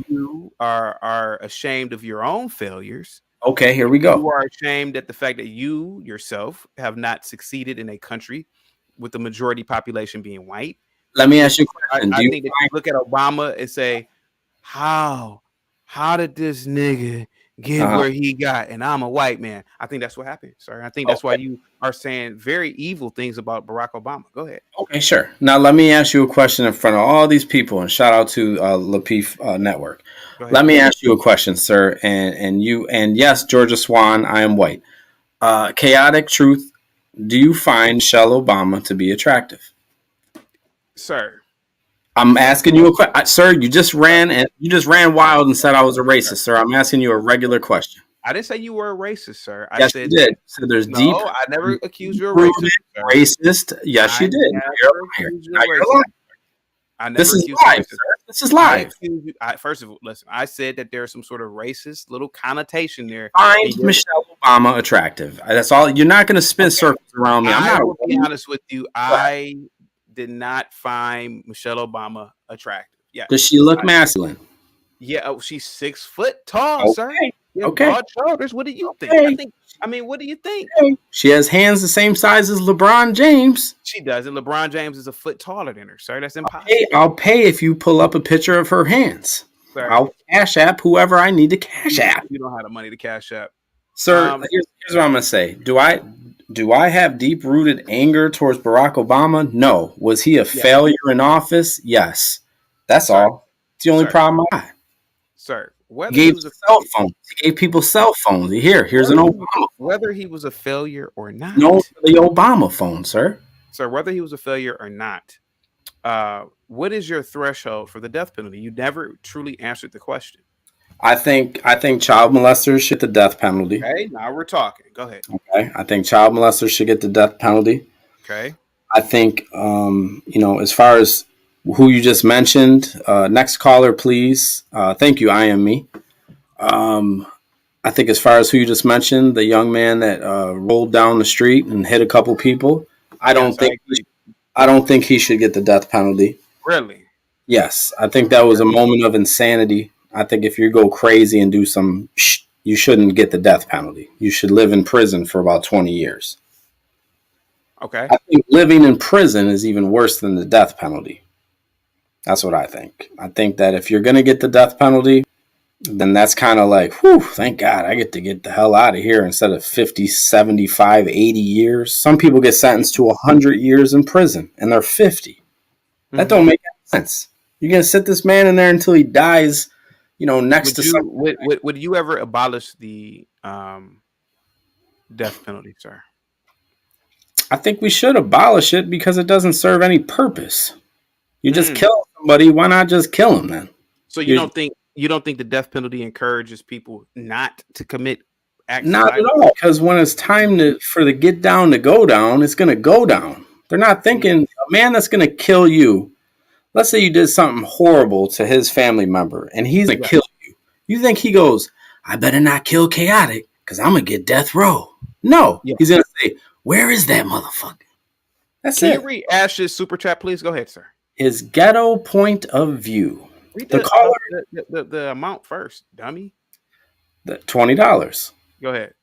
you are ashamed of your own failures. Okay, here we go. You are ashamed at the fact that you yourself have not succeeded in a country with the majority population being white. Let me ask you a question. I think that you look at Obama and say, how did this nigga get where he got? And I'm a white man. I think that's what happened, sir. I think that's why you are saying very evil things about Barack Obama. Go ahead. Okay, sure. Now, let me ask you a question in front of all these people, and shout out to Lapeef Network. Let me ask you a question, sir. And yes, Georgia Swan, I am white. Chaotic Truth, do you find Michelle Obama to be attractive? Sir, I'm asking you a question. Sir, you just ran wild and said I was a racist, sir. I'm asking you a regular question. I didn't say you were a racist, sir. Yes, you did. So there's deep. No, I never accused you of racist. Racist. Yes, you did. This is live, sir. This is live. First of all, listen, I said that there's some sort of racist little connotation there. Find Michelle Obama attractive. That's all. You're not going to spin circles around me. I will be honest with you. I did not find Michelle Obama attractive. Yeah. Does she look masculine? Yeah. She's 6 foot tall, sir. Broad shoulders. What do you think? What do you think? She has hands the same size as LeBron James. She does, and LeBron James is a foot taller than her, sir. That's impossible. I'll pay if you pull up a picture of her hands. Sir. I'll cash app whoever I need to cash app. You don't have the money to cash app. Sir, here's what I'm going to say. Do I have deep-rooted anger towards Barack Obama? No. Was he a failure in office? Yes. That's all. It's the only problem I got. Sir, he gave cell phones. He gave people cell phones. Here's an Obama phone. Whether he was a failure or not. No, the Obama phone, sir. Sir, whether he was a failure or not, what is your threshold for the death penalty? You never truly answered the question. I think child molesters should get the death penalty. Okay, now we're talking. Go ahead. Okay, I think child molesters should get the death penalty. Okay. I think, as far as who you just mentioned, next caller, please. Thank you. I am me. I think as far as who you just mentioned, the young man that rolled down the street and hit a couple people, I don't think he should get the death penalty. Really? Yes, I think that was a moment of insanity. I think if you go crazy and do some, you shouldn't get the death penalty. You should live in prison for about 20 years. Okay. I think living in prison is even worse than the death penalty. That's what I think. I think that if you're going to get the death penalty, then that's kind of like, whew, thank God I get to get the hell out of here instead of 50, 75, 80 years. Some people get sentenced to 100 years in prison and they're 50. That don't make any sense. You're going to sit this man in there until he dies next Would to you something. would you ever abolish the death penalty, sir? I think we should abolish it because it doesn't serve any purpose. You just Mm. kill somebody. Why not just kill him then? So you don't think the death penalty encourages people not to commit acts of Not at violence? all. Because when it's time for the get down to go down, it's going to go down. They're not thinking a man that's going to kill you. Let's say you did something horrible to his family member and he's going to kill you. You think he goes, I better not kill Chaotic because I'm going to get death row. No. Yeah. He's going to say, where is that motherfucker? That's Can it. you read Ash's super chat, please? Go ahead, sir. His ghetto point of view. Read The caller, the amount first, dummy. the $20. Go ahead.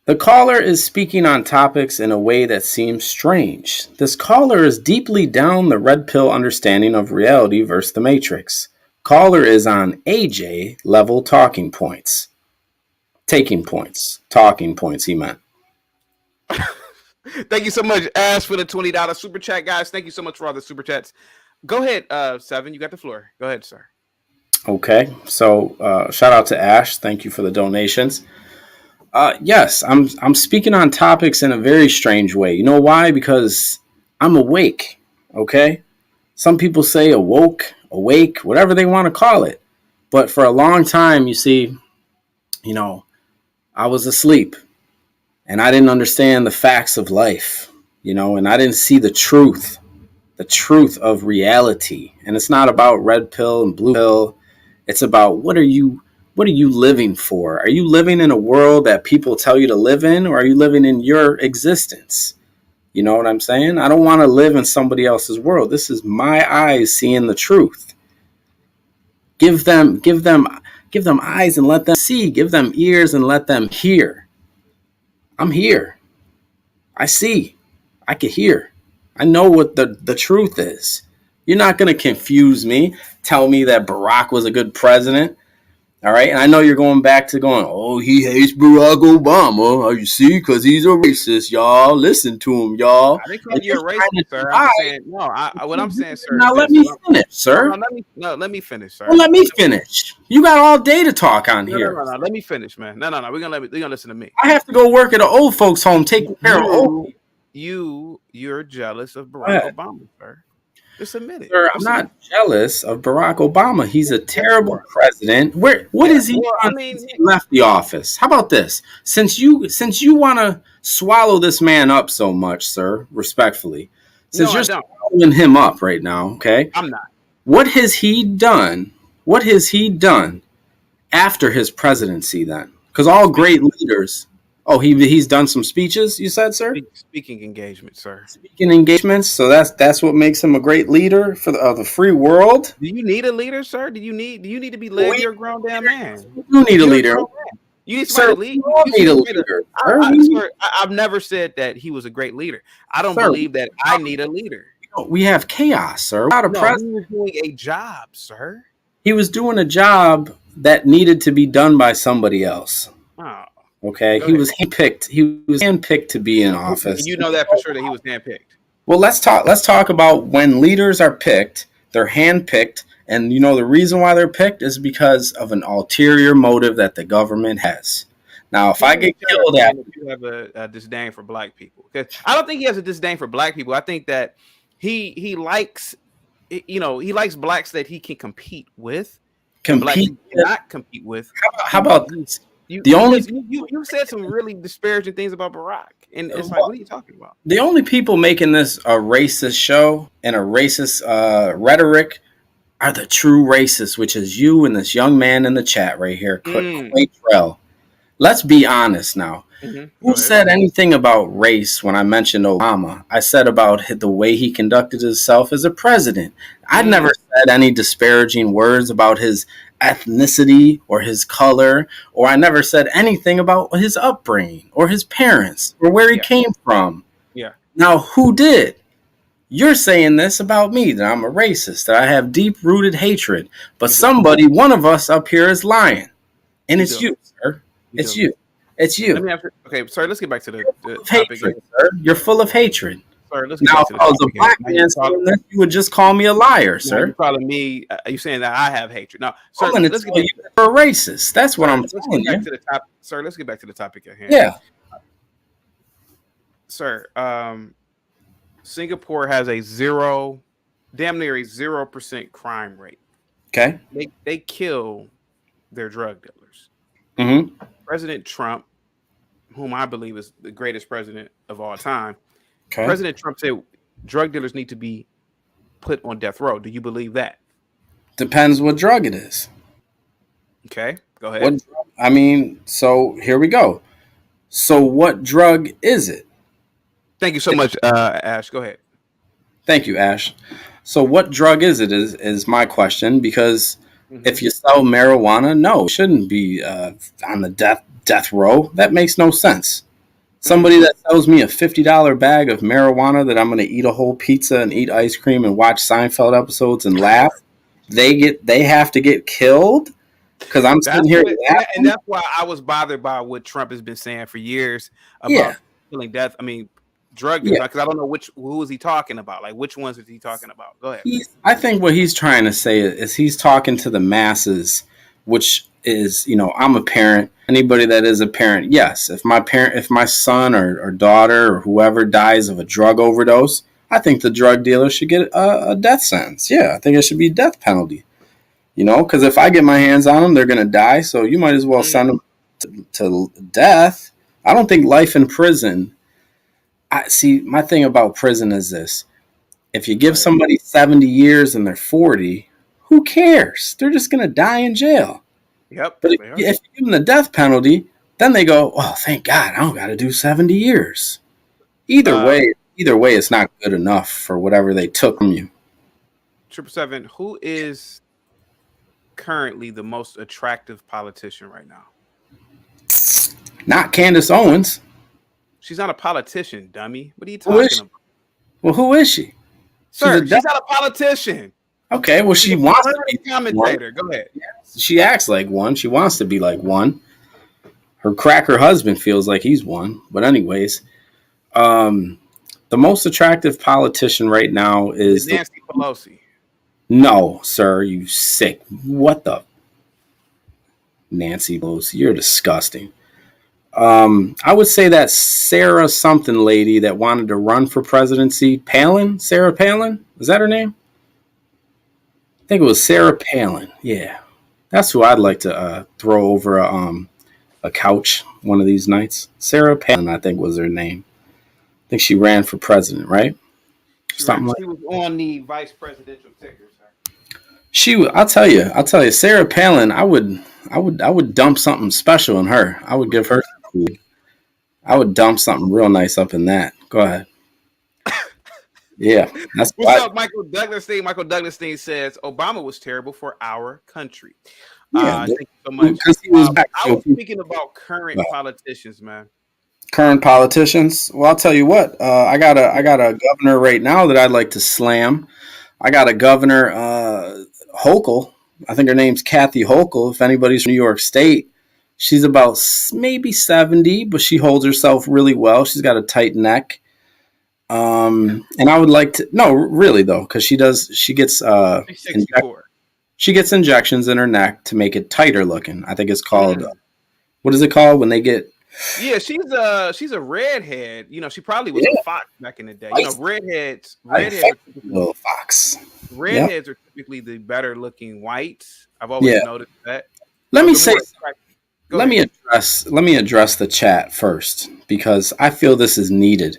The caller is speaking on topics in a way that seems strange. This caller is deeply down the red pill understanding of reality versus the Matrix. Caller is on AJ level talking points. Taking points. Talking points, he meant. Thank you so much, Ash, for the $20 super chat, guys. Thank you so much for all the super chats. Go ahead, Seven. You got the floor. Go ahead, sir. Okay, so shout out to Ash. Thank you for the donations. Yes, I'm speaking on topics in a very strange way. You know why? Because I'm awake. Okay, some people say awoke, awake, whatever they want to call it. But for a long time, you see, I was asleep, and I didn't understand the facts of life. And I didn't see the truth of reality. And it's not about red pill and blue pill. It's about what are you living for? Are you living in a world that people tell you to live in, or are you living in your existence? You know what I'm saying? I don't want to live in somebody else's world. This is my eyes seeing the truth. Give them eyes and let them see. Give them ears and let them hear. I'm here. I see. I can hear. I know what the truth is. You're not going to confuse me. Tell me that Barack was a good president. All right. And I know you're going back to oh, he hates Barack Obama. Oh, you see, because he's a racist, y'all. Listen to him, y'all. I didn't call you a racist, sir. I'm saying, what I'm saying, sir. Now let me finish, sir. Let me finish, sir. Well, let me finish. You got all day to talk on here. No. Let me finish, man. No. We're gonna listen to me. I have to go work at an old folks' home taking care of old people. You're jealous of Barack Obama, sir. Just admit it. Sir, I'm not jealous of Barack Obama. He's a terrible president. What is he done since he left the office? How about this? Since you want to swallow this man up so much, sir, respectfully, since you're swallowing him up right now, okay? I'm not. What has he done? What has he done after his presidency then? Because all great leaders. Oh, he's done some speeches, you said, sir? Speaking engagements, sir. Speaking engagements. So that's what makes him a great leader for the free world. Do you need a leader, sir? Do you need to be led? You're a grown damn man. You need a leader. You need somebody to lead. You need a leader. I've never said that he was a great leader. I don't believe that I need a leader. We have chaos, sir. Not a president. He was doing a job, sir. He was doing a job that needed to be done by somebody else. Oh. Okay, he was handpicked. He was handpicked to be in office. You know that for sure that he was handpicked. Well, let's talk about when leaders are picked. They're handpicked, and the reason why they're picked is because of an ulterior motive that the government has. Now, if I get killed, you have a disdain for black people. Because I don't think he has a disdain for black people. I think that he likes, he likes blacks that he can compete with. Blacks he cannot compete with. How about this? You said some really disparaging things about Barack, and it's like, what are you talking about? The only people making this a racist show and a racist rhetoric are the true racists, which is you and this young man in the chat right here, Quatrell. Let's be honest now. Mm-hmm. Who said anything about race when I mentioned Obama? I said about the way he conducted himself as a president. I never said any disparaging words about his ethnicity or his color, or I never said anything about his upbringing or his parents or where he came from. Yeah. Now, who did? You're saying this about me, that I'm a racist, that I have deep-rooted hatred. But somebody, one of us up here is lying. And it's you, sir. It's you. Okay, sorry, let's get back to the topic. Hatred, sir. You're full of hatred. Sir, let's get Now, back if to the I was a topic. black man saying this, you would just call me a liar, Now sir. you're calling me. Are you saying that I have hatred? Now, sir, I'm going to let's tell get you you're a racist. That's what I'm let's telling get back you. to the top. Sir, let's get back to the topic at hand. Yeah. Sir, Singapore has damn near a 0% crime rate. Okay. They kill their drug dealers. Mm-hmm. President Trump, whom I believe is the greatest president of all time, Okay. President Trump said drug dealers need to be put on death row. Do you believe that? Depends what drug it is. Okay, go ahead. So here we go. So what drug is it? Thank you so much, Ash. Go ahead. Thank you, Ash. So what drug is it is my question, because if you sell marijuana, no, it shouldn't be on the death row. That makes no sense. Somebody that sells me a $50 bag of marijuana that I'm going to eat a whole pizza and eat ice cream and watch Seinfeld episodes and laugh, they have to get killed because I'm sitting here laughing. And that's why I was bothered by what Trump has been saying for years about killing death. I mean, drug dealers, because I don't know who is he talking about. Like, which ones is he talking about? Go ahead. I think what he's trying to say is he's talking to the masses, which is, I'm a parent. Anybody that is a parent, yes. If my son or daughter or whoever dies of a drug overdose, I think the drug dealer should get a death sentence. Yeah, I think it should be a death penalty. Because if I get my hands on them, they're going to die. So you might as well send them to death. I don't think life in prison. My thing about prison is this. If you give somebody 70 years and they're 40, who cares? They're just going to die in jail. Yep. But if you give them the death penalty, then they go, oh, thank God, I don't got to do 70 years. Either way, it's not good enough for whatever they took from you. 777, who is currently the most attractive politician right now? Not Candace Owens. She's not a politician, dummy. What are you talking about? Well, who is she? Sir, she's not a politician. Okay, well, she wants to be a commentator. Go ahead. She acts like one. She wants to be like one. Her cracker husband feels like he's one. But anyways, the most attractive politician right now is Nancy Pelosi. No, sir, you sick. What the? Nancy Pelosi, you're disgusting. I would say that Sarah something lady that wanted to run for presidency, Palin, Sarah Palin, is that her name? I think it was Sarah Palin. Yeah, that's who I'd like to throw over a couch one of these nights. Sarah Palin, I think was her name. I think she ran for president, right? She was on the vice presidential ticker. I'll tell you, Sarah Palin. I would dump something special in her. I would give her some food. I would dump something real nice up in that. Go ahead. Yeah, that's what's up, Michael Douglas-Steen. Michael Douglas-Steen says Obama was terrible for our country. Yeah, thank you so much. I was speaking about current politicians, man. Current politicians. Well, I'll tell you what. I got a governor right now that I'd like to slam. I got a governor, Hochul. I think her name's Kathy Hochul. If anybody's from New York State, she's about maybe 70, but she holds herself really well. She's got a tight neck. And I would like to, no, really though, because she gets she gets injections in her neck to make it tighter looking. I think it's called, what is it called when they get? Yeah, she's a redhead. She probably was a fox back in the day. Redheads little fox. Redheads are typically the better looking whites. I've always noticed that. Let me address the chat first, because I feel this is needed.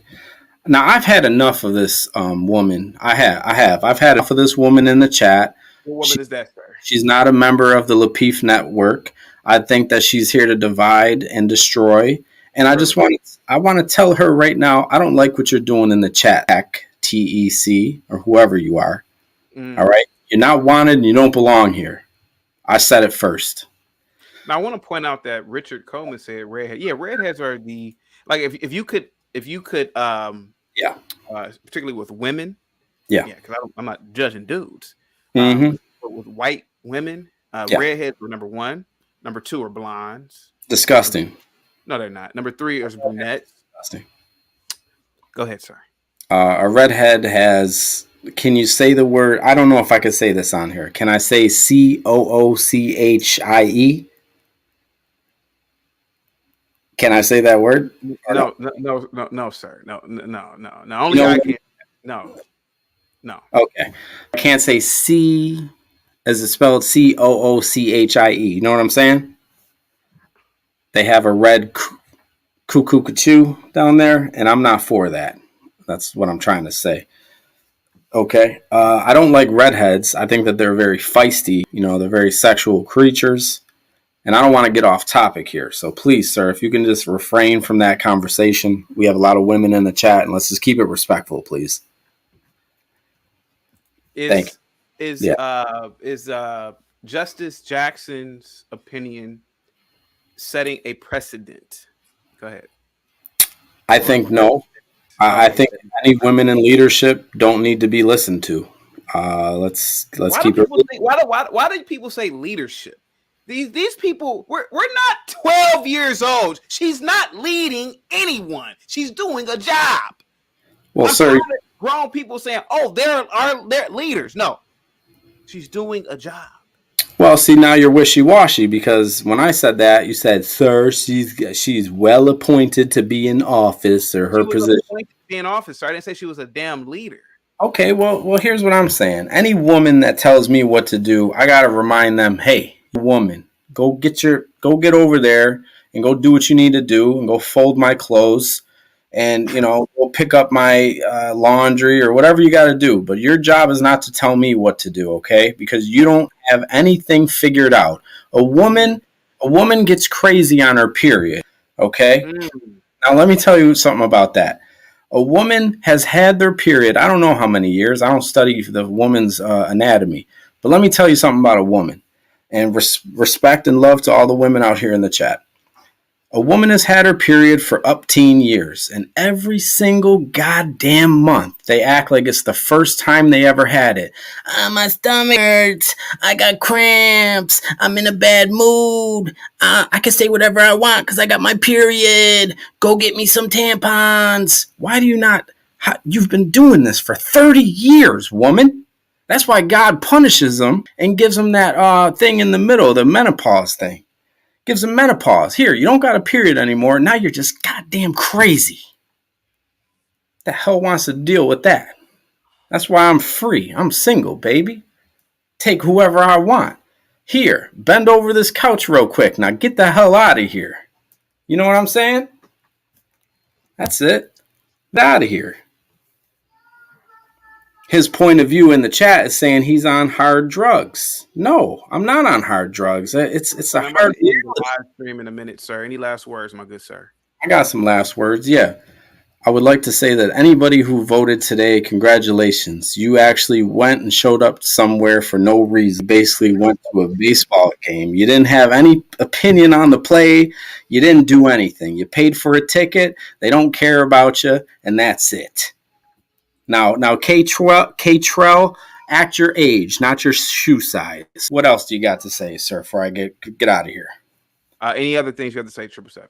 Now, I've had enough of this woman. I've had enough of this woman in the chat. What woman is that, sir? She's not a member of the Lapeef Network. I think that she's here to divide and destroy. And I just want to tell her right now, I don't like what you're doing in the chat, TEC, or whoever you are. All right? You're not wanted and you don't belong here. I said it first. Now, I want to point out that Richard Coleman said redhead. Yeah, redheads are the, like, if you could, particularly with women. Yeah, because I'm not judging dudes. But with white women, redheads were number one. Number two are blondes. Disgusting. No, they're not. Number three is brunettes. Disgusting. Go ahead, sir. A redhead has. Can you say the word? I don't know if I could say this on here. Can I say COOCHIE? Can I say that word? No, sir. No. You Only know, I can. No. okay. I can't say C as it's spelled COOCHIE. You know what I'm saying? They have a red cuckoo down there, and I'm not for that. That's what I'm trying to say. Okay. I don't like redheads. I think that they're very feisty. You know, they're very sexual creatures. And I don't want to get off topic here. So please, sir, if you can just refrain from that conversation. We have a lot of women in the chat, and let's just keep it respectful, please. Thank you. Is Justice Jackson's opinion setting a precedent? Go ahead. I think no. I think any women in leadership don't need to be listened to. Let's keep it. Why do people say leadership? These people, we're not 12 years old. She's not leading anyone. She's doing a job. Well, sir, grown people saying, "Oh, they're leaders." No, she's doing a job. Well, see, now you're wishy-washy because when I said that, you said, "Sir, she's well appointed to be in office or her position." To be in office, sir. I didn't say she was a damn leader. Okay, well, here's what I'm saying. Any woman that tells me what to do, I gotta remind them, "Hey, woman, go get over there and go do what you need to do, and go fold my clothes, and go pick up my laundry or whatever you got to do. But your job is not to tell me what to do, okay? Because you don't have anything figured out. A woman gets crazy on her period, okay? Now let me tell you something about that. A woman has had their period. I don't know how many years. I don't study the woman's anatomy, but let me tell you something about a woman. And respect and love to all the women out here in the chat. A woman has had her period for up teen years, and every single goddamn month they act like it's the first time they ever had it. My stomach hurts. I got cramps. I'm in a bad mood. I can say whatever I want because I got my period. Go get me some tampons. Why do you not? You've been doing this for 30 years, woman. That's why God punishes them and gives them that thing in the middle, the menopause thing. Gives them menopause. Here, you don't got a period anymore. Now you're just goddamn crazy. The hell wants to deal with that? That's why I'm free. I'm single, baby. Take whoever I want. Here, bend over this couch real quick. Now get the hell out of here. You know what I'm saying? That's it. Get out of here. His point of view in the chat is saying he's on hard drugs. No, I'm not on hard drugs. It's a hard live stream in a minute, sir. Any last words, my good sir? I got some last words. Yeah. I would like to say that anybody who voted today, congratulations. You actually went and showed up somewhere for no reason. Basically went to a baseball game. You didn't have any opinion on the play. You didn't do anything. You paid for a ticket. They don't care about you, and that's it. Now, K-Trell, act your age, not your shoe size. What else do you got to say, sir, before I get out of here? Any other things you have to say, 777?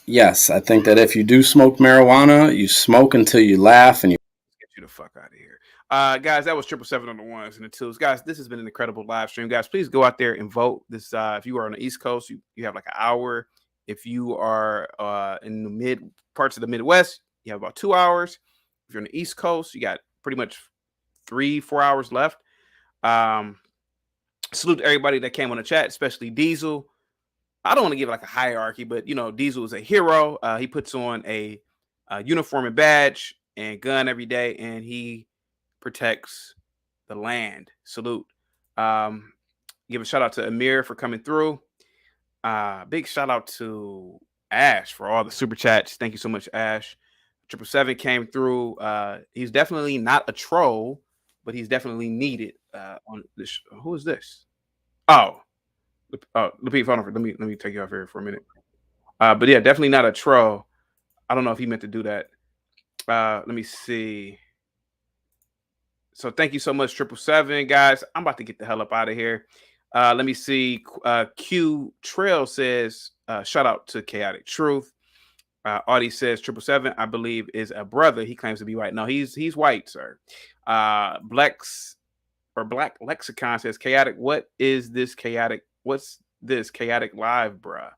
Yes, I think that if you do smoke marijuana, you smoke until you laugh and you get you the fuck out of here. Guys, that was 777 on the ones and the twos. Guys, this has been an incredible live stream. Guys, please go out there and vote. This if you are on the East Coast, you have like an hour. If you are in the mid parts of the Midwest, you have about 2 hours. If you're on the East Coast, you got pretty much 3-4 hours left. Salute to everybody that came on the chat, especially Diesel. I don't want to give like a hierarchy, but Diesel is a hero. He puts on a uniform and badge and gun every day, and he protects the land. Salute. Give a shout out to Amir for coming through. Big shout out to Ash for all the super chats. Thank you so much, Ash. 777 came through. He's definitely not a troll, but he's definitely needed on this. Who is this? Oh, Lapeef, hold on. Let me take you off here for a minute. But yeah, definitely not a troll. I don't know if he meant to do that. Let me see. So thank you so much, 777, guys. I'm about to get the hell up out of here. Let me see. Q Trail says, shout out to Chaotic Truth. Audie says 777, I believe, is a brother. He claims to be white. No, he's white, sir. Blex or Black Lexicon says chaotic. What is this chaotic? What's this chaotic live, bruh?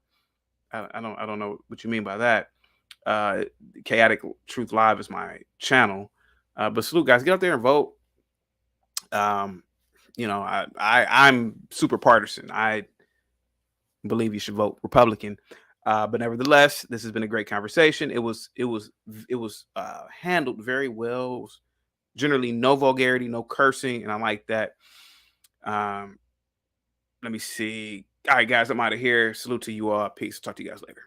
I don't know what you mean by that. Chaotic Truth Live is my channel. But salute, guys. Get out there and vote. You know, I'm super partisan. I believe you should vote Republican. But nevertheless, this has been a great conversation. It was handled very well. It was generally no vulgarity, no cursing, and I like that. Let me see. All right, guys, I'm out of here. Salute to you all. Peace. Talk to you guys later.